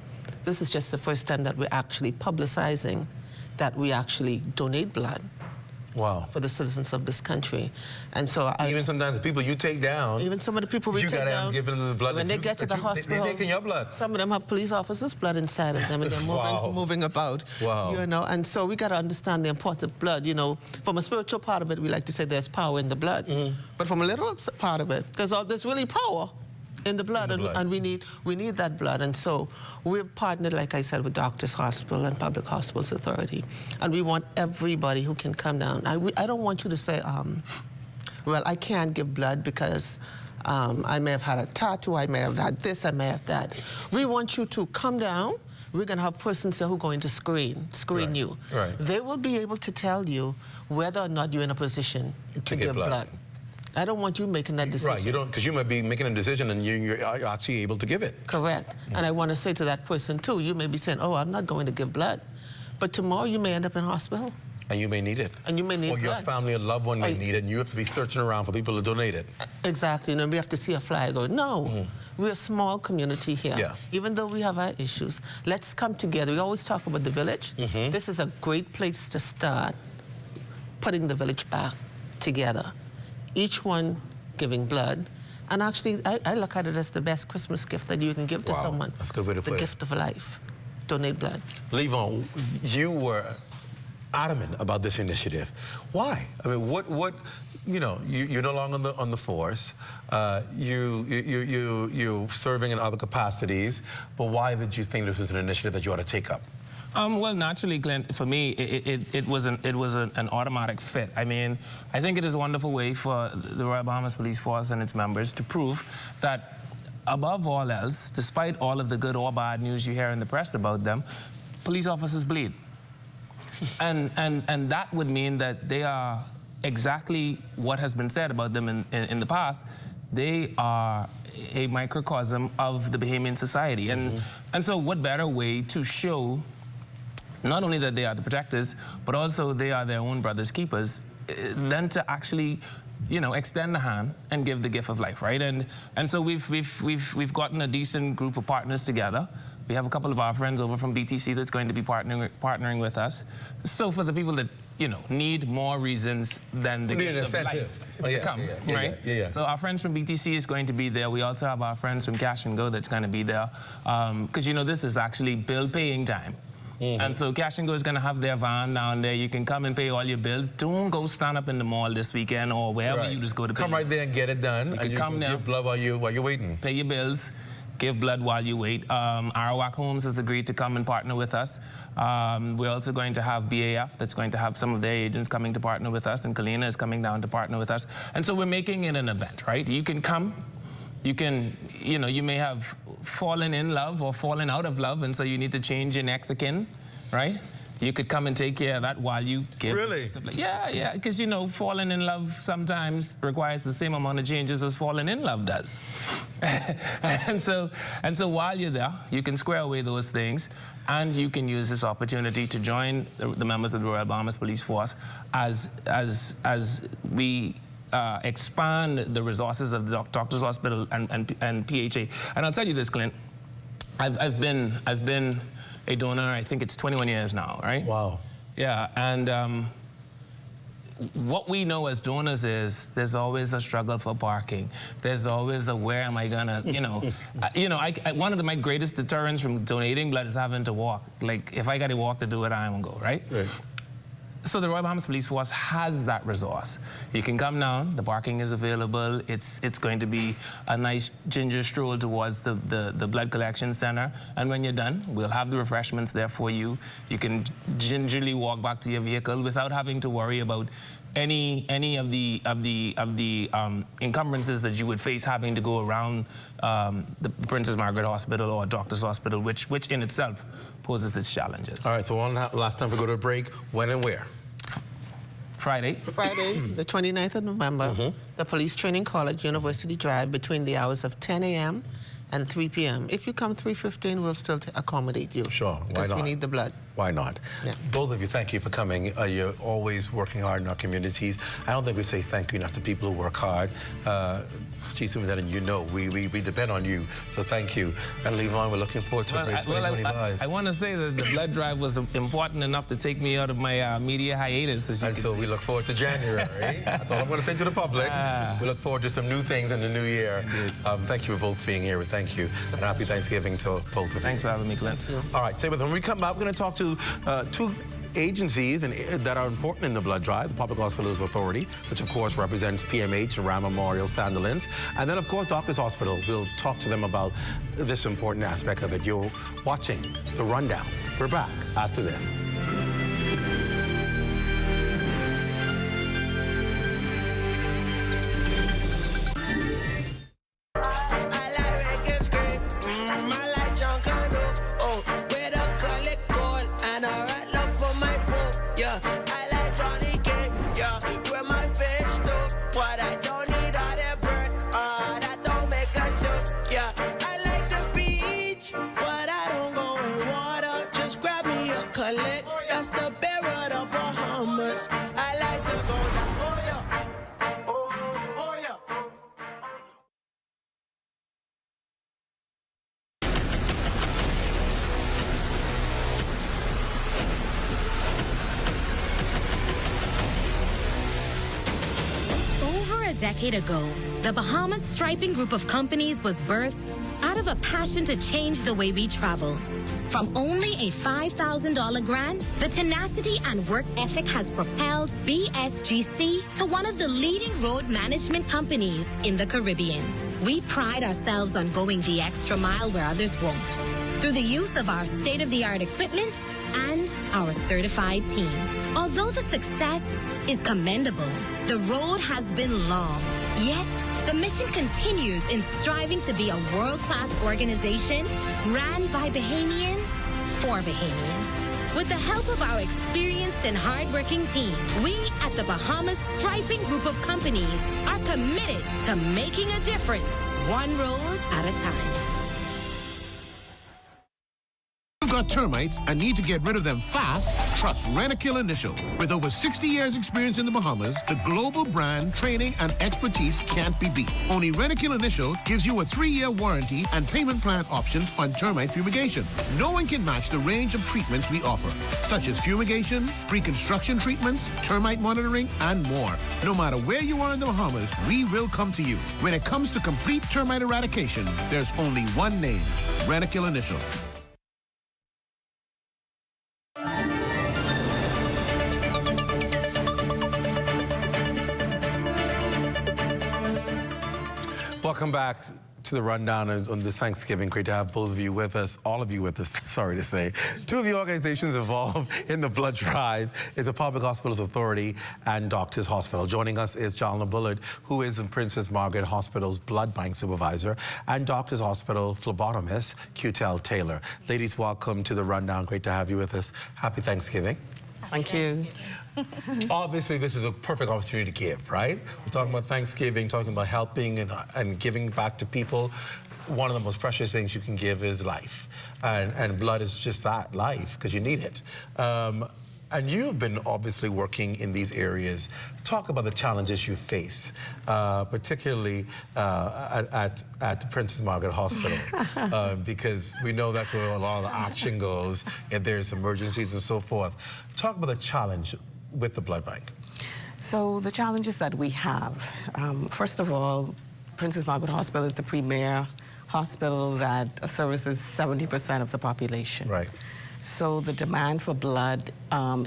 S3: This is just the first time that we're actually publicizing that we actually donate blood.
S34: Wow.
S3: For the citizens of this country. And so
S34: even sometimes the people you take down,
S3: even some of the people we take down,
S34: you gotta give them the blood.
S3: When they get to the hospital,
S34: they're taking your blood.
S3: Some of them have police officers' blood inside of them, and they're moving about.
S34: Wow.
S3: You know, and so we gotta understand the importance of blood. You know, from a spiritual part of it, we like to say there's power in the blood, but from a literal part of it, there's really power in the blood, and we need that blood. And so we've partnered, like I said, with Doctors Hospital and Public Hospitals Authority, and we want everybody who can come down. I don't want you to say, well, I can't give blood because I may have had a tattoo, I may have had this, I may have that. We want you to come down. We're going to have persons here who are going to screen you.
S34: Right.
S3: They will be able to tell you whether or not you're in a position to give blood. I don't want you making that decision.
S34: Right, you don't, because you might be making a decision and you're actually able to give it.
S3: Correct. And I want to say to that person too, you may be saying, oh, I'm not going to give blood. But tomorrow you may end up in hospital.
S34: And you may need it.
S3: And you may need
S34: blood. Or your family or loved one may need it, and you have to be searching around for people to donate it.
S3: Exactly. You know, we have to see a flyer go, no, we're a small community here.
S34: Yeah.
S3: Even though we have our issues, let's come together. We always talk about the village. This is a great place to start putting the village back together. Each one giving blood. And actually, I look at it as the best Christmas gift that you can give to someone.
S34: That's a good way to put it.
S3: The gift of life. Donate blood.
S34: Levon, you were adamant about this initiative. Why? I mean, what you know, you're no longer on the force. You're serving in other capacities, but why did you think this was an initiative that you ought to take up?
S7: Well, naturally, Clint, for me, it was an automatic fit. I mean, I think it is a wonderful way for the Royal Bahamas Police Force and its members to prove that, above all else, despite all of the good or bad news you hear in the press about them, police officers bleed. and that would mean that they are exactly what has been said about them in the past. They are a microcosm of the Bahamian society. And so what better way to show not only that they are the protectors, but also they are their own brother's keepers, than to actually, you know, extend the hand and give the gift of life, right? And so we've gotten a decent group of partners together. We have a couple of our friends over from BTC that's going to be partnering with us. So for the people that, you know, need more reasons than the gift of life to come, right? So our friends from BTC is going to be there. We also have our friends from Cash and Go that's going to be there. Because, you know, this is actually bill paying time. And so Cash and Go is going to have their van down there. You can come and pay all your bills. Don't go stand up in the mall this weekend or wherever you just go to pay.
S34: Come right there and get it done.
S7: You can come now.
S34: Give blood while you're waiting.
S7: Pay your bills. Give blood while you wait. Arawak Homes has agreed to come and partner with us. We're also going to have BAF that's going to have some of their agents coming to partner with us, and Kalina is coming down to partner with us. And so we're making it an event, right? You can come. You can, you know, you may have fallen in love or fallen out of love, and so you need to change your next of kin, right? You could come and take care of that while you give.
S34: Really?
S7: Yeah, because, you know, falling in love sometimes requires the same amount of changes as falling in love does. and so while you're there, you can square away those things, and you can use this opportunity to join the members of the Royal Bahamas Police Force as we expand the resources of the Doctors Hospital and PHA. And I'll tell you this, Clint. I've been a donor, I think it's 21 years now, right?
S34: Wow.
S7: Yeah, and what we know as donors is there's always a struggle for parking. There's always a where am I gonna, you know. One of my greatest deterrents from donating blood is having to walk. Like, if I gotta walk to do it, I won't go, right? So the Royal Bahamas Police Force has that resource. You can come down, the parking is available. It's going to be a nice ginger stroll towards the blood collection center. And when you're done, we'll have the refreshments there for you. You can gingerly walk back to your vehicle without having to worry about any of the encumbrances that you would face having to go around the Princess Margaret Hospital or Doctors Hospital, which in itself poses its challenges.
S34: All right, so one last time we go to a break. When and where?
S3: Friday, the 29th of November, the Police Training College, University Drive, between the hours of 10 a.m. and 3 p.m. If you come 3:15, we'll still accommodate you.
S34: Sure, why not?
S3: Because we need the blood.
S34: Why not?
S3: Yeah.
S34: Both of you, thank you for coming. You're always working hard in our communities. I don't think we say thank you enough to people who work hard. Chief Superintendent, you know, we depend on you, so thank you. And Levon, we're looking forward to a great 2025.
S7: I want to say that the blood drive was important enough to take me out of my media hiatus, as you
S34: and
S7: can
S34: so
S7: see.
S34: we look forward to January. That's all I'm going to say to the public. We look forward to some new things in the new year. Thank you for both being here. Thank you. And happy Thanksgiving to both of you.
S7: Thanks for having me, Clint.
S34: All right, stay with us. When we come back, we're going to talk to two agencies that are important in the blood drive: the Public Hospitals Authority, which of course represents PMH and Ram Memorial Sandilands, and then of course Doctors Hospital. We'll talk to them about this important aspect of it. You're watching The Rundown. We're back after this.
S15: That's the bear of the Bahamas. I like to go down. Oh yeah.
S8: Over a decade ago, The Bahamas Striping Group of Companies was birthed out of a passion to change the way we travel. From only a $5,000 grant, the tenacity and work ethic has propelled BSGC to one of the leading road management companies in the Caribbean. We pride ourselves on going the extra mile where others won't, through the use of our state-of-the-art equipment and our certified team. Although the success is commendable, the road has been long. Yet, the mission continues in striving to be a world-class organization ran by Bahamians for Bahamians. With the help of our experienced and hardworking team, we at the Bahamas Striping Group of Companies are committed to making a difference, one road at a time.
S9: You've got termites and need to get rid of them fast? Trust Rent-A-Kill Initial. With over 60 years experience in the Bahamas, the global brand, training, and expertise can't be beat. Only Rent-A-Kill Initial gives you a 3-year warranty and payment plan options on termite fumigation. No one can match the range of treatments we offer, such as fumigation, pre-construction treatments, termite monitoring, and more. No matter where you are in the Bahamas, we will come to you. When it comes to complete termite eradication, there's only one name, Rent-A-Kill Initial.
S34: Welcome back to the rundown on this Thanksgiving. Great to have both of you with us, all of you with us, sorry to say. Two of the organizations involved in the blood drive is the Public Hospitals Authority and Doctors Hospital. Joining us is Jalna Bullard, who is in Princess Margaret Hospital's blood bank supervisor, and Doctors Hospital phlebotomist, Q-Tel Taylor. Ladies, welcome to the rundown. Great to have you with us. Happy Thanksgiving.
S3: Thank you.
S34: Obviously, this is a perfect opportunity to give, right? We're talking about Thanksgiving, talking about helping and giving back to people. One of the most precious things you can give is life. And blood is just that, life, because you need it. And you've been obviously working in these areas. Talk about the challenges you face, particularly at the Princess Margaret Hospital, because we know that's where a lot of the action goes, if there's emergencies and so forth. Talk about the challenge with the blood bank.
S3: So the challenges that we have, first of all, Princess Margaret Hospital is the premier hospital that services 70% of the population.
S34: Right.
S3: So the demand for blood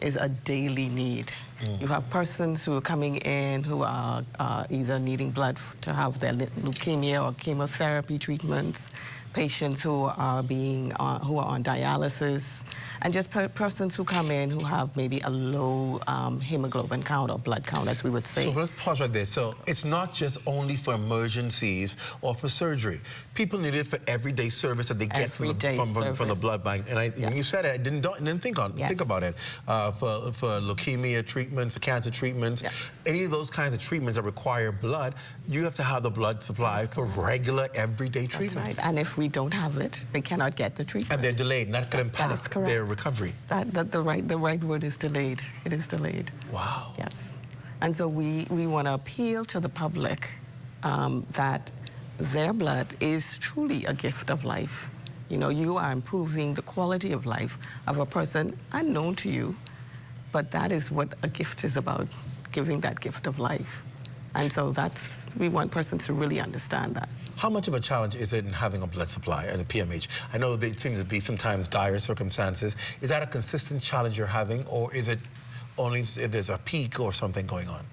S3: is a daily need. You have persons who are coming in who are either needing blood to have their leukemia or chemotherapy treatments, patients who are who are on dialysis, and just persons who come in who have maybe a low hemoglobin count or blood count, as we would say.
S34: So let's pause right there. So it's not just only for emergencies or for surgery. People need it for everyday service that they get from the blood bank. And when you said it, I didn't think about it. For leukemia treatment, for cancer treatment, any of those kinds of treatments that require blood, you have to have the blood supply for regular, everyday treatment.
S3: That's right. And if we don't have it, they cannot get the treatment.
S34: And they're delayed, and that could impact their recovery.
S3: The right word is delayed. It is delayed.
S34: Wow.
S3: Yes. And so we want to appeal to the public that their blood is truly a gift of life. You know, you are improving the quality of life of a person unknown to you, but that is what a gift is about, giving that gift of life. And so we want persons to really understand that.
S34: How much of a challenge is it in having a blood supply and a PMH? I know there seems to be sometimes dire circumstances. Is that a consistent challenge you're having, or is it only if there's a peak or something going on?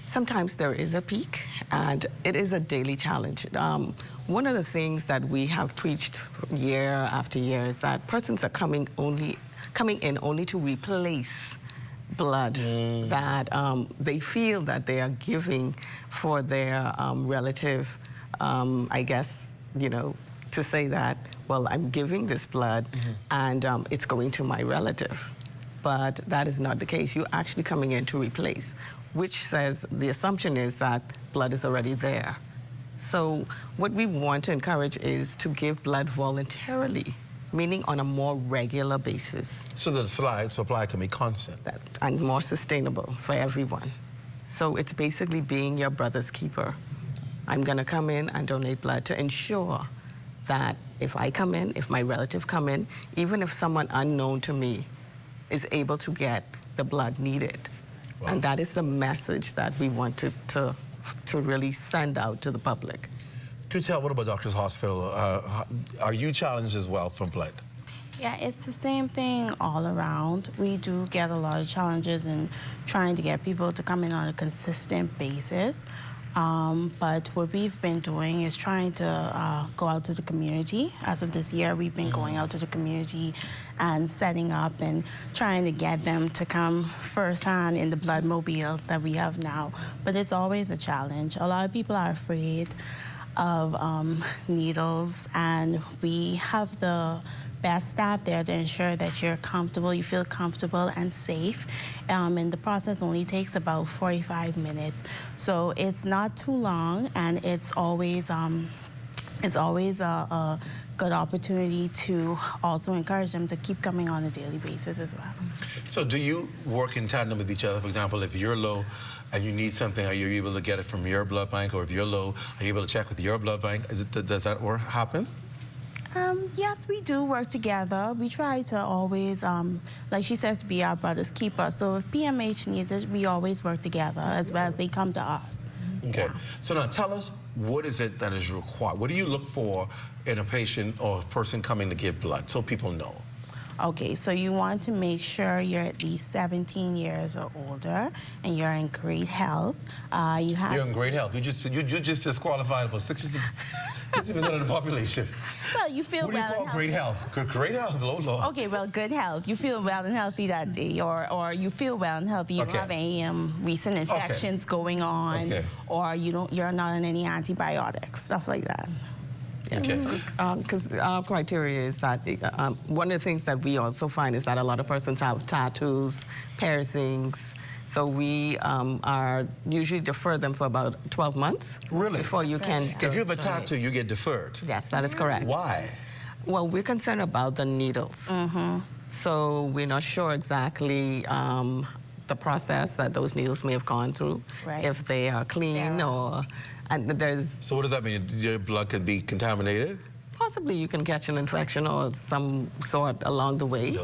S3: Sometimes there is a peak, and it is a daily challenge. One of the things that we have preached year after year is that persons are coming in only to replace blood that they feel that they are giving for their relative, I guess, you know, to say that, well, I'm giving this blood and it's going to my relative. But that is not the case. You're actually coming in to replace, which says the assumption is that blood is already there. So what we want to encourage is to give blood voluntarily, meaning on a more regular basis.
S34: So the supply can be constant.
S3: And more sustainable for everyone. So it's basically being your brother's keeper. I'm gonna come in and donate blood to ensure that if I come in, if my relative come in, even if someone unknown to me is able to get the blood needed. Wow. And that is the message that we want to to really send out to the public.
S34: Kutel, what about Doctors Hospital? Are you challenged as well from blood?
S6: Yeah, it's the same thing all around. We do get a lot of challenges in trying to get people to come in on a consistent basis. But what we've been doing is trying to go out to the community. As of this year, we've been going out to the community and setting up and trying to get them to come firsthand in the blood mobile that we have now. But it's always a challenge. A lot of people are afraid of needles, and we have the best staff there to ensure that you're comfortable, you feel comfortable and safe. And the process only takes about 45 minutes. So it's not too long, and it's always a good opportunity to also encourage them to keep coming on a daily basis as well.
S34: So do you work in tandem with each other? For example, if you're low and you need something, are you able to get it from your blood bank? Or if you're low, are you able to check with your blood bank? Does that happen?
S6: Yes, we do work together. We try to always, like she says, to be our brother's keeper. So if PMH needs it, we always work together as well as they come to us.
S34: Okay. So now tell us, what is it that is required? What do you look for in a patient or a person coming to give blood, so people know?
S6: Okay, so you want to make sure you're at least 17 years or older and you're in great health. You're
S34: in great health. You just disqualified for 60% of the population.
S6: Well, you feel
S34: what do you
S6: well
S34: call
S6: and
S34: great health? Great health, low.
S6: Okay, well, good health. You feel well and healthy that day, or you feel well and healthy. You don't have any recent infections going on, or you're not on any antibiotics, stuff like that.
S3: Because our criteria is that one of the things that we also find is that a lot of persons have tattoos, piercings. So we are usually defer them for about 12 months.
S34: Really?
S3: Before you can.
S34: If you have a tattoo, you get deferred.
S3: Yes, that is correct.
S34: Why?
S3: Well, we're concerned about the needles. So we're not sure exactly the process that those needles may have gone through, if they are clean or. And there's.
S34: So what does that mean? Your blood could be contaminated?
S3: Possibly you can catch an infection or some sort along the way.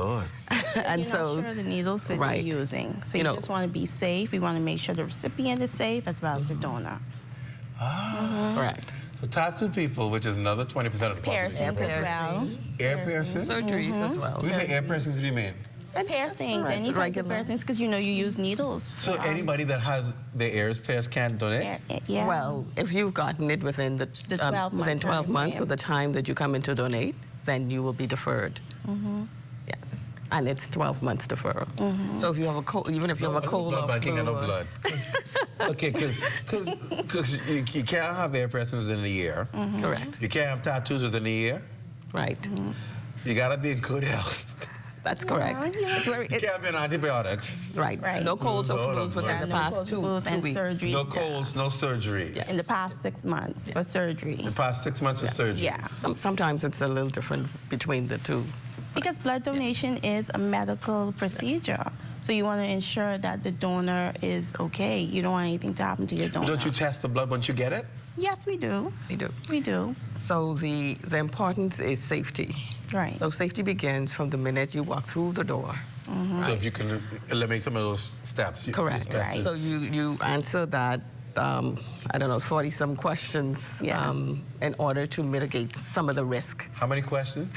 S6: And you're not sure the needles that you're using. So you just want to be safe. We want to make sure the recipient is safe as well as the donor.
S3: Correct.
S34: So tattooed people, which is another 20% of the population.
S6: Piercings as well.
S34: Ear piercings?
S3: Surgeries as well.
S34: When you say ear piercings, what do you mean?
S6: Piercings, any type of piercings, because you use needles.
S34: So anybody that has their ears pierced can't donate?
S6: Yeah.
S3: Well, if you've gotten it within the 12 months of the time that you come in to donate, then you will be deferred. Yes. And it's 12 months deferral. So if you have a cold, even if you have a cold or flu.
S34: No blood. Okay, because you can't have ear piercings within a year.
S3: Correct.
S34: You can't have tattoos within a year.
S3: Right.
S34: You gotta be in good health.
S3: That's correct.
S34: You can't be on antibiotics.
S3: Right. No colds or flus within the past 2 weeks.
S6: Surgeries.
S34: No colds, no surgeries.
S6: In the past 6 months for surgery.
S34: In the past 6 months for surgery.
S6: Yeah.
S3: Sometimes it's a little different between the two.
S6: Because blood donation is a medical procedure. So you want to ensure that the donor is okay. You don't want anything to happen to your donor.
S34: Don't you test the blood once you get it?
S6: Yes, we do.
S3: We do.
S6: We do.
S3: So the importance is safety.
S6: Right.
S3: So safety begins from the minute you walk through the door.
S34: So if you can eliminate some of those steps.
S3: Correct. So you answer that, I don't know, 40-some questions in order to mitigate some of the risk.
S34: How many questions?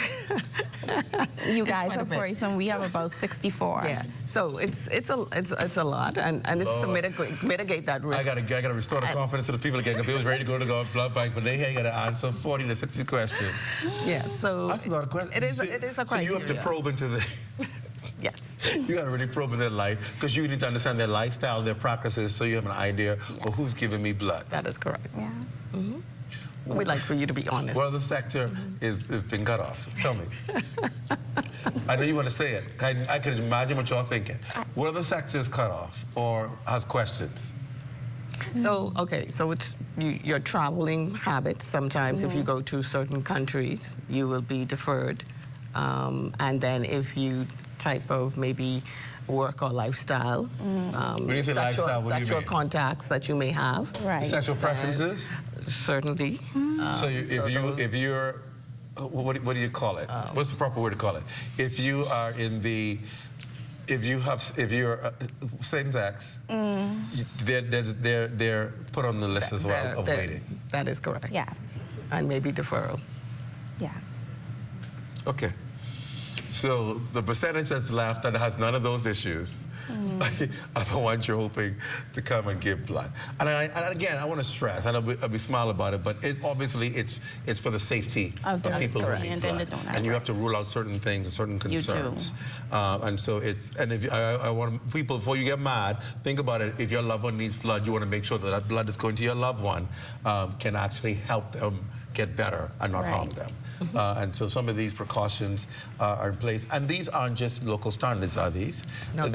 S6: You guys have 40-some. We have about 64.
S3: Yeah. So it's a lot, and it's to mitigate that risk.
S34: I gotta restore the confidence of the people again, because they was ready to go to the blood bank, but they ain't gotta answer 40 to 60 questions.
S3: Yeah. So
S34: that's a lot of questions.
S3: It is a criteria.
S34: So you have to probe into the.
S3: Yes.
S34: You got to really probe in their life, because you need to understand their lifestyle, their practices, so you have an idea of who's giving me blood.
S3: That is correct.
S6: Yeah.
S3: We'd like for you to be honest.
S34: What other sector is been cut off? Tell me. I know you want to say it. I can imagine what you're thinking. What other sector is cut off or has questions?
S3: So, okay, so it's your traveling habits. Sometimes if you go to certain countries, you will be deferred. And then if you type of maybe work or lifestyle,
S34: when you say lifestyle, what do you mean?
S3: Sexual contacts that you may have.
S6: Right.
S34: Sexual preferences?
S3: Certainly.
S34: So if you're, what do you call it? What's the proper word to call it? If you are in the if you're same sex, they're put on the list as well of waiting.
S10: That is correct.
S6: Yes.
S10: And maybe deferral.
S6: Yeah.
S34: Okay. So the percentage that's left that has none of those issues, are the ones you're hoping to come and give blood. And again, I want to stress, and I'll be small about it, but obviously it's for the safety of people who need blood. And you have to rule out certain things and certain concerns.
S6: You do.
S34: And so I want people, before you get mad, think about it. If your loved one needs blood, you want to make sure that that blood that's going to your loved one can actually help them get better and not harm them. And so some of these precautions are in place. And these aren't just local standards, are these?
S10: No,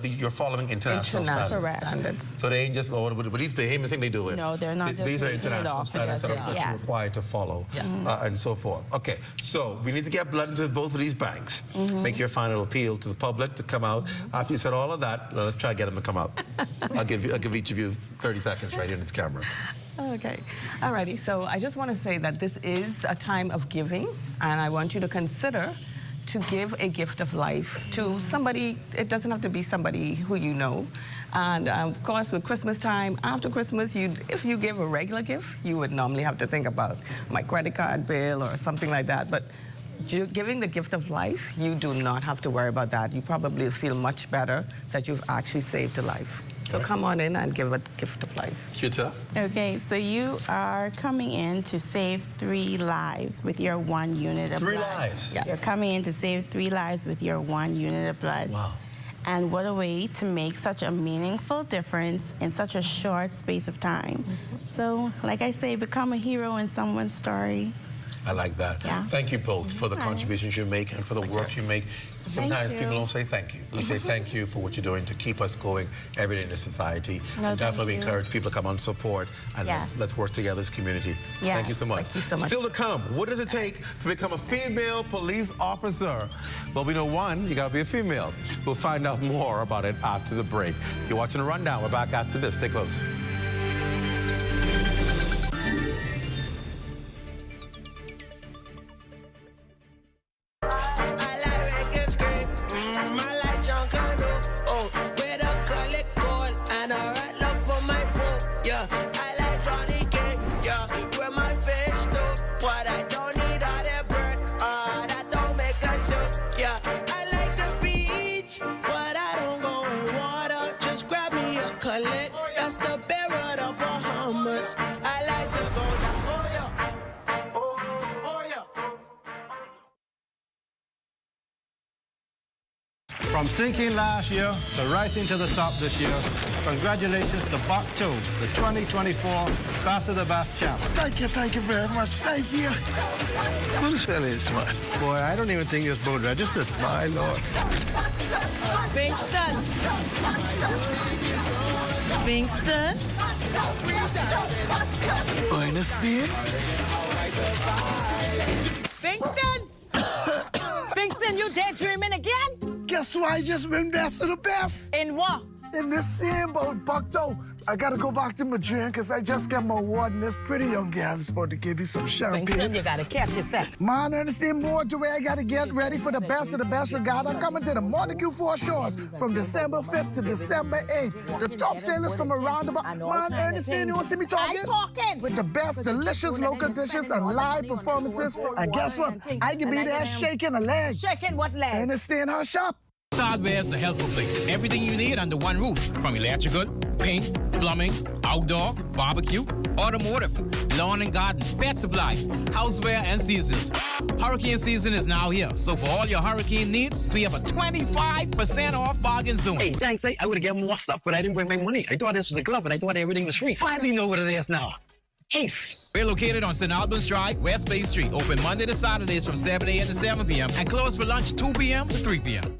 S34: You're following international standards. So they ain't just, oh, but these behemoths think they do it.
S6: No, they're not just
S34: These are international standards that are required to follow and so forth. Okay, so we need to get blood into both of these banks. Make your final appeal to the public to come out. After you said all of that, let's try to get them to come out. I'll give each of you 30 seconds right in this camera.
S10: Okay. Alrighty. So I just want to say that this is a time of giving, and I want you to consider to give a gift of life to somebody. It doesn't have to be somebody who you know. And of course, with Christmas time, after Christmas, if you give a regular gift, you would normally have to think about my credit card bill or something like that. But giving the gift of life, you do not have to worry about that. You probably feel much better that you've actually saved a life. So come on in and give a gift of life.
S34: Cuta?
S6: Okay, so you are coming in to save 3 lives with your 1 unit of blood.
S34: 3 lives?
S6: Yes. You're coming in to save 3 lives with your 1 unit of blood.
S34: Wow.
S6: And what a way to make such a meaningful difference in such a short space of time. So, like I say, become a hero in someone's story.
S34: I like that.
S6: Yeah.
S34: Thank you both for the contributions you make and for the work you make. Sometimes people don't say thank you. We say thank you for what you're doing to keep us going every day in the society. And definitely encourage people to come on support and let's work together as a community.
S6: Yes.
S34: Thank you so much.
S10: Thank you so much.
S34: Still to come, what does it take to become a female police officer? Well, we know one, you gotta be a female. We'll find out more about it after the break. You're watching The Rundown. We're back after this. Stay close.
S11: From sinking last year to rising to the top this year, congratulations to Bok To, the 2024 Best of the Best champ.
S12: Thank you very much. Thank you. Who's fella is man?
S11: Boy, I don't even think this boat registered.
S12: My Lord.
S10: Bingston. Bingston.
S12: Ernestine.
S10: Bingston. Bingston, you daydreaming again?
S12: Guess who I just been best of the best?
S10: In what?
S12: In this same boat, Bok To. I gotta go back to my drink because I just got my award and this pretty young girl is supposed to give me some champagne.
S10: Bingston, you gotta catch yourself.
S12: Man, Ernestine, more to where I gotta get ready for the best of the best regatta. I'm coming to the Montague Four Shores from December 5th to December 8th. The top sailors from around the man, Ernestine, you want to see me talking?
S10: I'm talking.
S12: With the best delicious local dishes and live performances. And guess what? I can be there shaking a leg.
S10: Shaking what leg?
S12: Ernestine, her shop.
S13: Hardware is the helpful place. Everything you need under one roof. From electrical, paint, plumbing, outdoor, barbecue, automotive, lawn and garden, pet supply, houseware, and seasons. Hurricane season is now here. So for all your hurricane needs, we have a 25% off bargain zone.
S14: Hey, thanks. I would have given more stuff, but I didn't bring my money. I thought this was a club, and I thought everything was free. Finally know what it is now. Ace.
S13: We're located on St. Albans Drive, West Bay Street. Open Monday to Saturdays from 7 a.m. to 7 p.m. and closed for lunch 2 p.m. to 3 p.m.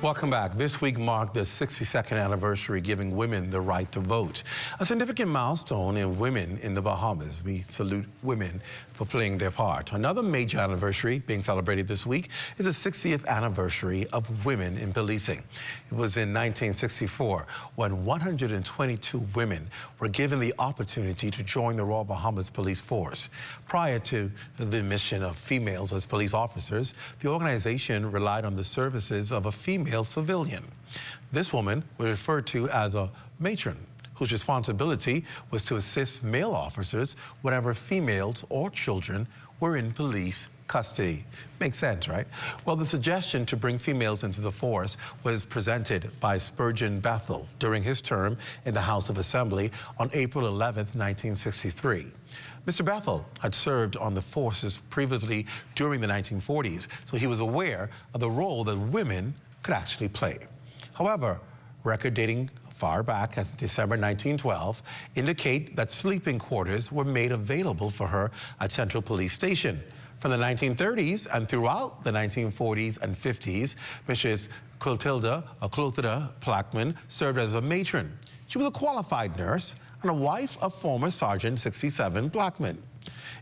S34: Welcome back. This week marked the 62nd anniversary giving women the right to vote. A significant milestone in women in the Bahamas. We salute women for playing their part. Another major anniversary being celebrated this week is the 60th anniversary of women in policing. It was in 1964 when 122 women were given the opportunity to join the Royal Bahamas Police Force. Prior to the admission of females as police officers, the organization relied on the services of a female civilian. This woman was referred to as a matron, whose responsibility was to assist male officers whenever females or children were in police custody. Makes sense, right? Well, the suggestion to bring females into the force was presented by Spurgeon Bethel during his term in the House of Assembly on April 11th, 1963. Mr. Bethel had served on the forces previously during the 1940s, so he was aware of the role that women could actually play. However, record dating far back as December 1912 indicate that sleeping quarters were made available for her at Central Police Station. From the 1930s and throughout the 1940s and 50s, Mrs. Clotilda Plackman served as a matron. She was a qualified nurse and a wife of former Sergeant 67 Blackman.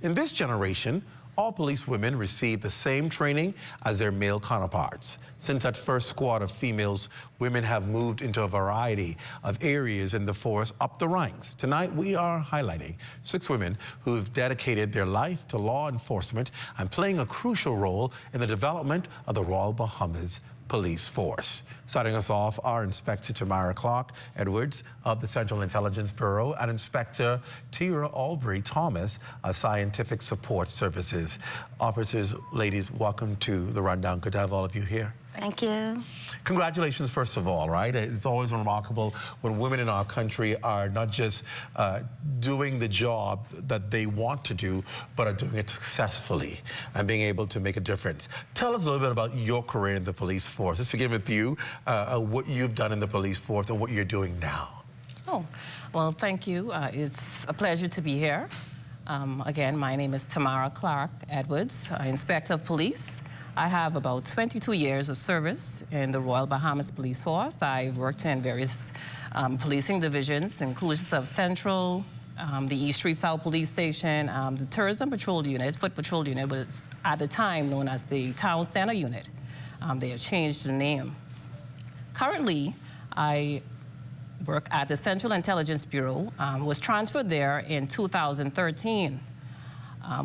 S34: In this generation, all police women received the same training as their male counterparts. Since that first squad of females, women have moved into a variety of areas in the force up the ranks. Tonight, we are highlighting 6 women who have dedicated their life to law enforcement and playing a crucial role in the development of the Royal Bahamas Police Force. Starting us off, our Inspector Tamara Clark Edwards of the Central Intelligence Bureau and Inspector Tira Albury Thomas of Scientific Support Services. Officers, ladies, welcome to the Rundown. Good to have all of you here.
S6: Thank you.
S34: Congratulations, first of all, right? It's always remarkable when women in our country are not just doing the job that they want to do, but are doing it successfully and being able to make a difference. Tell us a little bit about your career in the police force. Let's begin with you, what you've done in the police force and what you're doing now.
S16: Oh, well, thank you. It's a pleasure to be here. Again, my name is Tamara Clark Edwards, Inspector of Police. I have about 22 years of service in the Royal Bahamas Police Force. I've worked in various policing divisions, including of Central, the East Street South Police Station, the Tourism Patrol Unit, Foot Patrol Unit, was at the time known as the Town Center Unit. They have changed the name. Currently, I work at the Central Intelligence Bureau, was transferred there in 2013.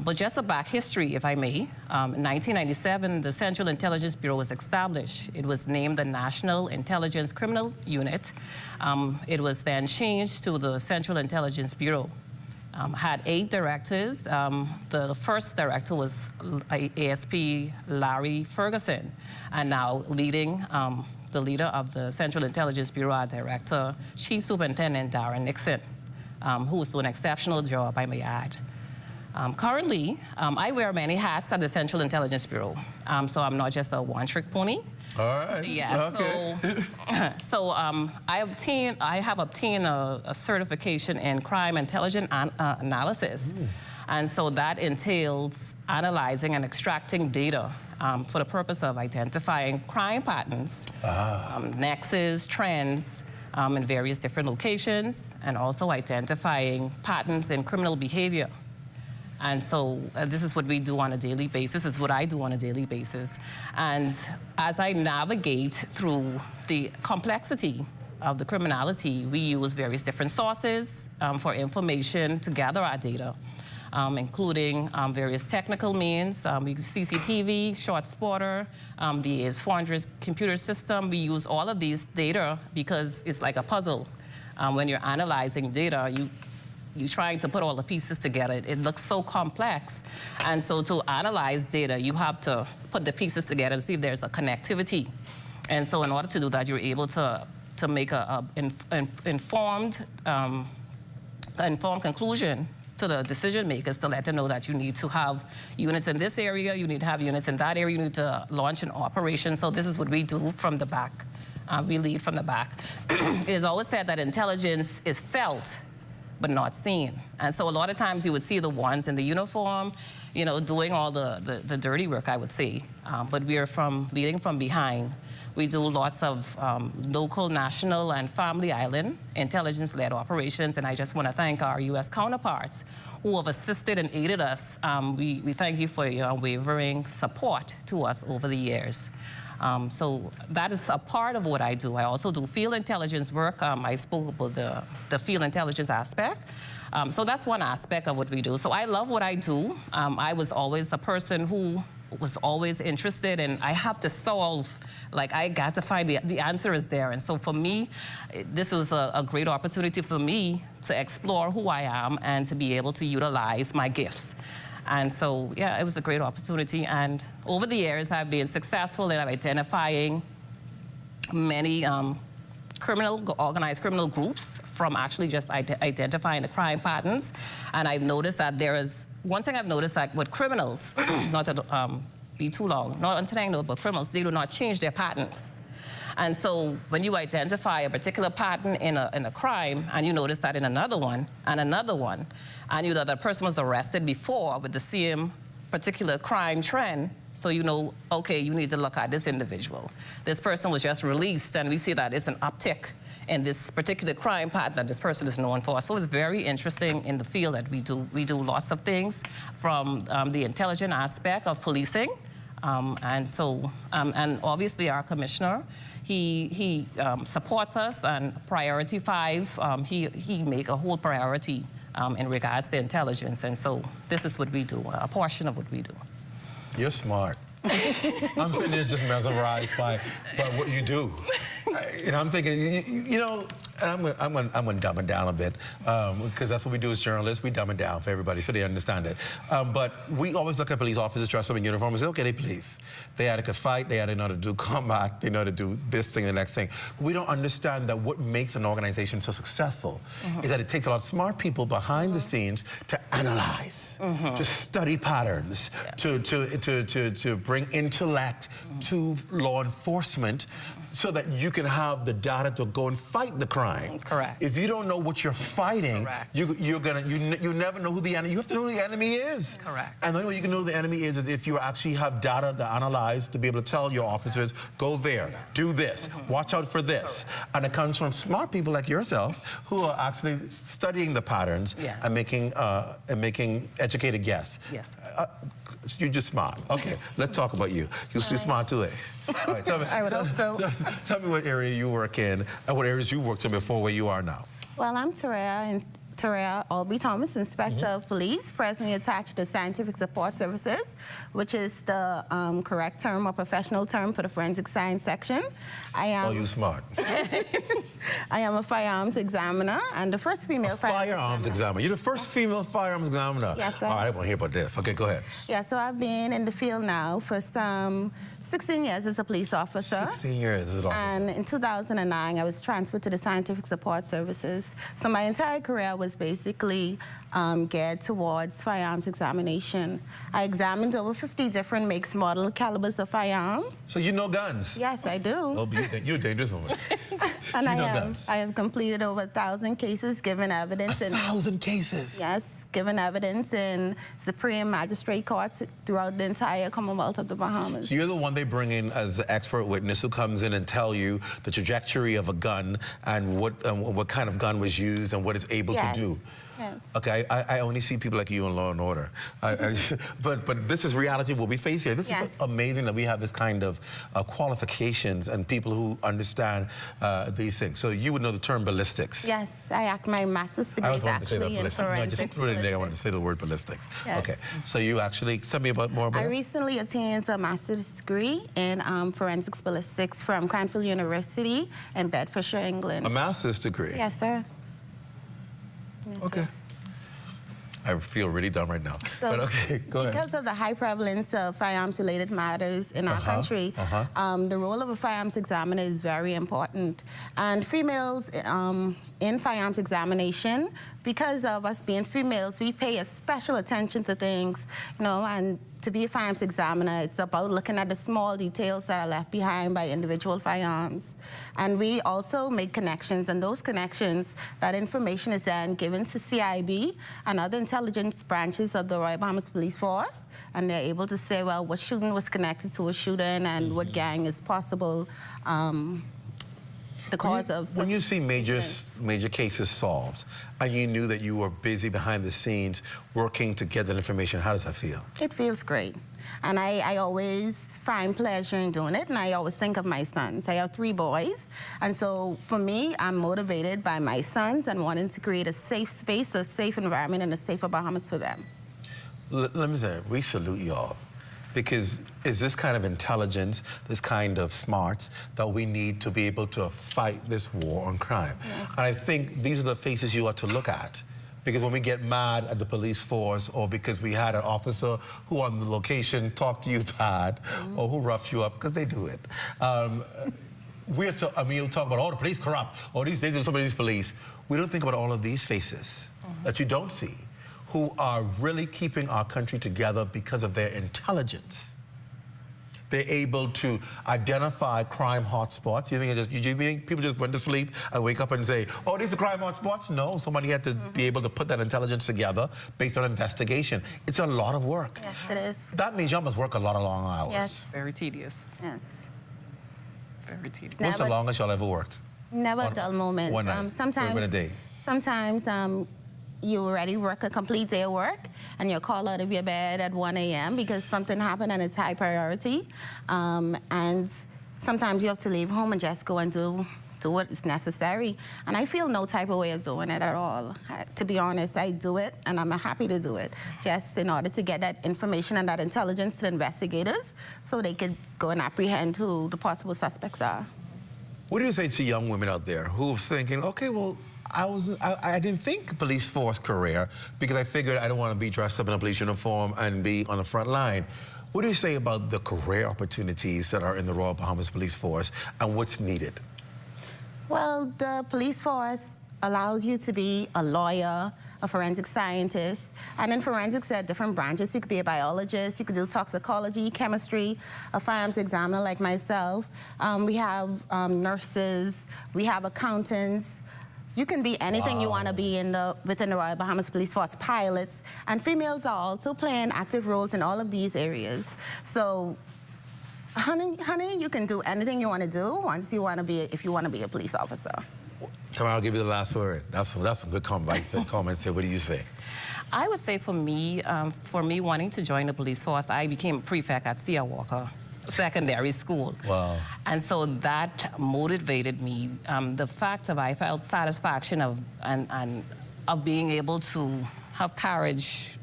S16: But just a back history, if I may. In 1997, the Central Intelligence Bureau was established. It was named the National Intelligence Criminal Unit. It was then changed to the Central Intelligence Bureau. Had 8 directors. The first director was ASP Larry Ferguson, and now leading the leader of the Central Intelligence Bureau, our director, Chief Superintendent Darren Nixon, who is doing an exceptional job, I may add. Currently, I wear many hats at the Central Intelligence Bureau, so I'm not just a one-trick pony.
S34: All right.
S16: Yeah.
S34: Okay.
S16: So I have obtained a certification in crime intelligence analysis, and so that entails analyzing and extracting data for the purpose of identifying crime patterns, nexus, trends. In various different locations, and also identifying patterns in criminal behavior. And so this is what we do on a daily basis. It's what I do on a daily basis. And as I navigate through the complexity of the criminality, we use various different sources for information to gather our data, including various technical means. We use CCTV, short spotter, the AS400 computer system. We use all of these data because it's like a puzzle. When you're analyzing data, you're trying to put all the pieces together. It looks so complex. And so to analyze data, you have to put the pieces together to see if there's a connectivity. And so in order to do that, you're able to make an informed conclusion to the decision makers to let them know that you need to have units in this area, you need to have units in that area, you need to launch an operation. So this is what we do from the back. We lead from the back. It is always said that intelligence is felt but not seen. And so a lot of times you would see the ones in the uniform, you know, doing all the dirty work, I would say. But we are leading from behind. We do lots of local, national, and family island intelligence-led operations, and I just want to thank our U.S. counterparts who have assisted and aided us. We thank you for your unwavering support to us over the years. So that is a part of what I do. I also do field intelligence work. I spoke about the field intelligence aspect. So that's one aspect of what we do. So I love what I do. I was always the person who was always interested, and I have to solve, like I got to find the answer is there. And so for me, this was a great opportunity for me to explore who I am and to be able to utilize my gifts. And so, yeah, it was a great opportunity. And over the years, I've been successful in identifying many organized criminal groups from actually just identifying the crime patterns. And I've noticed that there is one thing I've noticed, like with criminals, not to be too long, not until I know about criminals, they do not change their patterns. And so when you identify a particular pattern in a crime, and you notice that in another one, and another one, and you know that person was arrested before with the same particular crime trend, so you know, okay, you need to look at this individual. This person was just released, and we see that it's an uptick in this particular crime pattern that this person is known for. So it's very interesting in the field that we do. We do lots of things from the intelligent aspect of policing. And obviously our commissioner, he supports us, and priority 5, he make a whole priority in regards to intelligence. And so this is what we do, a portion of what we do.
S34: You're smart. I'm sitting there just mesmerized by what you do. And I'm thinking, you know, and I'm gonna dumb it down a bit, because that's what we do as journalists. We dumb it down for everybody so they understand it. But we always look at police officers dressed up in uniform and say, okay, they police. They either could fight, they either know how to do combat, they know how to do this thing, the next thing. We don't understand that what makes an organization so successful is that it takes a lot of smart people behind the scenes to analyze, to study patterns, to bring intellect to law enforcement, so that you can have the data to go and fight the crime.
S16: Correct.
S34: If you don't know what you're fighting, you never know who the enemy. You have to know who the enemy is.
S16: Correct.
S34: And the only way you can know who the enemy is if you actually have data to analyze, to be able to tell your officers, go there, do this, watch out for this. And it comes from smart people like yourself who are actually studying the patterns and making educated guesses.
S16: Yes.
S34: You're just smart. Okay, let's talk about you. You're smart too, eh? All right, tell me,
S6: I would hope so.
S34: Tell me what area you work in and what areas you worked in before where you are now.
S6: Well, I'm Terrea Albee Thomas, Inspector of Police, presently attached to Scientific Support Services, which is the correct term or professional term for the Forensic Science section. I am.
S34: Oh, you smart.
S6: I am a firearms examiner and the first female
S34: firearms examiner. You're the first female firearms examiner.
S6: Yes, sir.
S34: All right, I want to hear about this. Okay, go ahead.
S6: Yeah, so I've been in the field now for 16 years as a police officer.
S34: 16 years as an officer.
S6: And in 2009, I was transferred to the Scientific Support Services. So my entire career was basically geared towards firearms examination. I examined over 50 different makes, model, calibers of firearms.
S34: So you know guns?
S6: Yes, I do.
S34: Oh, you're a dangerous woman.
S6: And I have completed over 1,000 cases, given evidence.
S34: 1,000 cases?
S6: Yes, given evidence in Supreme Magistrate Courts throughout the entire Commonwealth of the Bahamas.
S34: So you're the one they bring in as an expert witness who comes in and tell you the trajectory of a gun and what kind of gun was used and what it's able to do.
S6: Yes.
S34: Okay, I only see people like you in Law and Order. But this is reality, what we face here. This is amazing that we have this kind of qualifications and people who understand these things. So you would know the term ballistics.
S6: Yes, my master's degree is actually in forensics.
S34: I wanted to say the word ballistics.
S6: Yes.
S34: Okay, so you actually, tell me more about
S6: I recently attained a master's degree in forensics ballistics from Cranfield University in Bedfordshire, England.
S34: A master's degree?
S6: Yes, sir. Yes,
S34: okay.
S6: Sir.
S34: I feel really dumb right now.
S6: So
S34: but okay, go ahead.
S6: Because of the high prevalence of firearms-related matters in our country, the role of a firearms examiner is very important. And females in firearms examination, because of us being females, we pay a special attention to things, you know, and to be a firearms examiner, it's about looking at the small details that are left behind by individual firearms. And we also make connections, and those connections, that information is then given to CIB and other intelligence branches of the Royal Bahamas Police Force, and they're able to say, well, what shooting was connected to a shooting and what gang is possible, the cause of...
S34: When you see major cases solved, and you knew that you were busy behind the scenes working to get that information, how does that feel?
S6: It feels great. And I always find pleasure in doing it, and I always think of my sons. I have 3 boys, and so for me, I'm motivated by my sons and wanting to create a safe space, a safe environment, and a safer Bahamas for them.
S34: Let me say, we salute y'all, because it's this kind of intelligence, this kind of smarts that we need to be able to fight this war on crime.
S6: Yes.
S34: And I think these are the faces you ought to look at. Because when we get mad at the police force, or because we had an officer who on the location talked to you bad, or who roughed you up, because they do it. We have to, I mean, you talk about, oh, the police corrupt, or they do some of these police. We don't think about all of these faces that you don't see, who are really keeping our country together because of their intelligence. They're able to identify crime hotspots. You think people just went to sleep and wake up and say, oh, these are crime hotspots? No, somebody had to be able to put that intelligence together based on investigation. It's a lot of work.
S6: Yes, it is.
S34: That means y'all must work a lot of long hours.
S6: Yes.
S16: Very tedious.
S6: Yes.
S16: Very tedious.
S34: What's the longest y'all ever worked?
S6: Never a dull moment.
S34: One night? Or a day?
S6: Sometimes you already work a complete day of work and you're called out of your bed at 1 a.m. because something happened and it's high priority. And sometimes you have to leave home and just go and do what is necessary. And I feel no type of way of doing it at all. To be honest, I do it and I'm happy to do it, just in order to get that information and that intelligence to the investigators so they could go and apprehend who the possible suspects are.
S34: What do you say to young women out there who are thinking, okay, well, I didn't think police force career because I figured I don't want to be dressed up in a police uniform and be on the front line. What do you say about the career opportunities that are in the Royal Bahamas Police Force and what's needed?
S6: Well, the police force allows you to be a lawyer, a forensic scientist, and in forensics there are different branches. You could be a biologist, you could do toxicology, chemistry, a firearms examiner like myself. We have nurses, we have accountants. You can be anything you want to be within the Royal Bahamas Police Force. Pilots, and females are also playing active roles in all of these areas. So, honey, you can do anything you want to do if you want to be a police officer.
S34: Tamara, I'll give you the last word. That's some good comments. What do you say?
S16: I would say for me wanting to join the police force, I became a prefect at C.R. Walker Secondary School.
S34: Wow.
S16: And so that motivated me. The fact of I felt satisfaction of being able to have courage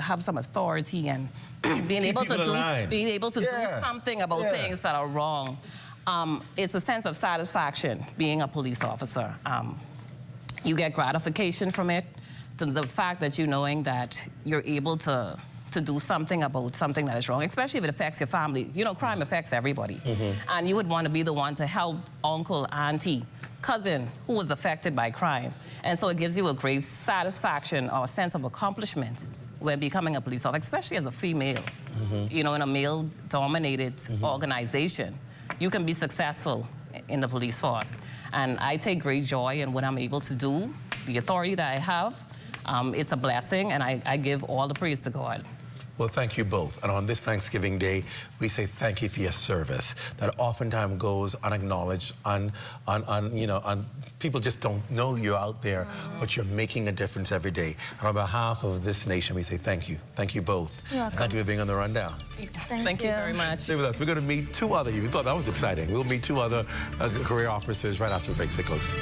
S16: have some authority and being able to do something about things that are wrong. It's a sense of satisfaction being a police officer. You get gratification from it. The fact that knowing that you're able to do something about something that is wrong, especially if it affects your family. You know, crime affects everybody. And you would want to be the one to help uncle, auntie, cousin who was affected by crime. And so it gives you a great satisfaction or a sense of accomplishment when becoming a police officer, especially as a female. You know, in a male-dominated organization, you can be successful in the police force. And I take great joy in what I'm able to do, the authority that I have. It's a blessing, and I give all the praise to God.
S34: Well, thank you both. And on this Thanksgiving Day, we say thank you for your service that oftentimes goes unacknowledged, people just don't know you're out there, but you're making a difference every day. And on behalf of this nation, we say thank you. Thank you both.
S6: You're welcome.
S34: Thank you for being on the Rundown.
S16: Thank you very much.
S34: Stay with us. We're going to meet 2 other, you thought that was exciting. We'll meet 2 other career officers right after the break. Stay close.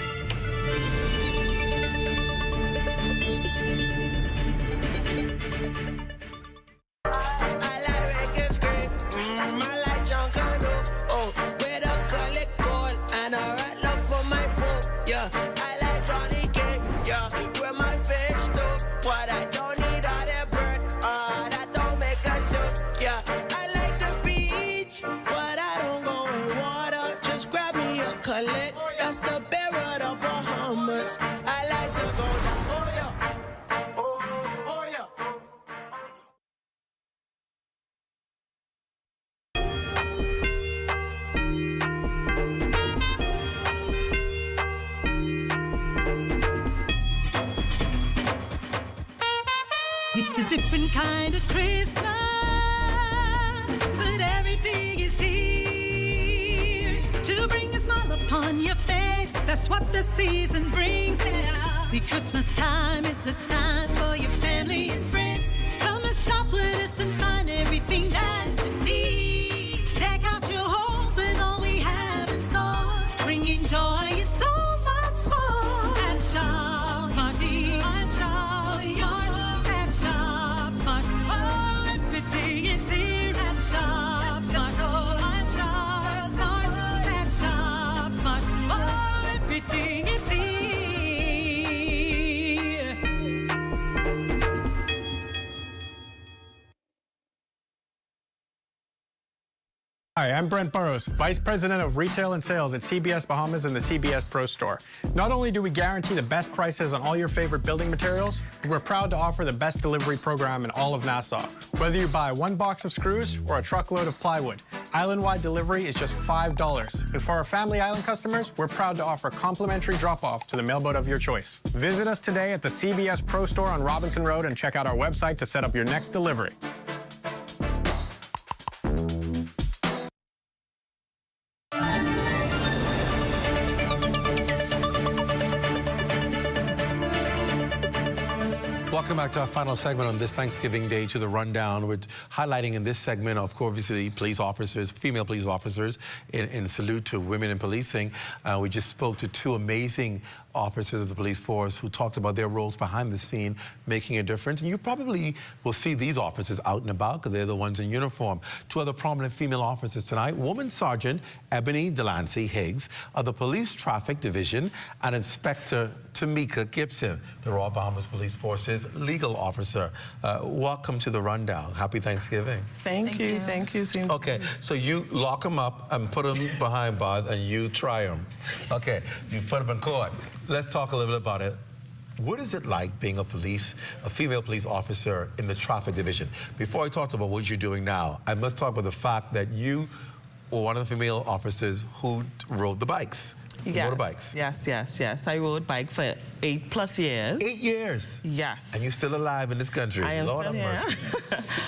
S15: That's the bear of the Bahamas. different kind of Christmas, but everything is here to bring a smile upon your face. That's what the season brings now. See, Christmas time is the time for your family and friends. Come and shop with us and find everything that you need. Deck out your homes with all we have in store, bringing joy and so much more. At Shop Smarty, at Shop Smart, at Shop Smart. Oh, everything is here at Shop Smart. At Shop Smart, at Shop Smart. Oh, everything is here.
S17: Hi, I'm Brent Burrows, Vice President of Retail and Sales at CBS Bahamas and the CBS Pro Store. Not only do we guarantee the best prices on all your favorite building materials, but we're proud to offer the best delivery program in all of Nassau. Whether you buy one box of screws or a truckload of plywood, island-wide delivery is just $5. And for our Family Island customers, we're proud to offer complimentary drop-off to the mailboat of your choice. Visit us today at the CBS Pro Store on Robinson Road and check out our website to set up your next delivery.
S34: Welcome back to our final segment on this Thanksgiving Day to the Rundown. We're highlighting in this segment, of course, obviously, police officers, female police officers, in salute to women in policing. We just spoke to two amazing officers of the police force who talked about their roles behind the scene, making a difference. And you probably will see these officers out and about because they're the ones in uniform. Two other prominent female officers tonight, Woman Sergeant Ebony Delancey Higgs of the Police Traffic Division and Inspector Tamika Gibson, the Royal Bahamas Police Force's legal officer. Welcome to the Rundown. Happy Thanksgiving.
S3: Thank you. Thank you.
S34: Okay, so you lock them up and put them behind bars and you try them. Okay, you put them in court. Let's talk a little bit about it. What is it like being a female police officer in the traffic division? Before I talk about what you're doing now, I must talk about the fact that you were one of the female officers who rode the bikes.
S3: Yes,
S34: motorbikes.
S3: Yes. I rode bike for 8+ years.
S34: 8 years?
S3: Yes.
S34: And you're still alive in this country.
S3: I am
S34: Lord
S3: still here.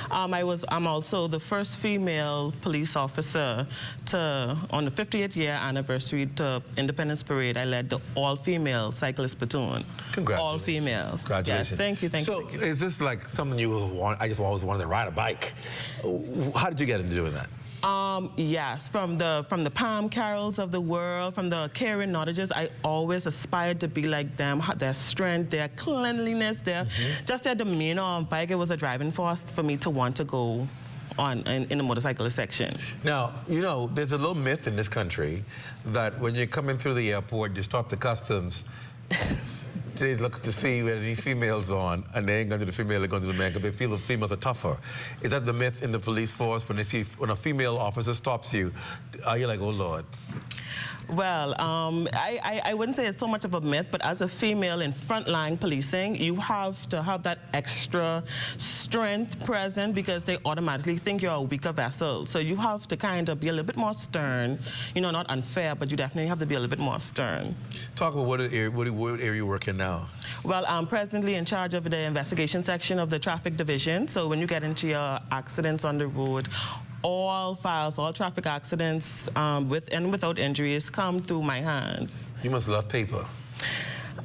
S3: I'm also the first female police officer on the 50th year anniversary to Independence Parade. I led the all-female cyclist platoon.
S34: Congratulations.
S3: All females.
S34: Congratulations.
S3: Yes, thank you.
S34: So is this like something you want? I just always wanted to ride a bike. How did you get into doing that?
S3: Yes, from the Palm Carols of the world, from the Karen Nottages, I always aspired to be like them. Their strength, their cleanliness, just their demeanor on bike. It was a driving force for me to want to go on in the motorcyclist section.
S34: Now, you know, there's a little myth in this country that when you're coming through the airport, you stop the customs, they look to see where these females on, and they ain't going to the female, they're going to the man, because they feel the females are tougher. Is that the myth in the police force? When a female officer stops you, are you like, oh, Lord?
S3: Well, I wouldn't say it's so much of a myth, but as a female in frontline policing, you have to have that extra strength present because they automatically think you're a weaker vessel. So you have to kind of be a little bit more stern. You know, not unfair, but you definitely have to be a little bit more stern.
S34: Talk about what area you work in now.
S3: Well, I'm presently in charge of the investigation section of the traffic division. So when you get into your accidents on the road, all files, all traffic accidents with and without injuries come through my hands.
S34: You must love paper.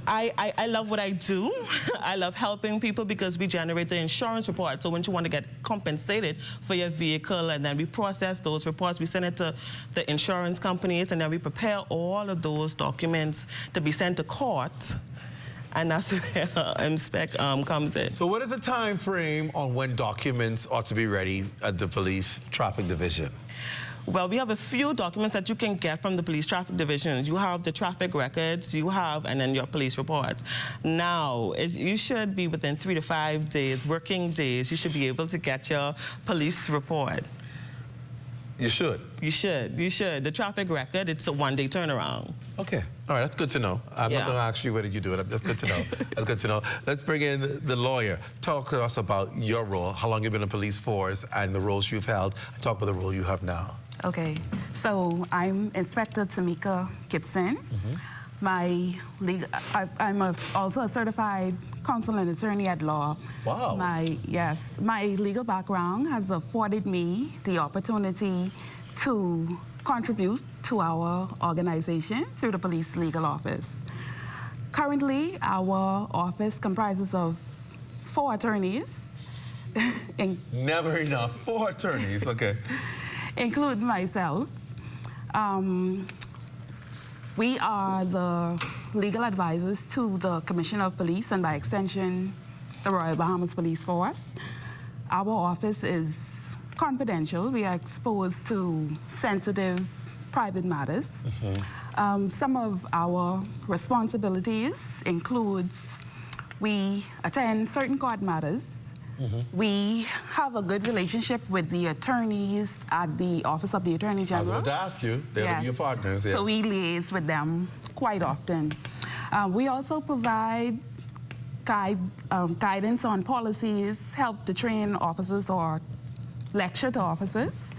S3: I love what I do. I love helping people because we generate the insurance report. So when you want to get compensated for your vehicle, and then we process those reports, we send it to the insurance companies, and then we prepare all of those documents to be sent to court. And that's where INSPEC comes in.
S34: So what is the time frame on when documents ought to be ready at the police traffic division?
S3: Well, we have a few documents that you can get from the police traffic division. You have the traffic records, and then your police reports. Now, you should be within 3 to 5 days, working days, you should be able to get your police report.
S34: You should?
S3: You should. The traffic record, it's a 1-day turnaround.
S34: Okay. All right, that's good to know. I'm not going to ask you where did you do it. That's good to know. That's good to know. Let's bring in the lawyer. Talk to us about your role, how long you've been in police force, and the roles you've held. Talk about the role you have now.
S18: Okay. So I'm Inspector Tamika Gibson.
S6: I'm also a certified counsel and attorney at law.
S34: Wow.
S6: My legal background has afforded me the opportunity to contribute to our organization through the police legal office. Currently, our office comprises of 4 attorneys.
S34: Never enough. 4 attorneys, okay.
S6: Including myself. We are the legal advisors to the Commissioner of Police and by extension, the Royal Bahamas Police Force. Our office is confidential. We are exposed to sensitive private matters. Some of our responsibilities includes we attend certain court matters. We have a good relationship with the attorneys at the Office of the Attorney General.
S34: I was about to ask you, they're your partners. Yeah.
S6: So we liaise with them quite often. We also provide guidance on policies, help to train officers or lecture to officers.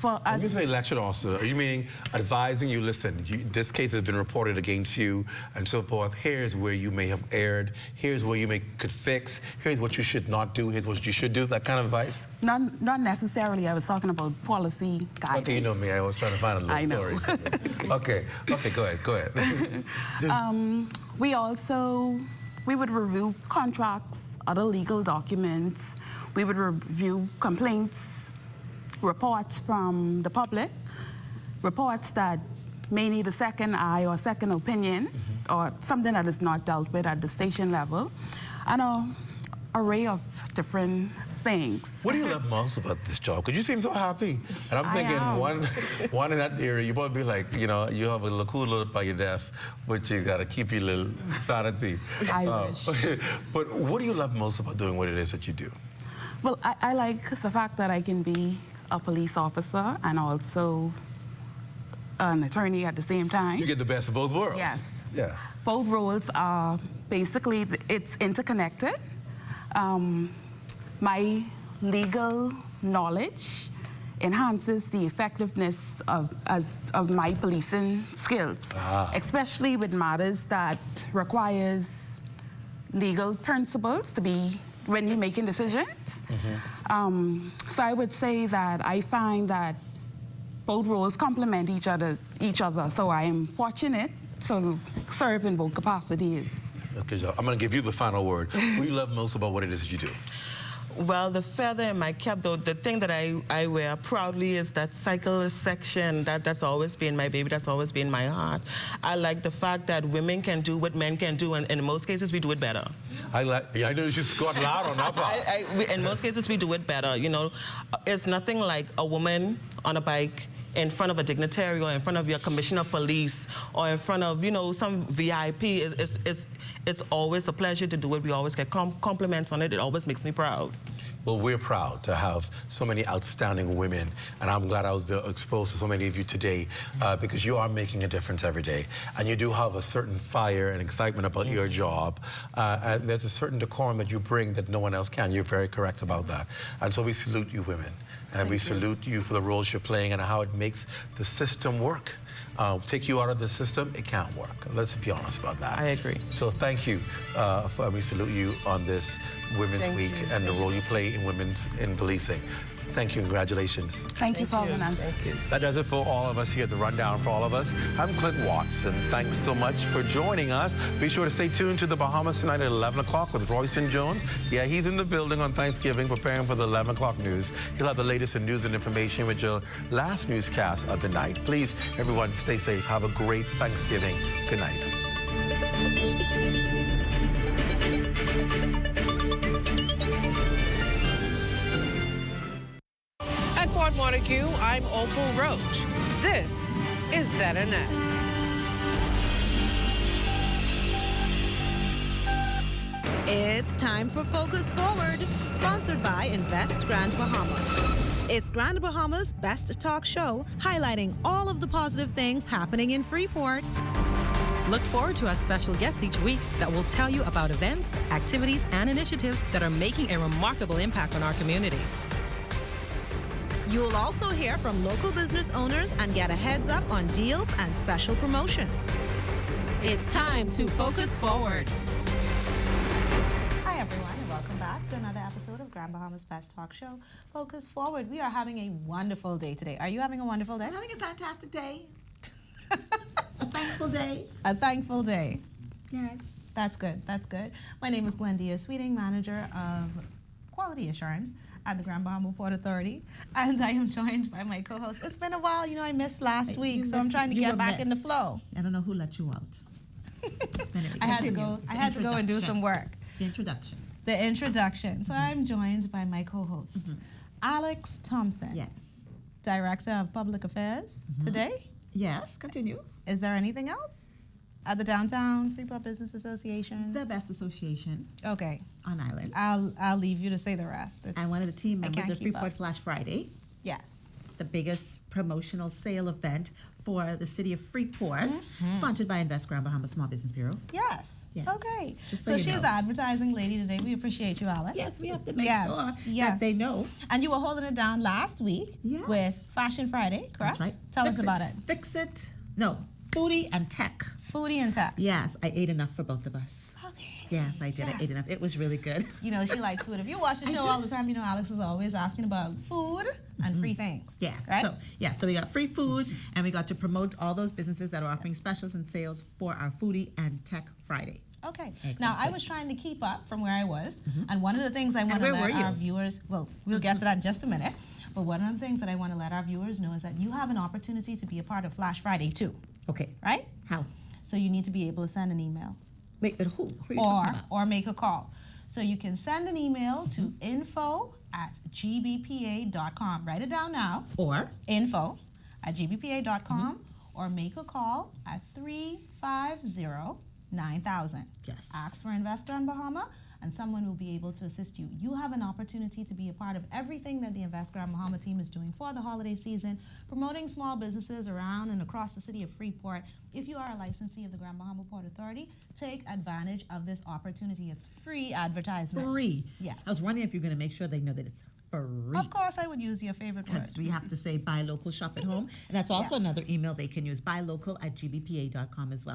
S34: When you say lecture officer, are you meaning advising you, listen, this case has been reported against you and so forth, here's where you may have erred, here's where you could fix, here's what you should not do, here's what you should do, that kind of advice?
S6: Not necessarily. I was talking about policy guidance.
S34: Okay, you know me, I was trying to find a little story. Okay, go ahead.
S6: We would review contracts, other legal documents, we would review complaints, reports from the public, reports that may need a second eye or second opinion, or something that is not dealt with at the station level, and an array of different things.
S34: What do you love most about this job? Because you seem so happy. And I'm thinking one in that area, you probably be like, you know, you have a little cool look by your desk, but you got to keep your little sanity.
S6: I wish.
S34: But what do you love most about doing what it is that you do?
S6: Well, I like the fact that I can be a police officer and also an attorney at the same time.
S34: You get the best of both worlds.
S6: Yes.
S34: Yeah.
S6: Both roles are basically, it's interconnected. My legal knowledge enhances the effectiveness of my policing skills, especially with matters that requires legal principles to be when you're making decisions. So I would say that I find that both roles complement each other. So I am fortunate to serve in both capacities.
S34: Okay, Joe, I'm going to give you the final word. What do you love most about what it is that you do?
S18: Well, the feather in my cap, though, the thing that I wear proudly is that cyclist section. That's always been my baby. That's always been my heart. I like the fact that women can do what men can do, and in most cases, we do it better.
S34: I know you just got loud on that part.
S18: In most cases, we do it better. You know, it's nothing like a woman on a bike in front of a dignitary or in front of your commissioner of police or in front of, you know, some VIP. It's always a pleasure to do it. We always get compliments on it. It always makes me proud.
S34: Well, we're proud to have so many outstanding women, and I'm glad I was exposed to so many of you today because you are making a difference every day, and you do have a certain fire and excitement about your job, and there's a certain decorum that you bring that no one else can. You're very correct about that, and so we salute you women, and we salute you for the roles you're playing and how it makes the system work. Take you out of the system, it can't work. Let's be honest about that.
S18: I agree.
S34: So thank you. We salute you on this Women's Week and the role you play in policing. Thank you, congratulations.
S6: Thank you for having us.
S18: Thank you.
S34: That does it for all of us here at The Rundown. For all of us, I'm Clint Watts, and thanks so much for joining us. Be sure to stay tuned to the Bahamas tonight at 11 o'clock with Royston Jones. Yeah, he's in the building on Thanksgiving preparing for the 11 o'clock news. He'll have the latest in news and information with your last newscast of the night. Please, everyone, stay safe. Have a great Thanksgiving. Good night.
S19: At Fort Montague, I'm Opal Roach. This is ZNS.
S20: It's time for Focus Forward, sponsored by Invest Grand Bahama. It's Grand Bahama's best talk show, highlighting all of the positive things happening in Freeport.
S21: Look forward to our special guests each week that will tell you about events, activities, and initiatives that are making a remarkable impact on our community.
S20: You'll also hear from local business owners and get a heads up on deals and special promotions. It's time to focus forward.
S6: Hi, everyone, and welcome back to another episode of Grand Bahama's Best Talk Show, Focus Forward. We are having a wonderful day today. Are you having a wonderful day?
S1: I'm having a fantastic day. A thankful day.
S6: A thankful day.
S1: Yes.
S6: That's good. That's good. My name is Glendina Sweeting, Manager of Quality Assurance at the Grand Bahama Port Authority, and I am joined by my co-host. It's been a while, I missed last week, so I'm trying to get back in the flow.
S1: I don't know who let you out. Anyway,
S6: I had to go and do some work.
S1: The introduction.
S6: The introduction. So I'm joined by my co-host, Alex Thompson.
S1: Yes.
S6: Director of Public Affairs today.
S1: Yes, continue.
S6: Is there anything else? At the Downtown Freeport Business Association?
S1: The best association.
S6: Okay.
S1: On island.
S6: I'll leave you to say the rest.
S1: I'm one of the team members
S6: can't
S1: of
S6: keep
S1: Freeport
S6: up.
S1: Flash Friday.
S6: Yes.
S1: The biggest promotional sale event for the city of Freeport, sponsored by Invest Grand Bahama Small Business Bureau.
S6: Yes.
S1: Yes.
S6: Okay.
S1: Just
S6: So
S1: you
S6: she's
S1: know.
S6: the advertising lady today. We appreciate you, Alex.
S1: Yes, we have to make sure that they know.
S6: And you were holding it down last week with Fashion Friday, correct?
S1: That's right.
S6: Tell
S1: Fix
S6: us about it.
S1: Fix it. No, foodie and tech.
S6: Foodie and tech.
S1: Yes, I ate enough for both of us.
S6: Okay.
S1: Yes, I did. I ate enough. It was really good.
S6: She likes food. If you watch the show all the time, Alex is always asking about food and free things.
S1: Yes.
S6: Right?
S1: So we got free food, and we got to promote all those businesses that are offering specials and sales for our Foodie and Tech Friday.
S6: Okay.
S1: Excellent.
S6: Now, I was trying to keep up from where I was, and one of the things I want to
S1: where
S6: let
S1: were you?
S6: our viewers, well, we'll get to that in just a minute, but one of the things that I want to let our viewers know is that you have an opportunity to be a part of Flash Friday too.
S1: Okay.
S6: Right?
S1: How?
S6: So you need to be able to send an email.
S1: Wait, but who? Who are you talking about?
S6: Or make a call. So you can send an email to info@gbpa.com. Write it down now.
S1: Or
S6: info@gbpa.com or make a call at 350-9000.
S1: Yes.
S6: Ask for Invest Grand Bahama and someone will be able to assist you. You have an opportunity to be a part of everything that the Invest Grand Bahama team is doing for the holiday season, promoting small businesses around and across the city of Freeport. If you are a licensee of the Grand Bahama Port Authority, take advantage of this opportunity. It's free advertisement.
S1: free.
S6: Yes.
S1: I was wondering if you're going to make sure they know that it's free.
S6: Of course, I would use your favorite word.
S1: Because we have to say buy local, shop at home. And that's also another email they can use, buylocal@gbpa.com as well.